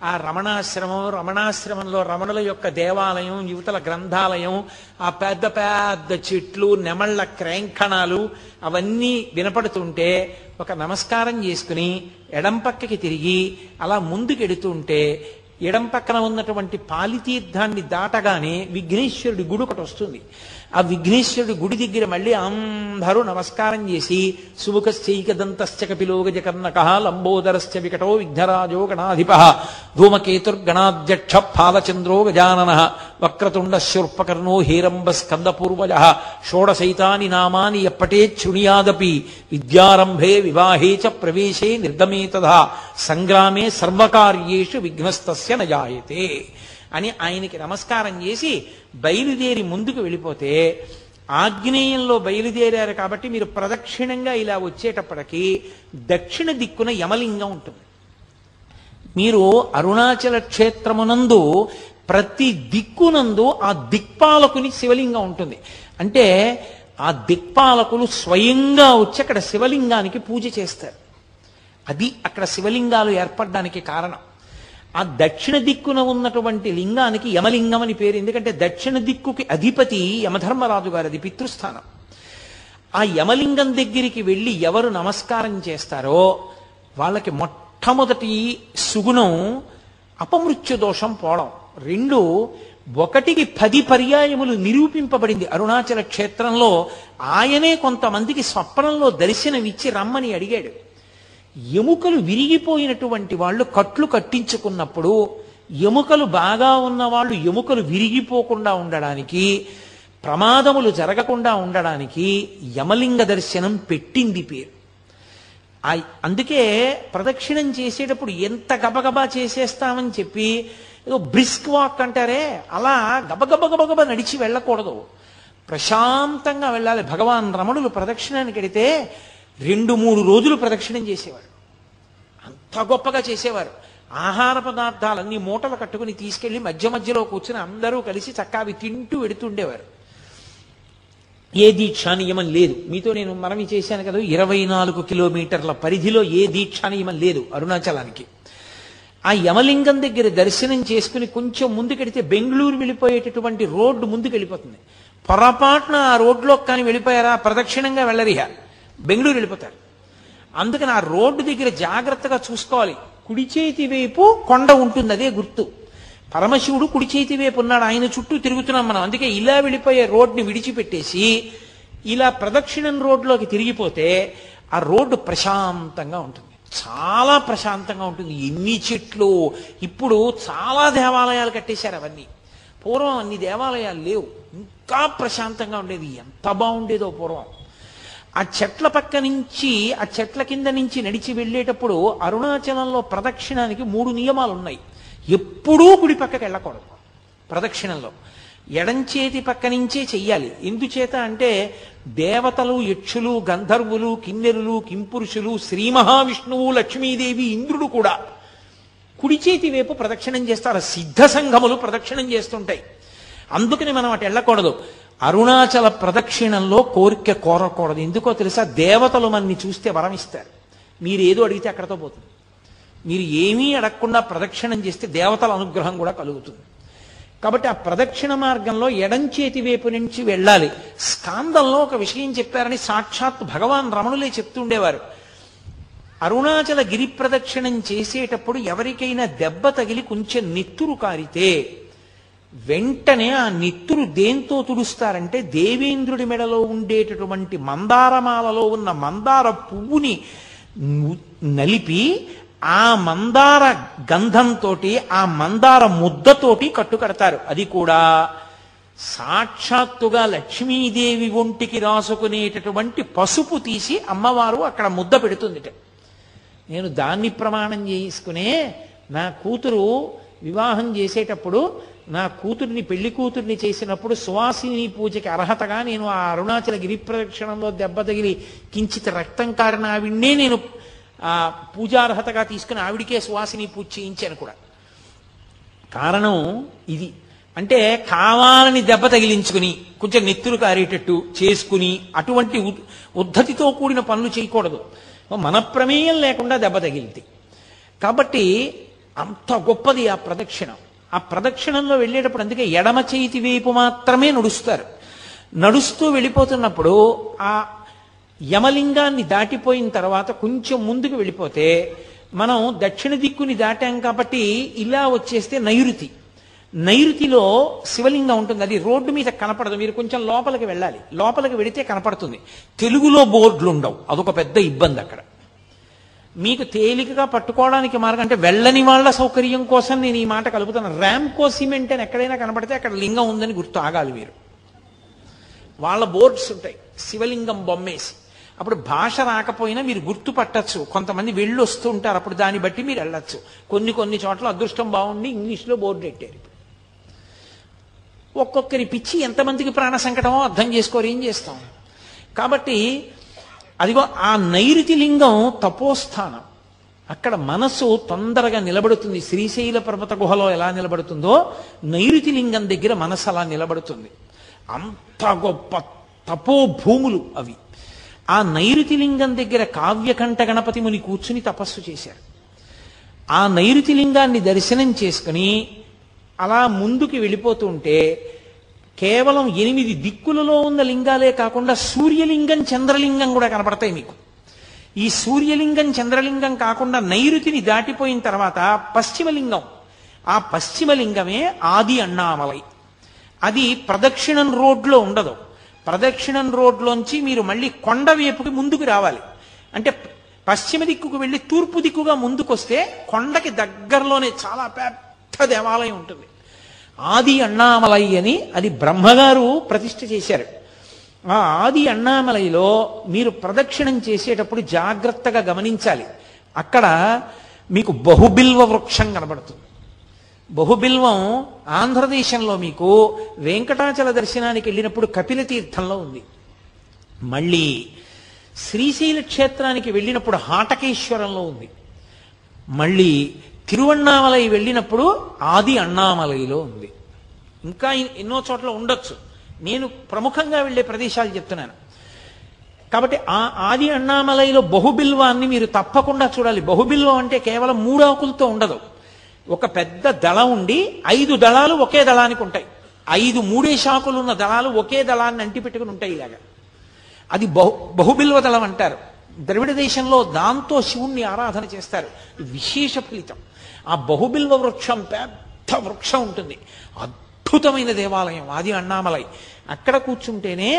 ఆ రమణాశ్రమంలో రమణుల యొక్క దేవాలయం, యువతల గ్రంథాలయం, ఆ పెద్ద పెద్ద చెట్లు, నెమళ్ల క్రేంఖణాలు అవన్నీ వినపడుతుంటే ఒక నమస్కారం చేసుకుని ఎడం పక్కకి తిరిగి అలా ముందుకెడుతుంటే ఎడం పక్కన ఉన్నటువంటి పాలితీర్థాన్ని దాటగానే విఘ్నేశ్వరుడి గుడి ఒకటి వస్తుంది. ఆ విఘ్నేశ్వరుడి గుడి దగ్గర మళ్ళీ అందరూ నమస్కారం చేసి, సుముఖశ్చైకదంతశ్చ కపిలో గజకర్ణకః లంబోదరశ్చ వికటో విఘ్నరాజో గణాధిపః ధూమకేతుర్గణాధ్యక్ష పాలచంద్రో గజాననః వక్రతుండ శూర్పకర్ణో హేరంబ స్కందపూర్వజః షోడశైతాని నామాని యప్పటేత్ శృణుయాదపి విద్యారంభే వివాహే చ ప్రవేశే నిర్గమే తథా సంగ్రామే సర్వకార్యేషు విఘ్నస్తస్య న జాయతే అని ఆయనకి నమస్కారం చేసి బయలుదేరి ముందుకు వెళ్ళిపోతే, ఆగ్నేయంలో బయలుదేరారు కాబట్టి మీరు ప్రదక్షిణంగా ఇలా వచ్చేటప్పటికి దక్షిణ దిక్కున యమలింగం ఉంటుంది. మీరు అరుణాచల క్షేత్రమునందు ప్రతి దిక్కునందు ఆ దిక్పాలకుని శివలింగం ఉంటుంది. అంటే ఆ దిక్పాలకులు స్వయంగా వచ్చి అక్కడ శివలింగానికి పూజ చేస్తారు. అది అక్కడ శివలింగాలు ఏర్పడడానికి కారణం. ఆ దక్షిణ దిక్కున ఉన్నటువంటి లింగానికి యమలింగం అని పేరు. ఎందుకంటే దక్షిణ దిక్కుకి అధిపతి యమధర్మరాజు గారు, అది పితృస్థానం. ఆ యమలింగం దగ్గరికి వెళ్ళి ఎవరు నమస్కారం చేస్తారో వాళ్ళకి మొట్టమొదటి సుగుణం అపమృత్యు దోషం పోవడం. 2, 1కి 10 పర్యాయములు నిరూపింపబడింది అరుణాచల క్షేత్రంలో. ఆయనే కొంతమందికి స్వప్నంలో దర్శనమిచ్చి రమ్మని అడిగాడు. ఎముకలు విరిగిపోయినటువంటి వాళ్ళు కట్లు కట్టించుకున్నప్పుడు, ఎముకలు బాగా ఉన్న వాళ్ళు ఎముకలు విరిగిపోకుండా ఉండడానికి, ప్రమాదములు జరగకుండా ఉండడానికి యమలింగ దర్శనం పెట్టింది పేరు. అందుకే ప్రదక్షిణం చేసేటప్పుడు ఎంత గబగబా చేసేస్తామని చెప్పి ఏదో బ్రిస్క్ వాక్ అంటారే, అలా గబగబ నడిచి వెళ్ళకూడదు, ప్రశాంతంగా వెళ్ళాలి. భగవాన్ రమణులు ప్రదక్షిణానికి వెడితే 2-3 రోజులు ప్రదక్షిణం చేసేవారు. అంత గొప్పగా చేసేవారు. ఆహార పదార్థాలన్నీ మూటలు కట్టుకుని తీసుకెళ్లి మధ్య మధ్యలో కూర్చుని అందరూ కలిసి చక్కావి తింటూ వెడుతుండేవారు. ఏ దీక్షా నియమం లేదు. మీతో నేను మనవి చేశాను కదా, 24 కిలోమీటర్ల పరిధిలో ఏ దీక్షా నియమం లేదు అరుణాచలానికి. ఆ యమలింగం దగ్గర దర్శనం చేసుకుని కొంచెం ముందుకెడితే బెంగళూరు వెళ్ళిపోయేటటువంటి రోడ్డు ముందుకు వెళ్ళిపోతుంది. పొరపాటున ఆ రోడ్లో కానీ వెళ్ళిపోయారా ప్రదక్షిణంగా వెళ్ళరిహ, బెంగళూరు వెళ్ళిపోతారు. అందుకని ఆ రోడ్డు దగ్గర జాగ్రత్తగా చూసుకోవాలి. కుడి చేతి వైపు కొండ ఉంటుంది, అదే గుర్తు. పరమశివుడు కుడి చేతి వైపు ఉన్నాడు, ఆయన చుట్టూ తిరుగుతున్నాం మనం. అందుకే ఇలా వెళ్ళిపోయే రోడ్ని విడిచిపెట్టేసి ఇలా ప్రదక్షిణం రోడ్లోకి తిరిగిపోతే ఆ రోడ్డు ప్రశాంతంగా ఉంటుంది, చాలా ప్రశాంతంగా ఉంటుంది. ఎన్ని చెట్లు! ఇప్పుడు చాలా దేవాలయాలు కట్టేశారు అవన్నీ. పూర్వం అన్ని దేవాలయాలు లేవు, ఇంకా ప్రశాంతంగా ఉండేది. ఎంత బాగుండేదో పూర్వం. ఆ చెట్ల పక్క నుంచి, ఆ చెట్ల కింద నుంచి నడిచి వెళ్ళేటప్పుడు అరుణాచలంలో ప్రదక్షిణానికి 3 నియమాలు ఉన్నాయి. ఎప్పుడూ కుడి పక్కకి వెళ్ళకూడదు ప్రదక్షిణంలో, ఎడంచేతి పక్క నుంచే చెయ్యాలి. ఎందుచేత అంటే దేవతలు, యక్షులు, గంధర్వులు, కిన్నెరులు, కింపురుషులు, శ్రీ మహావిష్ణువు, లక్ష్మీదేవి, ఇంద్రుడు కూడా కుడి చేతి వైపు ప్రదక్షిణం చేస్తారు. సిద్ధ సంఘములు ప్రదక్షిణం చేస్తుంటాయి. అందుకని మనం అటు వెళ్ళకూడదు. అరుణాచల ప్రదక్షిణంలో కోరిక కోరకూడదు. ఎందుకో తెలుసా? దేవతలు మనని చూస్తే వరం ఇస్తారు. మీరు ఏదో అడిగితే అక్కడతో పోతుంది. మీరు ఏమీ అడగకుండా ప్రదక్షిణం చేస్తే దేవతల అనుగ్రహం కూడా కలుగుతుంది. కాబట్టి ఆ ప్రదక్షిణ మార్గంలో ఎడం చేతి వైపు నుంచి వెళ్ళాలి. స్కాందంలో ఒక విషయం చెప్పారని సాక్షాత్ భగవాన్ రమణులే చెప్తుండేవారు. అరుణాచల గిరి ప్రదక్షిణం చేసేటప్పుడు ఎవరికైనా దెబ్బ తగిలి కొంచెం నెత్తురు కారితే వెంటనే ఆ నెత్తురు దేంతో తుడుస్తారంటే దేవేంద్రుడి మెడలో ఉండేటటువంటి మందారమాలలో ఉన్న మందార పువ్వుని నలిపి ఆ మందార గంధంతో ఆ మందార ముద్దతోటి కట్టుకడతారు. అది కూడా సాక్షాత్తుగా లక్ష్మీదేవి ఒంటికి రాసుకునేటటువంటి పసుపు తీసి అమ్మవారు అక్కడ ముద్ద పెడుతుందిట. నేను దాన్ని ప్రమాణం చేసుకునే నా కూతురు వివాహం చేసేటప్పుడు నా కూతుర్ని పెళ్లి కూతుర్ని చేసినప్పుడు సువాసిని పూజకి అర్హతగా నేను ఆ అరుణాచల గిరి ప్రదక్షిణంలో దెబ్బ తగిలి కించిత రక్తం కారిన ఆవిడ్నే నేను ఆ పూజార్హతగా తీసుకుని ఆవిడికే సువాసిని పూజ చేయించాను కూడా. కారణం ఇది. అంటే కావాలని దెబ్బ తగిలించుకుని కొంచెం నెత్తురు కారేటట్టు చేసుకుని అటువంటి ఉద్ధతితో కూడిన పనులు చేయకూడదు. మన ప్రమేయం లేకుండా దెబ్బ తగిలింది. కాబట్టి అంత గొప్పది ఆ ప్రదక్షిణం. ఆ ప్రదక్షిణంలో వెళ్ళేటప్పుడు అందుకే ఎడమ చేతి వైపు మాత్రమే నడుస్తారు. నడుస్తూ వెళ్ళిపోతున్నప్పుడు ఆ యమలింగాన్ని దాటిపోయిన తర్వాత కొంచెం ముందుకు వెళ్ళిపోతే మనం దక్షిణ దిక్కుని దాటాం కాబట్టి ఇలా వచ్చేస్తే నైరుతి. నైరుతిలో శివలింగం ఉంటుంది. అది రోడ్డు మీద కనపడదు. మీరు కొంచెం లోపలికి వెళ్ళాలి. లోపలికి వెళితే కనపడుతుంది. తెలుగులో బోర్డులు ఉండవు. అదొక పెద్ద ఇబ్బంది. అక్కడ మీకు తేలికగా పట్టుకోవడానికి మార్గం అంటే వెళ్ళని వాళ్ళ సౌకర్యం కోసం నేను ఈ మాట కలుపుతాను. ర్యాంకో సిమెంట్ అని ఎక్కడైనా కనపడితే అక్కడ లింగం ఉందని గుర్తు ఆగాలి మీరు. వాళ్ళ బోర్డ్స్ ఉంటాయి శివలింగం బొమ్మేసి. అప్పుడు భాష రాకపోయినా మీరు గుర్తు పట్టచ్చు. కొంతమంది వెళ్ళి వస్తూ ఉంటారు. అప్పుడు దాన్ని బట్టి మీరు వెళ్ళచ్చు. కొన్ని చోట్ల అదృష్టం బాగుండి ఇంగ్లీష్లో బోర్డు పెట్టారు. ఒక్కొక్కరి పిచ్చి ఎంతమందికి ప్రాణ సంకటమో అర్థం చేసుకోరు. ఏం చేస్తాం? కాబట్టి అదిగో ఆ నైరుతి లింగం తపోస్థానం. అక్కడ మనసు తొందరగా నిలబడుతుంది. శ్రీశైల పర్వత గుహలో ఎలా నిలబడుతుందో నైరుతి లింగం దగ్గర మనసు అలా నిలబడుతుంది. అంత గొప్ప తపోభూములు అవి. ఆ నైరుతి లింగం దగ్గర కావ్యకంఠ గణపతి ముని కూర్చుని తపస్సు చేశారు. ఆ నైరుతి లింగాన్ని దర్శనం చేసుకుని అలా ముందుకు వెళ్ళిపోతుంటే కేవలం 8 దిక్కులలో ఉన్న లింగాలే కాకుండా సూర్యలింగం చంద్రలింగం కూడా కనపడతాయి మీకు. ఈ సూర్యలింగం చంద్రలింగం కాకుండా నైరుతిని దాటిపోయిన తర్వాత పశ్చిమలింగం. ఆ పశ్చిమలింగమే ఆది అన్నామలై. అది ప్రదక్షిణం రోడ్లో ఉండదు. ప్రదక్షిణం రోడ్లోంచి మీరు మళ్ళీ కొండ వైపుకి ముందుకు రావాలి. అంటే పశ్చిమ దిక్కుకు వెళ్ళి తూర్పు దిక్కుగా ముందుకొస్తే కొండకి దగ్గరలోనే చాలా పెద్ద దేవాలయం ఉంటుంది. ఆది అన్నామలై అని అది బ్రహ్మగారు ప్రతిష్ఠ చేశారు. ఆ ఆది అన్నామలైలో మీరు ప్రదక్షిణం చేసేటప్పుడు జాగ్రత్తగా గమనించాలి. అక్కడ మీకు బహుబిల్వ వృక్షం కనబడుతుంది. బహుబిల్వం ఆంధ్రదేశంలో మీకు వెంకటాచల దర్శనానికి వెళ్ళినప్పుడు కపిల తీర్థంలో ఉంది. మళ్ళీ శ్రీశైల క్షేత్రానికి వెళ్ళినప్పుడు హాటకేశ్వరంలో ఉంది. మళ్ళీ తిరువణ్ణామలై వెళ్ళినప్పుడు ఆది అన్నామలైలో ఉంది. ఇంకా ఎన్నో చోట్ల ఉండొచ్చు. నేను ప్రముఖంగా వెళ్ళే ప్రదేశాలు చెప్తున్నాను. కాబట్టి ఆ ఆది అన్నామలైలో బహుబిల్వాన్ని మీరు తప్పకుండా చూడాలి. బహుబిల్వం అంటే కేవలం 3 ఆకులతో ఉండదు. ఒక పెద్ద దళం ఉండి 5 దళాలు ఒకే దళానికి ఉంటాయి. 5 3 శాఖలు ఉన్న దళాలు ఒకే దళాన్ని అంటిపెట్టుకుని ఉంటాయి. ఇలాగా అది బహుబిల్వ దళం అంటారు. ద్రవిడ దేశంలో దాంతో శివుణ్ణి ఆరాధన చేస్తారు. విశేష ఫలితం. ఆ బహుబిల్వ వృక్షం పెద్ద వృక్షం ఉంటుంది. అద్భుతమైన దేవాలయం ఆది అన్నామలై. అక్కడ కూర్చుంటేనే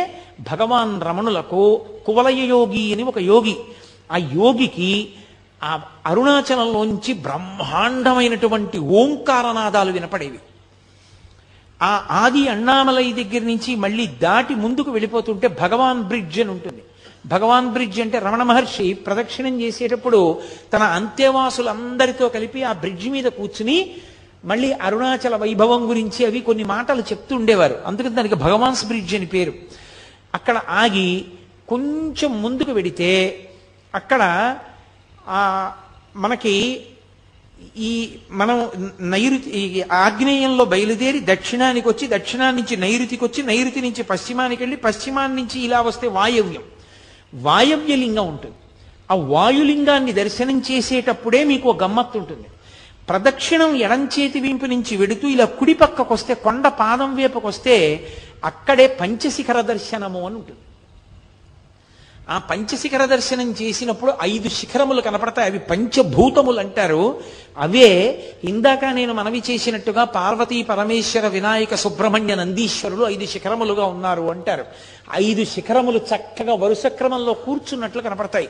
భగవాన్ రమణులకు కువలయ యోగి అని ఒక యోగి, ఆ యోగికి ఆ అరుణాచలంలోంచి బ్రహ్మాండమైనటువంటి ఓంకారనాదాలు వినపడేవి. ఆ ఆది అన్నామలై దగ్గర నుంచి మళ్ళీ దాటి ముందుకు వెళ్ళిపోతుంటే భగవాన్ బ్రిడ్జ్ అని ఉంటుంది. భగవాన్ బ్రిడ్జ్ అంటే రమణ మహర్షి ప్రదక్షిణం చేసేటప్పుడు తన అంత్యవాసులందరితో కలిపి ఆ బ్రిడ్జ్ మీద కూర్చుని మళ్ళీ అరుణాచల వైభవం గురించి అవి కొన్ని మాటలు చెప్తూ ఉండేవారు. అందుకని దానికి భగవాన్స్ బ్రిడ్జ్ అని పేరు. అక్కడ ఆగి కొంచెం ముందుకు వెడితే అక్కడ మనకి మనం నైరుతి ఆగ్నేయంలో బయలుదేరి దక్షిణానికి వచ్చి దక్షిణాన్ని నుంచి నైరుతికి వచ్చి నైరుతి నుంచి పశ్చిమానికి వెళ్ళి పశ్చిమాన్ని నుంచి ఇలా వస్తే వాయవ్యం, వాయవ్యలింగం ఉంటుంది. ఆ వాయులింగాన్ని దర్శనం చేసేటప్పుడే మీకు ఒక గమ్మత్తు ఉంటుంది. ప్రదక్షిణం ఎడంచేతి వీంపు నుంచి వెడుతూ ఇలా కుడి పక్కకు వస్తే కొండ పాదం వైపుకు వస్తే అక్కడే పంచశిఖర దర్శనము అని ఉంటుంది. ఆ పంచశిఖర దర్శనం చేసినప్పుడు 5 శిఖరములు కనపడతాయి. అవి పంచభూతములు అంటారు. అవే ఇందాక నేను మనవి చేసినట్టుగా పార్వతీ పరమేశ్వర వినాయక సుబ్రహ్మణ్య నందీశ్వరులు 5 శిఖరములుగా ఉన్నారు అంటారు. 5 శిఖరములు చక్కగా వరుస క్రమంలో కూర్చున్నట్లు కనపడతాయి.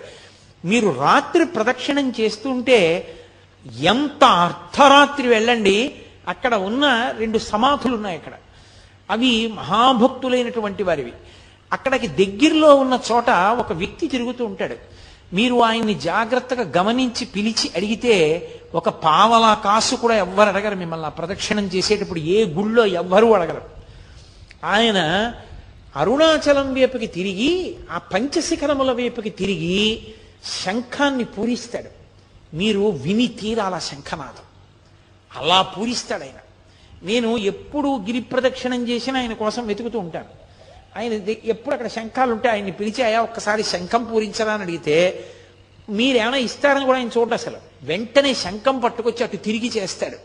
మీరు రాత్రి ప్రదక్షిణం చేస్తుంటే ఎంత అర్ధరాత్రి వెళ్ళండి, అక్కడ ఉన్న 2 సమాధులు ఉన్నాయి. అక్కడ అవి మహాభక్తులైనటువంటి వారివి. అక్కడికి దగ్గరలో ఉన్న చోట ఒక వ్యక్తి తిరుగుతూ ఉంటాడు. మీరు ఆయన్ని జాగ్రత్తగా గమనించి పిలిచి అడిగితే ఒక పావలా కాసు కూడా ఎవ్వరు అడగరు మిమ్మల్ని. ఆ ప్రదక్షిణం చేసేటప్పుడు ఏ గుళ్ళో ఎవ్వరూ అడగరు. ఆయన అరుణాచలం వైపుకి తిరిగి ఆ పంచశిఖరముల వైపుకి తిరిగి శంఖాన్ని పూరిస్తాడు. మీరు విని తీరాల శంఖనాదం అలా పూరిస్తాడు ఆయన. నేను ఎప్పుడు గిరి ప్రదక్షిణం చేసినా ఆయన కోసం వెతుకుతూ ఉంటాను. ఆయన ఎప్పుడు అక్కడ శంఖాలు ఉంటే ఆయన్ని పిలిచి అయ్యా ఒక్కసారి శంఖం పూరించరా అని అడిగితే మీరేమైనా ఇస్తారని కూడా ఆయన చూడ అసలు వెంటనే శంఖం పట్టుకొచ్చి అటు తిరిగి చేస్తాడు.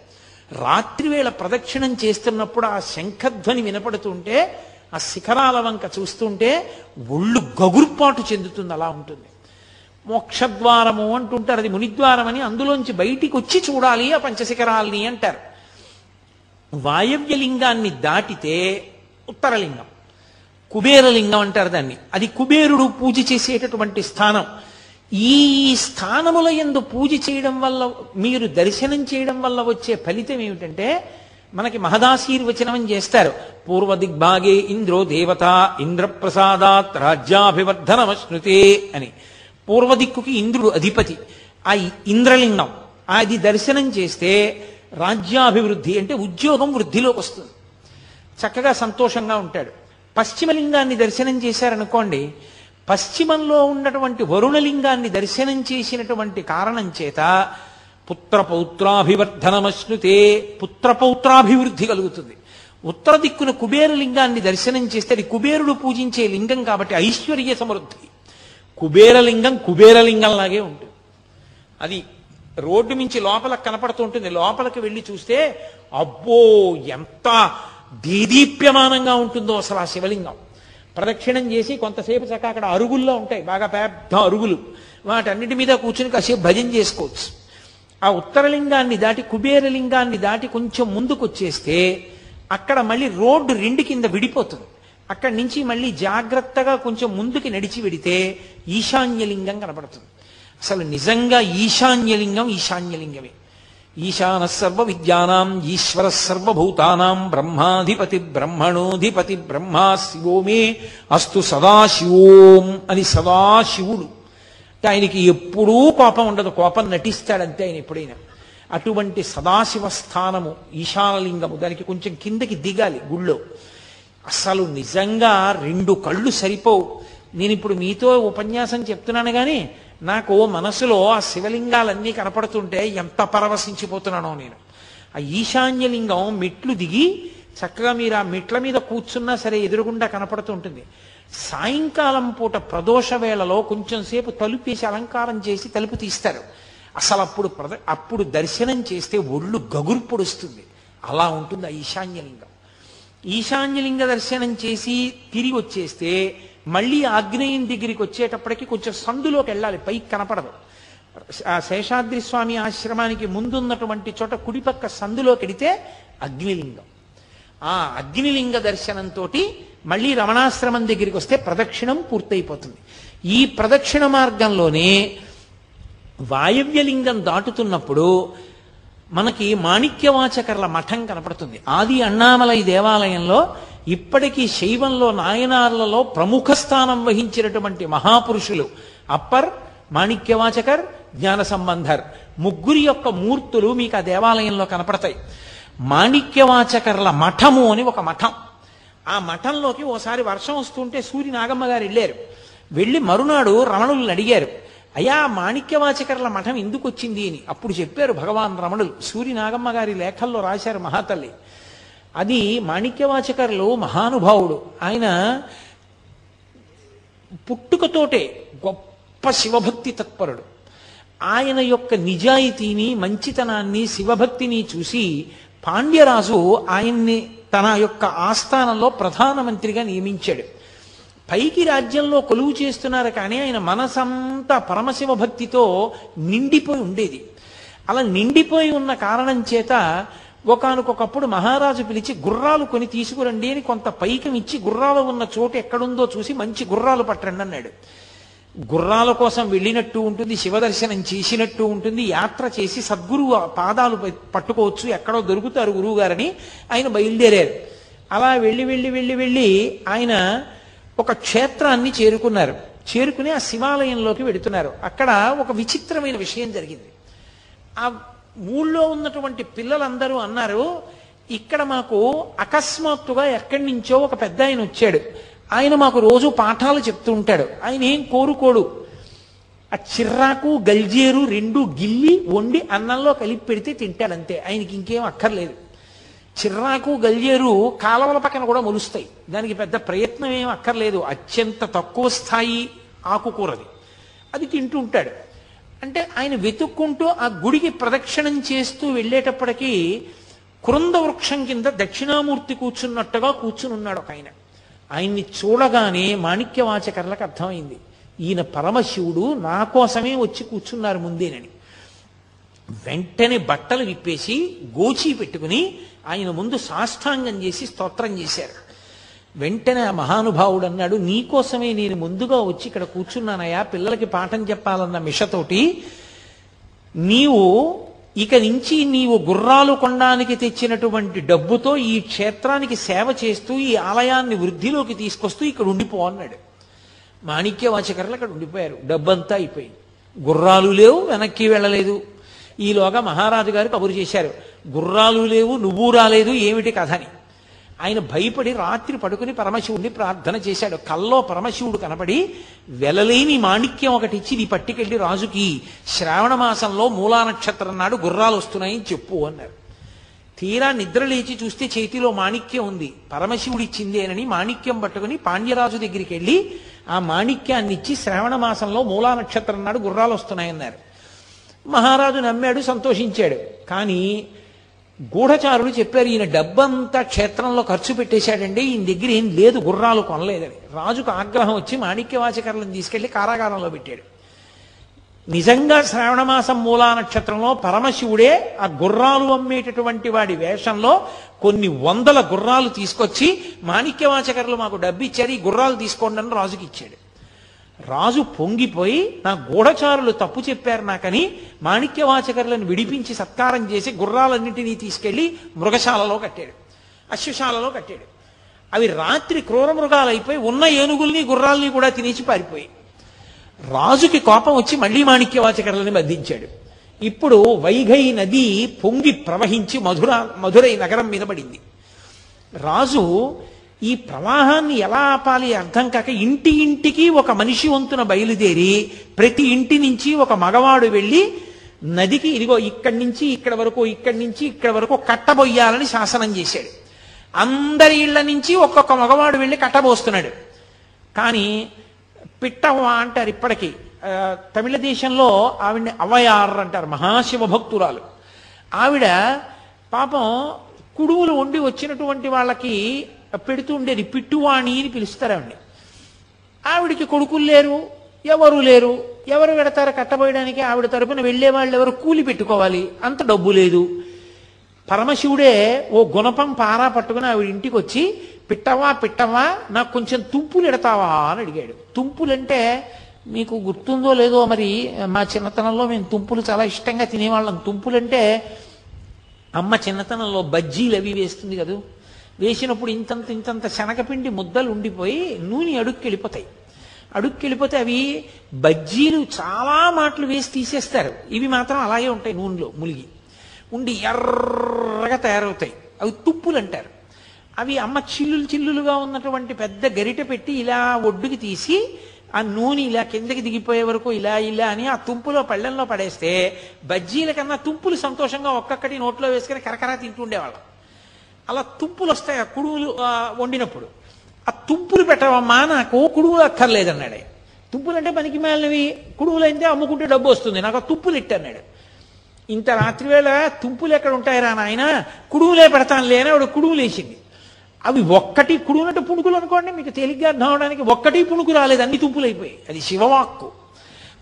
రాత్రివేళ ప్రదక్షిణం చేస్తున్నప్పుడు ఆ శంఖధ్వని వినపడుతుంటే ఆ శిఖరాల వంక చూస్తుంటే ఒళ్ళు గగుర్పాటు చెందుతుంది. అలా ఉంటుంది. మోక్షద్వారము అంటుంటారు, అది మునిద్వారం అని. అందులోంచి బయటికి వచ్చి చూడాలి ఆ పంచశిఖరాల్ని అంటారు. వాయవ్యలింగాన్ని దాటితే ఉత్తరలింగం, కుబేరలింగం అంటారు దాన్ని. అది కుబేరుడు పూజ చేసేటటువంటి స్థానం. ఈ స్థానముల యందు పూజ చేయడం వల్ల, మీరు దర్శనం చేయడం వల్ల వచ్చే ఫలితం ఏమిటంటే, మనకి మహదాశీర్వచనం చేస్తారు. పూర్వ దిగ్భాగే ఇంద్రో దేవత ఇంద్రప్రసాదాత్ రాజ్యాభివర్ధనమశ్నుతే అని. పూర్వ దిక్కుకి ఇంద్రుడు అధిపతి. ఆ ఇంద్రలింగం అది దర్శనం చేస్తే రాజ్యాభివృద్ధి అంటే ఉద్యోగం వృద్ధిలోకి వస్తుంది, చక్కగా సంతోషంగా ఉంటాడు. పశ్చిమలింగాన్ని దర్శనం చేశారనుకోండి, పశ్చిమంలో ఉన్నటువంటి వరుణలింగాన్ని దర్శనం చేసినటువంటి కారణం చేత పుత్రపౌత్రాభివర్ధనమశ్నుతే, పుత్రపౌత్రాభివృద్ధి కలుగుతుంది. ఉత్తర దిక్కున కుబేరలింగాన్ని దర్శనం చేస్తే అది కుబేరుడు పూజించే లింగం కాబట్టి ఐశ్వర్య సమృద్ధి. కుబేరలింగం కుబేరలింగంలాగే ఉంటుంది. అది రోడ్డు మించి లోపలకు కనపడుతూ ఉంటుంది. లోపలికి వెళ్ళి చూస్తే అబ్బో ఎంత దీదీప్యమానంగా ఉంటుందో అసలు ఆ శివలింగం. ప్రదక్షిణం చేసి కొంతసేపు చక్కగా అక్కడ అరుగుల్లో ఉంటాయి, బాగా పెద్ద అరుగులు, వాటన్నిటి మీద కూర్చుని కాసేపు భజన చేసుకోవచ్చు. ఆ ఉత్తరలింగాన్ని దాటి కుబేరలింగాన్ని దాటి కొంచెం ముందుకు వచ్చేస్తే అక్కడ మళ్ళీ రోడ్డు 2 కింద విడిపోతుంది. అక్కడి నుంచి మళ్ళీ జాగ్రత్తగా కొంచెం ముందుకి నడిచి వెడితే ఈశాన్యలింగం కనపడుతుంది. అసలు నిజంగా ఈశాన్యలింగం ఈశాన్యలింగమే. ఈశాన సర్వ విద్యానాం ఈశ్వర సర్వభూతానాం బ్రహ్మాధిపతి బ్రహ్మణోధిపతి బ్రహ్మా శివో మే అస్తు సదాశివోం అని సదాశివుడు. ఆయనకి ఎప్పుడూ కోపం ఉండదు, కోపం నటిస్తాడంతే ఆయన ఎప్పుడైనా. అటువంటి సదాశివ స్థానము ఈశానలింగము. దానికి కొంచెం కిందకి దిగాలి గుళ్ళో. అసలు నిజంగా 2 కళ్ళు సరిపోవు. నేను ఇప్పుడు మీతో ఉపన్యాసం చెప్తున్నాను కానీ నాకు మనసులో ఆ శివలింగాలన్నీ కనపడుతుంటే ఎంత పరవశించిపోతున్నానో నేను. ఆ ఈశాన్యలింగం మెట్లు దిగి చక్కగా మీరు ఆ మెట్ల మీద కూర్చున్నా సరే ఎదురుగుండా కనపడుతుంటుంది. సాయంకాలం పూట ప్రదోష వేళలో కొంచెం సేపు తలుపేసి అలంకారం చేసి తలుపు తీస్తారు. అసలు అప్పుడు దర్శనం చేస్తే ఒళ్ళు గగుర్పొడుస్తుంది. అలా ఉంటుంది ఆ ఈశాన్యలింగం. ఈశాన్యలింగ దర్శనం చేసి తిరిగి వచ్చేస్తే మళ్ళీ ఆగ్నేయం దగ్గరికి వచ్చేటప్పటికి కొంచెం సందులోకి వెళ్ళాలి, పైకి కనపడదు. ఆ శేషాద్రి స్వామి ఆశ్రమానికి ముందున్నటువంటి చోట కుడిపక్క సందులోకి వెడితే అగ్నిలింగం. ఆ అగ్నిలింగ దర్శనంతో మళ్ళీ రమణాశ్రమం దగ్గరికి వస్తే ప్రదక్షిణం పూర్తయిపోతుంది. ఈ ప్రదక్షిణ మార్గంలోనే వాయవ్యలింగం దాటుతున్నప్పుడు మనకి మాణిక్యవాచకర్ల మఠం కనపడుతుంది. ఆది అన్నామలై దేవాలయంలో ఇప్పటికీ శైవంలో నాయనార్లలో ప్రముఖ స్థానం వహించినటువంటి మహాపురుషులు అప్పర్, మాణిక్యవాచకర్, జ్ఞాన సంబంధర్ ముగ్గురి యొక్క మూర్తులు మీకు ఆ దేవాలయంలో కనపడతాయి. మాణిక్యవాచకర్ల మఠము అని ఒక మఠం. ఆ మఠంలోకి ఓసారి వర్షం వస్తుంటే సూరి నాగమ్మ గారు వెళ్ళారు. వెళ్ళి మరునాడు రమణులను అడిగారు, అయ్యా మాణిక్యవాచకర్ల మఠం ఎందుకు వచ్చింది అని. అప్పుడు చెప్పారు భగవాన్ రమణులు. సూరి నాగమ్మ గారి లేఖల్లో రాశారు మహాతల్లి. అది మాణిక్యవాచకర్లు మహానుభావుడు. ఆయన పుట్టుకతోటే గొప్ప శివభక్తి తత్పరుడు. ఆయన యొక్క నిజాయితీని, మంచితనాన్ని, శివభక్తిని చూసి పాండ్యరాజు ఆయన్ని తన యొక్క ఆస్థానంలో ప్రధానమంత్రిగా నియమించాడు. పైకి రాజ్యంలో కొలువు చేస్తున్నారు కానీ ఆయన మనసంతా పరమశివ భక్తితో నిండిపోయి ఉండేది. అలా నిండిపోయి ఉన్న కారణం చేత ఒకానొకప్పుడు మహారాజు పిలిచి గుర్రాలు కొని తీసుకురండి అని కొంత పైకం ఇచ్చి గుర్రాలు ఉన్న చోటు ఎక్కడుందో చూసి మంచి గుర్రాలు పట్టండి అన్నాడు. గుర్రాల కోసం వెళ్ళినట్టు ఉంటుంది, శివదర్శనం చేసినట్టు ఉంటుంది, యాత్ర చేసి సద్గురువు పాదాలు పట్టుకోవచ్చు, ఎక్కడో దొరుకుతారు గురువు గారని ఆయన బయలుదేరారు. అలా వెళ్ళి వెళ్ళి వెళ్ళి వెళ్ళి ఆయన ఒక క్షేత్రాన్ని చేరుకున్నారు. చేరుకుని ఆ శివాలయంలోకి వెడుతున్నారు. అక్కడ ఒక విచిత్రమైన విషయం జరిగింది. ఆ ఊళ్ళో ఉన్నటువంటి పిల్లలందరూ అన్నారు, ఇక్కడ మాకు అకస్మాత్తుగా ఎక్కడి నుంచో ఒక పెద్ద ఆయన వచ్చాడు, ఆయన మాకు రోజు పాఠాలు చెప్తూ ఉంటాడు, ఆయన ఏం కోరుకోడు, ఆ చిర్రాకు గల్జేరు రెండు గిల్లి వండి అన్నంలో కలిపి పెడితే తింటాడంతే, ఆయనకి ఇంకేం అక్కర్లేదు. చిర్రాకు గల్జేరు కాలవల పక్కన కూడా మొలుస్తాయి, దానికి పెద్ద ప్రయత్నం ఏం అక్కర్లేదు, అత్యంత తక్కువ స్థాయి ఆకుకూరది, అది తింటూ ఉంటాడు. అంటే ఆయన వెతుక్కుంటూ ఆ గుడికి ప్రదక్షిణం చేస్తూ వెళ్ళేటప్పటికీ కృంద వృక్షం కింద దక్షిణామూర్తి కూర్చున్నట్టుగా కూర్చుని ఉన్నాడు ఒక ఆయన. ఆయన్ని చూడగానే మాణిక్యవాచకర్లకు అర్థమైంది, ఈయన పరమశివుడు నా కోసమే వచ్చి కూర్చున్నారు ముందేనని. వెంటనే బట్టలు విప్పేసి గోచి పెట్టుకుని ఆయన ముందు సాష్టాంగం చేసి స్తోత్రం చేశారు. వెంటనే ఆ మహానుభావుడు అన్నాడు, నీకోసమే నేను ముందుగా వచ్చి ఇక్కడ కూర్చున్నానయ్యా, పిల్లలకి పాఠం చెప్పాలన్న మిషతోటి. నీవు ఇక నుంచి నీవు గుర్రాలు కొనడానికి తెచ్చినటువంటి డబ్బుతో ఈ క్షేత్రానికి సేవ చేస్తూ ఈ ఆలయాన్ని వృద్ధిలోకి తీసుకొస్తూ ఇక్కడ ఉండిపో అన్నాడు. మాణిక్యవాచకర్లు అక్కడ ఉండిపోయారు. డబ్బంతా అయిపోయింది, గుర్రాలు లేవు, వెనక్కి వెళ్ళలేదు. ఈలోగా మహారాజు గారు కబురు చేశారు, గుర్రాలు లేవు, నువ్వు రాలేదు, ఏమిటి కథని. ఆయన భయపడి రాత్రి పడుకుని పరమశివుడిని ప్రార్థన చేశాడు. కల్లో పరమశివుడు కనపడి, వెలలేని మాణిక్యం ఒకటి ఇచ్చి నీ పట్టుకెళ్ళి రాజుకి శ్రావణ మాసంలో మూలా నక్షత్రం నాడు గుర్రాలు వస్తున్నాయని చెప్పు అన్నారు. తీరా నిద్ర లేచి చూస్తే చేతిలో మాణిక్యం ఉంది, పరమశివుడిచ్చిందేనని మాణిక్యం పట్టుకుని పాండ్యరాజు దగ్గరికి వెళ్ళి ఆ మాణిక్యాన్ని ఇచ్చి శ్రావణ మాసంలో మూలా నక్షత్రం నాడు గుర్రాలు వస్తున్నాయన్నారు. మహారాజు నమ్మాడు, సంతోషించాడు. కానీ గూఢచారులు చెప్పారు, ఈయన డబ్బంతా క్షేత్రంలో ఖర్చు పెట్టేశాడండి, ఈయన దగ్గర ఏం లేదు, గుర్రాలు కొనలేదని. రాజుకు ఆగ్రహం వచ్చి మాణిక్యవాచకర్లను తీసుకెళ్లి కారాగారంలో పెట్టాడు. నిజంగా శ్రావణమాసం మూలా నక్షత్రంలో పరమశివుడే ఆ గుర్రాలు అమ్మేటటువంటి వాడి వేషంలో కొన్ని వందల గుర్రాలు తీసుకొచ్చి మాణిక్యవాచకర్లు మాకు డబ్బు ఇచ్చారు, ఈ గుర్రాలు తీసుకోండి అని రాజుకి ఇచ్చాడు. రాజు పొంగిపోయి, నా గూఢచారులు తప్పు చెప్పారు నాకని మాణిక్యవాచకర్లను విడిపించి సత్కారం చేసి గుర్రాలన్నింటినీ తీసుకెళ్లి మృగశాలలో కట్టాడు, అశ్వశాలలో కట్టాడు. అవి రాత్రి క్రూర మృగాలు అయిపోయి ఉన్న ఏనుగుల్ని గుర్రాలని కూడా తినేసి పారిపోయి. రాజుకి కోపం వచ్చి మళ్లీ మాణిక్యవాచకర్లని బంధించాడు. ఇప్పుడు వైఘై నది పొంగి ప్రవహించి మధురై నగరం మీద పడింది. రాజు ఈ ప్రవాహాన్ని ఎలా ఆపాలి అర్థం కాక ఇంటి ఇంటికి ఒక మనిషి వంతున బయలుదేరి ప్రతి ఇంటి నుంచి ఒక మగవాడు వెళ్ళి నదికి ఇదిగో ఇక్కడి నుంచి ఇక్కడ వరకు, ఇక్కడి నుంచి ఇక్కడ వరకు కట్టబొయ్యాలని శాసనం చేశాడు. అందరి ఇళ్ల నుంచి ఒక్కొక్క మగవాడు వెళ్ళి కట్టబోస్తున్నాడు. కానీ పిట్టవ్వ అంటారు ఇప్పటికీ, తమిళ దేశంలో ఆవిడ్ని అవయార్ అంటారు, మహాశివ భక్తురాలు. ఆవిడ పాపం కుడుములు వండి వచ్చినటువంటి వాళ్ళకి పెడుతూ ఉండేది, పిట్టువాణి అని పిలుస్తారు ఆవిడ్ని. ఆవిడికి కొడుకులు లేరు, ఎవరు లేరు, ఎవరు పెడతారు కట్టబోయడానికి? ఆవిడ తరపున వెళ్లే వాళ్ళు ఎవరు? కూలి పెట్టుకోవాలి, అంత డబ్బు లేదు. పరమశివుడే ఓ గుణపం పారా పట్టుకుని ఆవిడ ఇంటికి వచ్చి, పిట్టవా పిట్టవా నాకు కొంచెం తుంపులు ఎడతావా అని అడిగాడు. తుంపులంటే మీకు గుర్తుందో లేదో మరి, మా చిన్నతనంలో మేము తుంపులు చాలా ఇష్టంగా తినేవాళ్ళం. తుంపులంటే అమ్మ చిన్నతనంలో బజ్జీలు అవి వేస్తుంది కదా, వేసినప్పుడు ఇంతంత శనగపిండి ముద్దలు ఉండిపోయి నూనె అడుక్కెళ్ళిపోతాయి. అడుక్కెళ్ళిపోతే అవి బజ్జీలు చాలా మాటలు వేసి తీసేస్తారు, ఇవి మాత్రం అలాగే ఉంటాయి, నూనెలో ములిగి ఉండి ఎర్రగా తయారవుతాయి. అవి తుప్పులు అంటారు. అవి అమ్మ చిల్లులుగా ఉన్నటువంటి పెద్ద గరిటె పెట్టి ఇలా ఒడ్డుకి తీసి ఆ నూనె ఇలా కిందకి దిగిపోయే వరకు ఇలా అని ఆ తుంపులో పళ్ళెంలో పడేస్తే బజ్జీల కన్నా తుంపులు సంతోషంగా ఒక్కొక్కటి నోట్లో వేసుకుని కరకరా తింటూ ఉండేవాళ్ళం. అలా తుంపులు వస్తాయి ఆ కుడుములు వండినప్పుడు. ఆ తుంపులు పెట్టవమ్మా, నాకు కుడుములు అక్కర్లేదన్నాడు. తుంపులు అంటే పనికి మాలినవి, కుడుములు అయితే అమ్ముకుంటే డబ్బు వస్తుంది, నాకు ఆ తుంపులు ఇట్టన్నాడు. ఇంత రాత్రివేళ తుంపులు ఎక్కడ ఉంటాయిరా నాయన, కుడుములే పెడతాను లేని ఆవిడ కుడుములు వేసింది. అవి ఒక్కటి కుడునట్టు పుణుకులు అనుకోండి, మీకు తేలిగ్గా అర్థం అవడానికి. ఒక్కటి పుణుకు రాలేదు, అన్ని తుంపులు అయిపోయాయి. అది శివవాక్కు.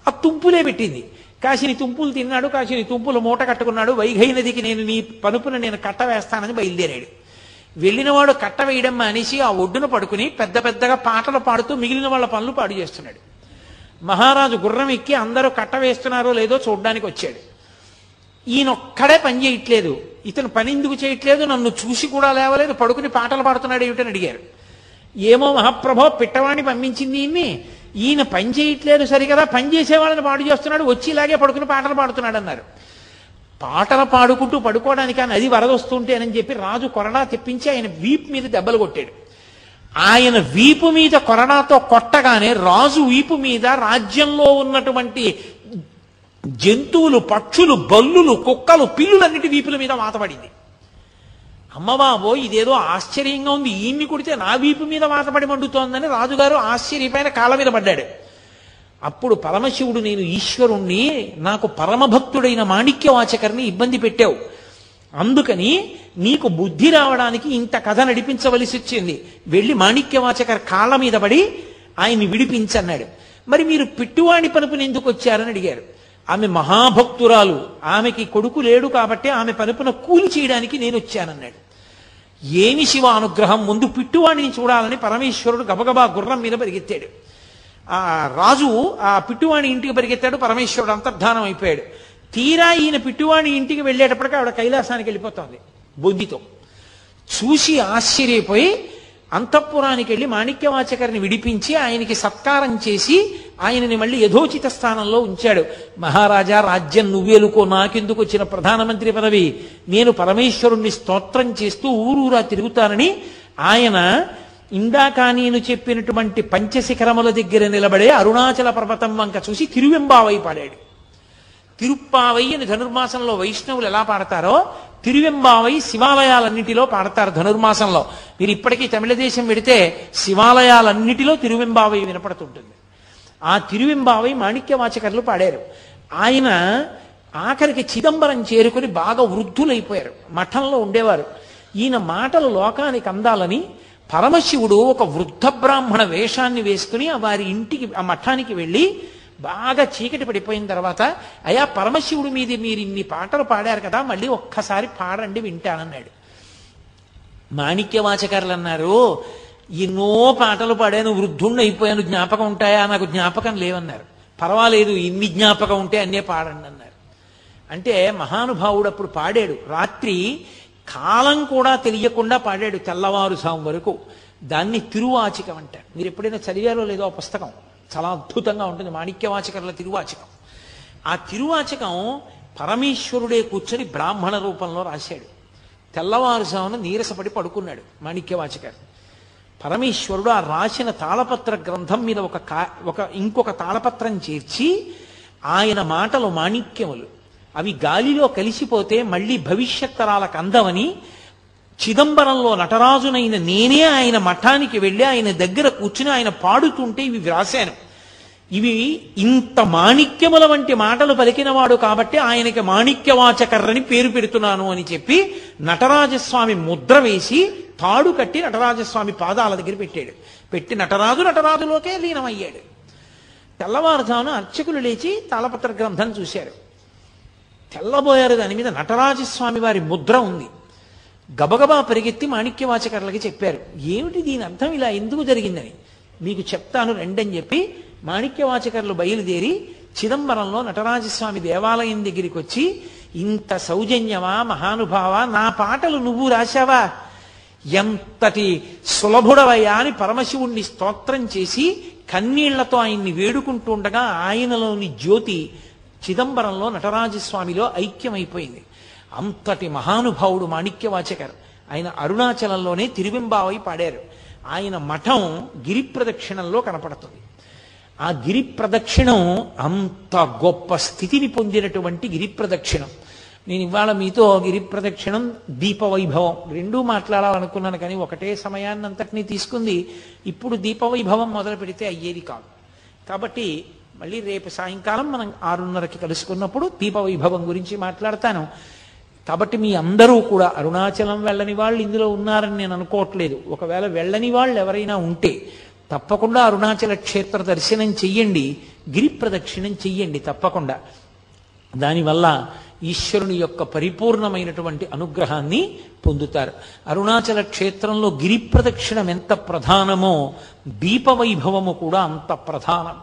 ఆ తుంపులే పెట్టింది. కాశీని తుంపులు తిన్నాడు, కాశీని తుంపులు మూట కట్టుకున్నాడు. వైఘై నదికి నేను నీ పనుపున నేను కట్ట వేస్తానని బయలుదేరాడు. వెళ్ళినవాడు కట్ట వేయడం మానేసి ఆ ఒడ్డున పడుకుని పెద్ద పెద్దగా పాటలు పాడుతూ మిగిలిన వాళ్ళ పనులు పాడు చేస్తున్నాడు. మహారాజు గుర్రం ఎక్కి అందరూ కట్ట వేస్తున్నారో లేదో చూడ్డానికి వచ్చాడు. ఈయనొక్కడే పని చేయట్లేదు. ఇతను పని ఎందుకు చేయట్లేదు, నన్ను చూసి కూడా లేవలేదు, పడుకుని పాటలు పాడుతున్నాడు ఏమిటని అడిగారు. ఏమో మహాప్రభో, పిట్టవాణ్ణి పంపించింది ఈయన పని చేయట్లేదు సరికదా, పని చేసేవాళ్ళని పాడు చేస్తున్నాడు, వచ్చి ఇలాగే పడుకుని పాటలు పాడుతున్నాడు అన్నారు. పాటలు పాడుకుంటూ పడుకోవడానికి నది వరదొస్తుంటేనని చెప్పి రాజు కొరడా తెప్పించి ఆయన వీపు మీద దెబ్బలు కొట్టాడు. ఆయన వీపు మీద కొరడాతో కొట్టగానే రాజు వీపు మీద రాజ్యంలో ఉన్నటువంటి జంతువులు, పక్షులు, బల్లులు, కుక్కలు, పిల్లులన్నిటి వీపుల మీద వాతపడింది. అమ్మబాబో, ఇదేదో ఆశ్చర్యంగా ఉంది, ఈయన్ని కొడితే నా వీపు మీద వాతపడి మండుతోందని రాజుగారు ఆశ్చర్యపైన కాళ్ళ మీద పడ్డాడు. అప్పుడు పరమశివుడు, నేను ఈశ్వరుణ్ణి, నాకు పరమభక్తుడైన మాణిక్యవాచకర్ని ఇబ్బంది పెట్టావు, అందుకని నీకు బుద్ధి రావడానికి ఇంత కథ నడిపించవలసి వచ్చింది, వెళ్ళి మాణిక్యవాచకర్ కాళ్ళ మీద పడి ఆయన్ని విడిపించన్నాడు. మరి మీరు పిట్టువాణి పనుపుని ఎందుకు వచ్చారని అడిగారు. ఆమె మహాభక్తురాలు, ఆమెకి కొడుకు లేడు కాబట్టి ఆమె పనుపున కూలి చేయడానికి నేను వచ్చానన్నాడు. ఏమి శివ అనుగ్రహం, ముందు పిట్టువాణిని చూడాలని పరమేశ్వరుడు గబగబా గుర్రం మీద పరిగెత్తాడు. ఆ రాజు ఆ పిట్టువాణి ఇంటికి పరిగెత్తాడు, పరమేశ్వరుడు అంతర్ధానం అయిపోయాడు. తీరా ఈయన పిట్టువాణి ఇంటికి వెళ్ళేటప్పటికీ ఆవిడ కైలాసానికి వెళ్ళిపోతుంది బొద్దితో. చూసి ఆశ్చర్యపోయి అంతఃపురానికి వెళ్ళి మాణిక్యవాచకర్ని విడిపించి ఆయనకి సత్కారం చేసి ఆయనని మళ్ళీ యథోచిత స్థానంలో ఉంచాడు. మహారాజా, రాజ్యం నువ్వేలుకో, నాకెందుకు వచ్చిన ప్రధానమంత్రి పదవి, నేను పరమేశ్వరుణ్ణి స్తోత్రం చేస్తూ ఊరూరా తిరుగుతానని ఆయన ఇందాక నేను చెప్పినటువంటి పంచశిఖరముల దగ్గర నిలబడే అరుణాచల పర్వతం వంక చూసి తిరువెంబావై పాడాడు. తిరుప్పావై అని ధనుర్మాసంలో వైష్ణవులు ఎలా పాడతారో తిరువెంబావై శివాలయాలన్నిటిలో పాడతారు ధనుర్మాసంలో. మీరు ఇప్పటికీ తమిళ దేశం వెడితే శివాలయాలన్నిటిలో తిరువెంబావై వినపడుతుంటుంది. ఆ తిరువెంబావై మాణిక్యవాచకర్లు పాడారు. ఆయన ఆఖరికి చిదంబరం చేరుకుని బాగా వృద్ధులైపోయారు, మఠంలో ఉండేవారు. ఈయన మాటలు లోకానికి అందాలని పరమశివుడు ఒక వృద్ధ బ్రాహ్మణ వేషాన్ని వేసుకుని వారి ఇంటికి, ఆ మఠానికి వెళ్ళి బాగా చీకటి పడిపోయిన తర్వాత, అయ్యా పరమశివుడి మీద మీరు ఇన్ని పాటలు పాడారు కదా, మళ్ళీ ఒక్కసారి పాడండి వింటానన్నాడు. మాణిక్యవాచకర్లు అన్నారు, ఎన్నో పాటలు పాడాను, వృద్ధుణ్ణి అయిపోయాను, జ్ఞాపకం ఉంటాయా, నాకు జ్ఞాపకం లేవన్నారు. పర్వాలేదు, ఇన్ని జ్ఞాపకం ఉంటే అన్నే పాడండి అన్నారు. అంటే మహానుభావుడు అప్పుడు పాడాడు, రాత్రి కాలం కూడా తెలియకుండా పాడాడు, తెల్లవారుజాము వరకు. దాన్ని తిరువాచికం అంటారు. మీరు ఎప్పుడైనా చదివారో లేదో ఆ పుస్తకం, చాలా అద్భుతంగా ఉంటుంది, మాణిక్యవాచకర్ల తిరువాచకం. ఆ తిరువాచకం పరమేశ్వరుడే కూర్చొని బ్రాహ్మణ రూపంలో రాశాడు. తెల్లవారుజామున నీరసపడి పడుకున్నాడు మాణిక్యవాచకర్. పరమేశ్వరుడు ఆ రాసిన తాళపత్ర గ్రంథం మీద ఇంకొక తాళపత్రం చేర్చి, ఆయన మాటలు మాణిక్యములు, అవి గాలిలో కలిసిపోతే మళ్ళీ భవిష్యత్ తరాలకు అందమని చిదంబరంలో నటరాజునైన నేనే ఆయన మఠానికి వెళ్ళి ఆయన దగ్గర కూర్చుని ఆయన పాడుతుంటే ఇవి వ్రాశాను. ఇవి ఇంత మాణిక్యముల వంటి మాటలు పలికినవాడు కాబట్టి ఆయనకి మాణిక్యవాచకర్రని పేరు పెడుతున్నాను అని చెప్పి నటరాజస్వామి ముద్ర వేసి తాడు కట్టి నటరాజస్వామి పాదాల దగ్గర పెట్టాడు. పెట్టి నటరాజులోకే లీనమయ్యాడు. తెల్లవారుజామున అర్చకులు లేచి తాళపత్ర గ్రంథం చూశారు. తెల్లబోయారు, దాని మీద నటరాజస్వామి వారి ముద్ర ఉంది. గబగబా పరిగెత్తి మాణిక్యవాచకర్లకి చెప్పారు, ఏమిటి దీని అర్థం, ఇలా ఎందుకు జరిగిందని. మీకు చెప్తాను రెండని చెప్పి మాణిక్యవాచకర్లు బయలుదేరి చిదంబరంలో నటరాజస్వామి దేవాలయం దగ్గరికి వచ్చి, ఇంత సౌజన్యమా మహానుభావ, నా పాటలు నువ్వు రాశావా, ఎంతటి సులభుడవయ్యా అని పరమశివుణ్ణి స్తోత్రం చేసి కన్నీళ్లతో ఆయన్ని వేడుకుంటూ ఉండగా ఆయనలోని జ్యోతి చిదంబరంలో నటరాజస్వామిలో ఐక్యమైపోయింది. అంతటి మహానుభావుడు మాణిక్యవాచకర్. ఆయన అరుణాచలంలోనే తిరువెంబావై పాడారు. ఆయన మఠం గిరి ప్రదక్షిణంలో కనపడుతుంది. ఆ గిరి ప్రదక్షిణం అంత గొప్ప స్థితిని పొందినటువంటి గిరి ప్రదక్షిణం. నేను ఇవాళ మీతో గిరి ప్రదక్షిణం, దీపవైభవం రెండూ మాట్లాడాలనుకున్నాను, కానీ ఒకటే సమయాన్ని అంతటినీ తీసుకుంది. ఇప్పుడు దీపవైభవం మొదలు పెడితే అయ్యేది కాదు. కాబట్టి మళ్ళీ రేపు సాయంకాలం మనం 6:30కి కలుసుకున్నప్పుడు దీపవైభవం గురించి మాట్లాడతాను. కాబట్టి మీ అందరూ కూడా అరుణాచలం వెళ్ళని వాళ్ళు ఇందులో ఉన్నారని నేను అనుకోవట్లేదు. ఒకవేళ వెళ్ళని వాళ్ళు ఎవరైనా ఉంటే తప్పకుండా అరుణాచల క్షేత్ర దర్శనం చెయ్యండి, గిరి ప్రదక్షిణం చెయ్యండి తప్పకుండా. దానివల్ల ఈశ్వరుని యొక్క పరిపూర్ణమైనటువంటి అనుగ్రహాన్ని పొందుతారు. అరుణాచల క్షేత్రంలో గిరి ప్రదక్షిణం ఎంత ప్రధానమో దీపవైభవము కూడా అంత ప్రధానం.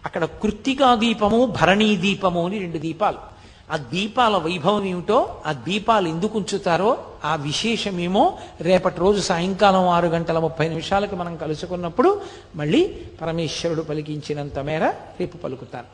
అక్కడ కృత్తికా దీపము, భరణీ దీపము అని 2 దీపాలు. ఆ దీపాల వైభవం ఏమిటో, ఆ దీపాలు ఎందుకు ఉంచుతారో ఆ విశేషమేమో రేపటి రోజు సాయంకాలం 6:30 మనం కలుసుకున్నప్పుడు మళ్ళీ పరమేశ్వరుడు పలికించినంత మేర రేపు పలుకుతారు.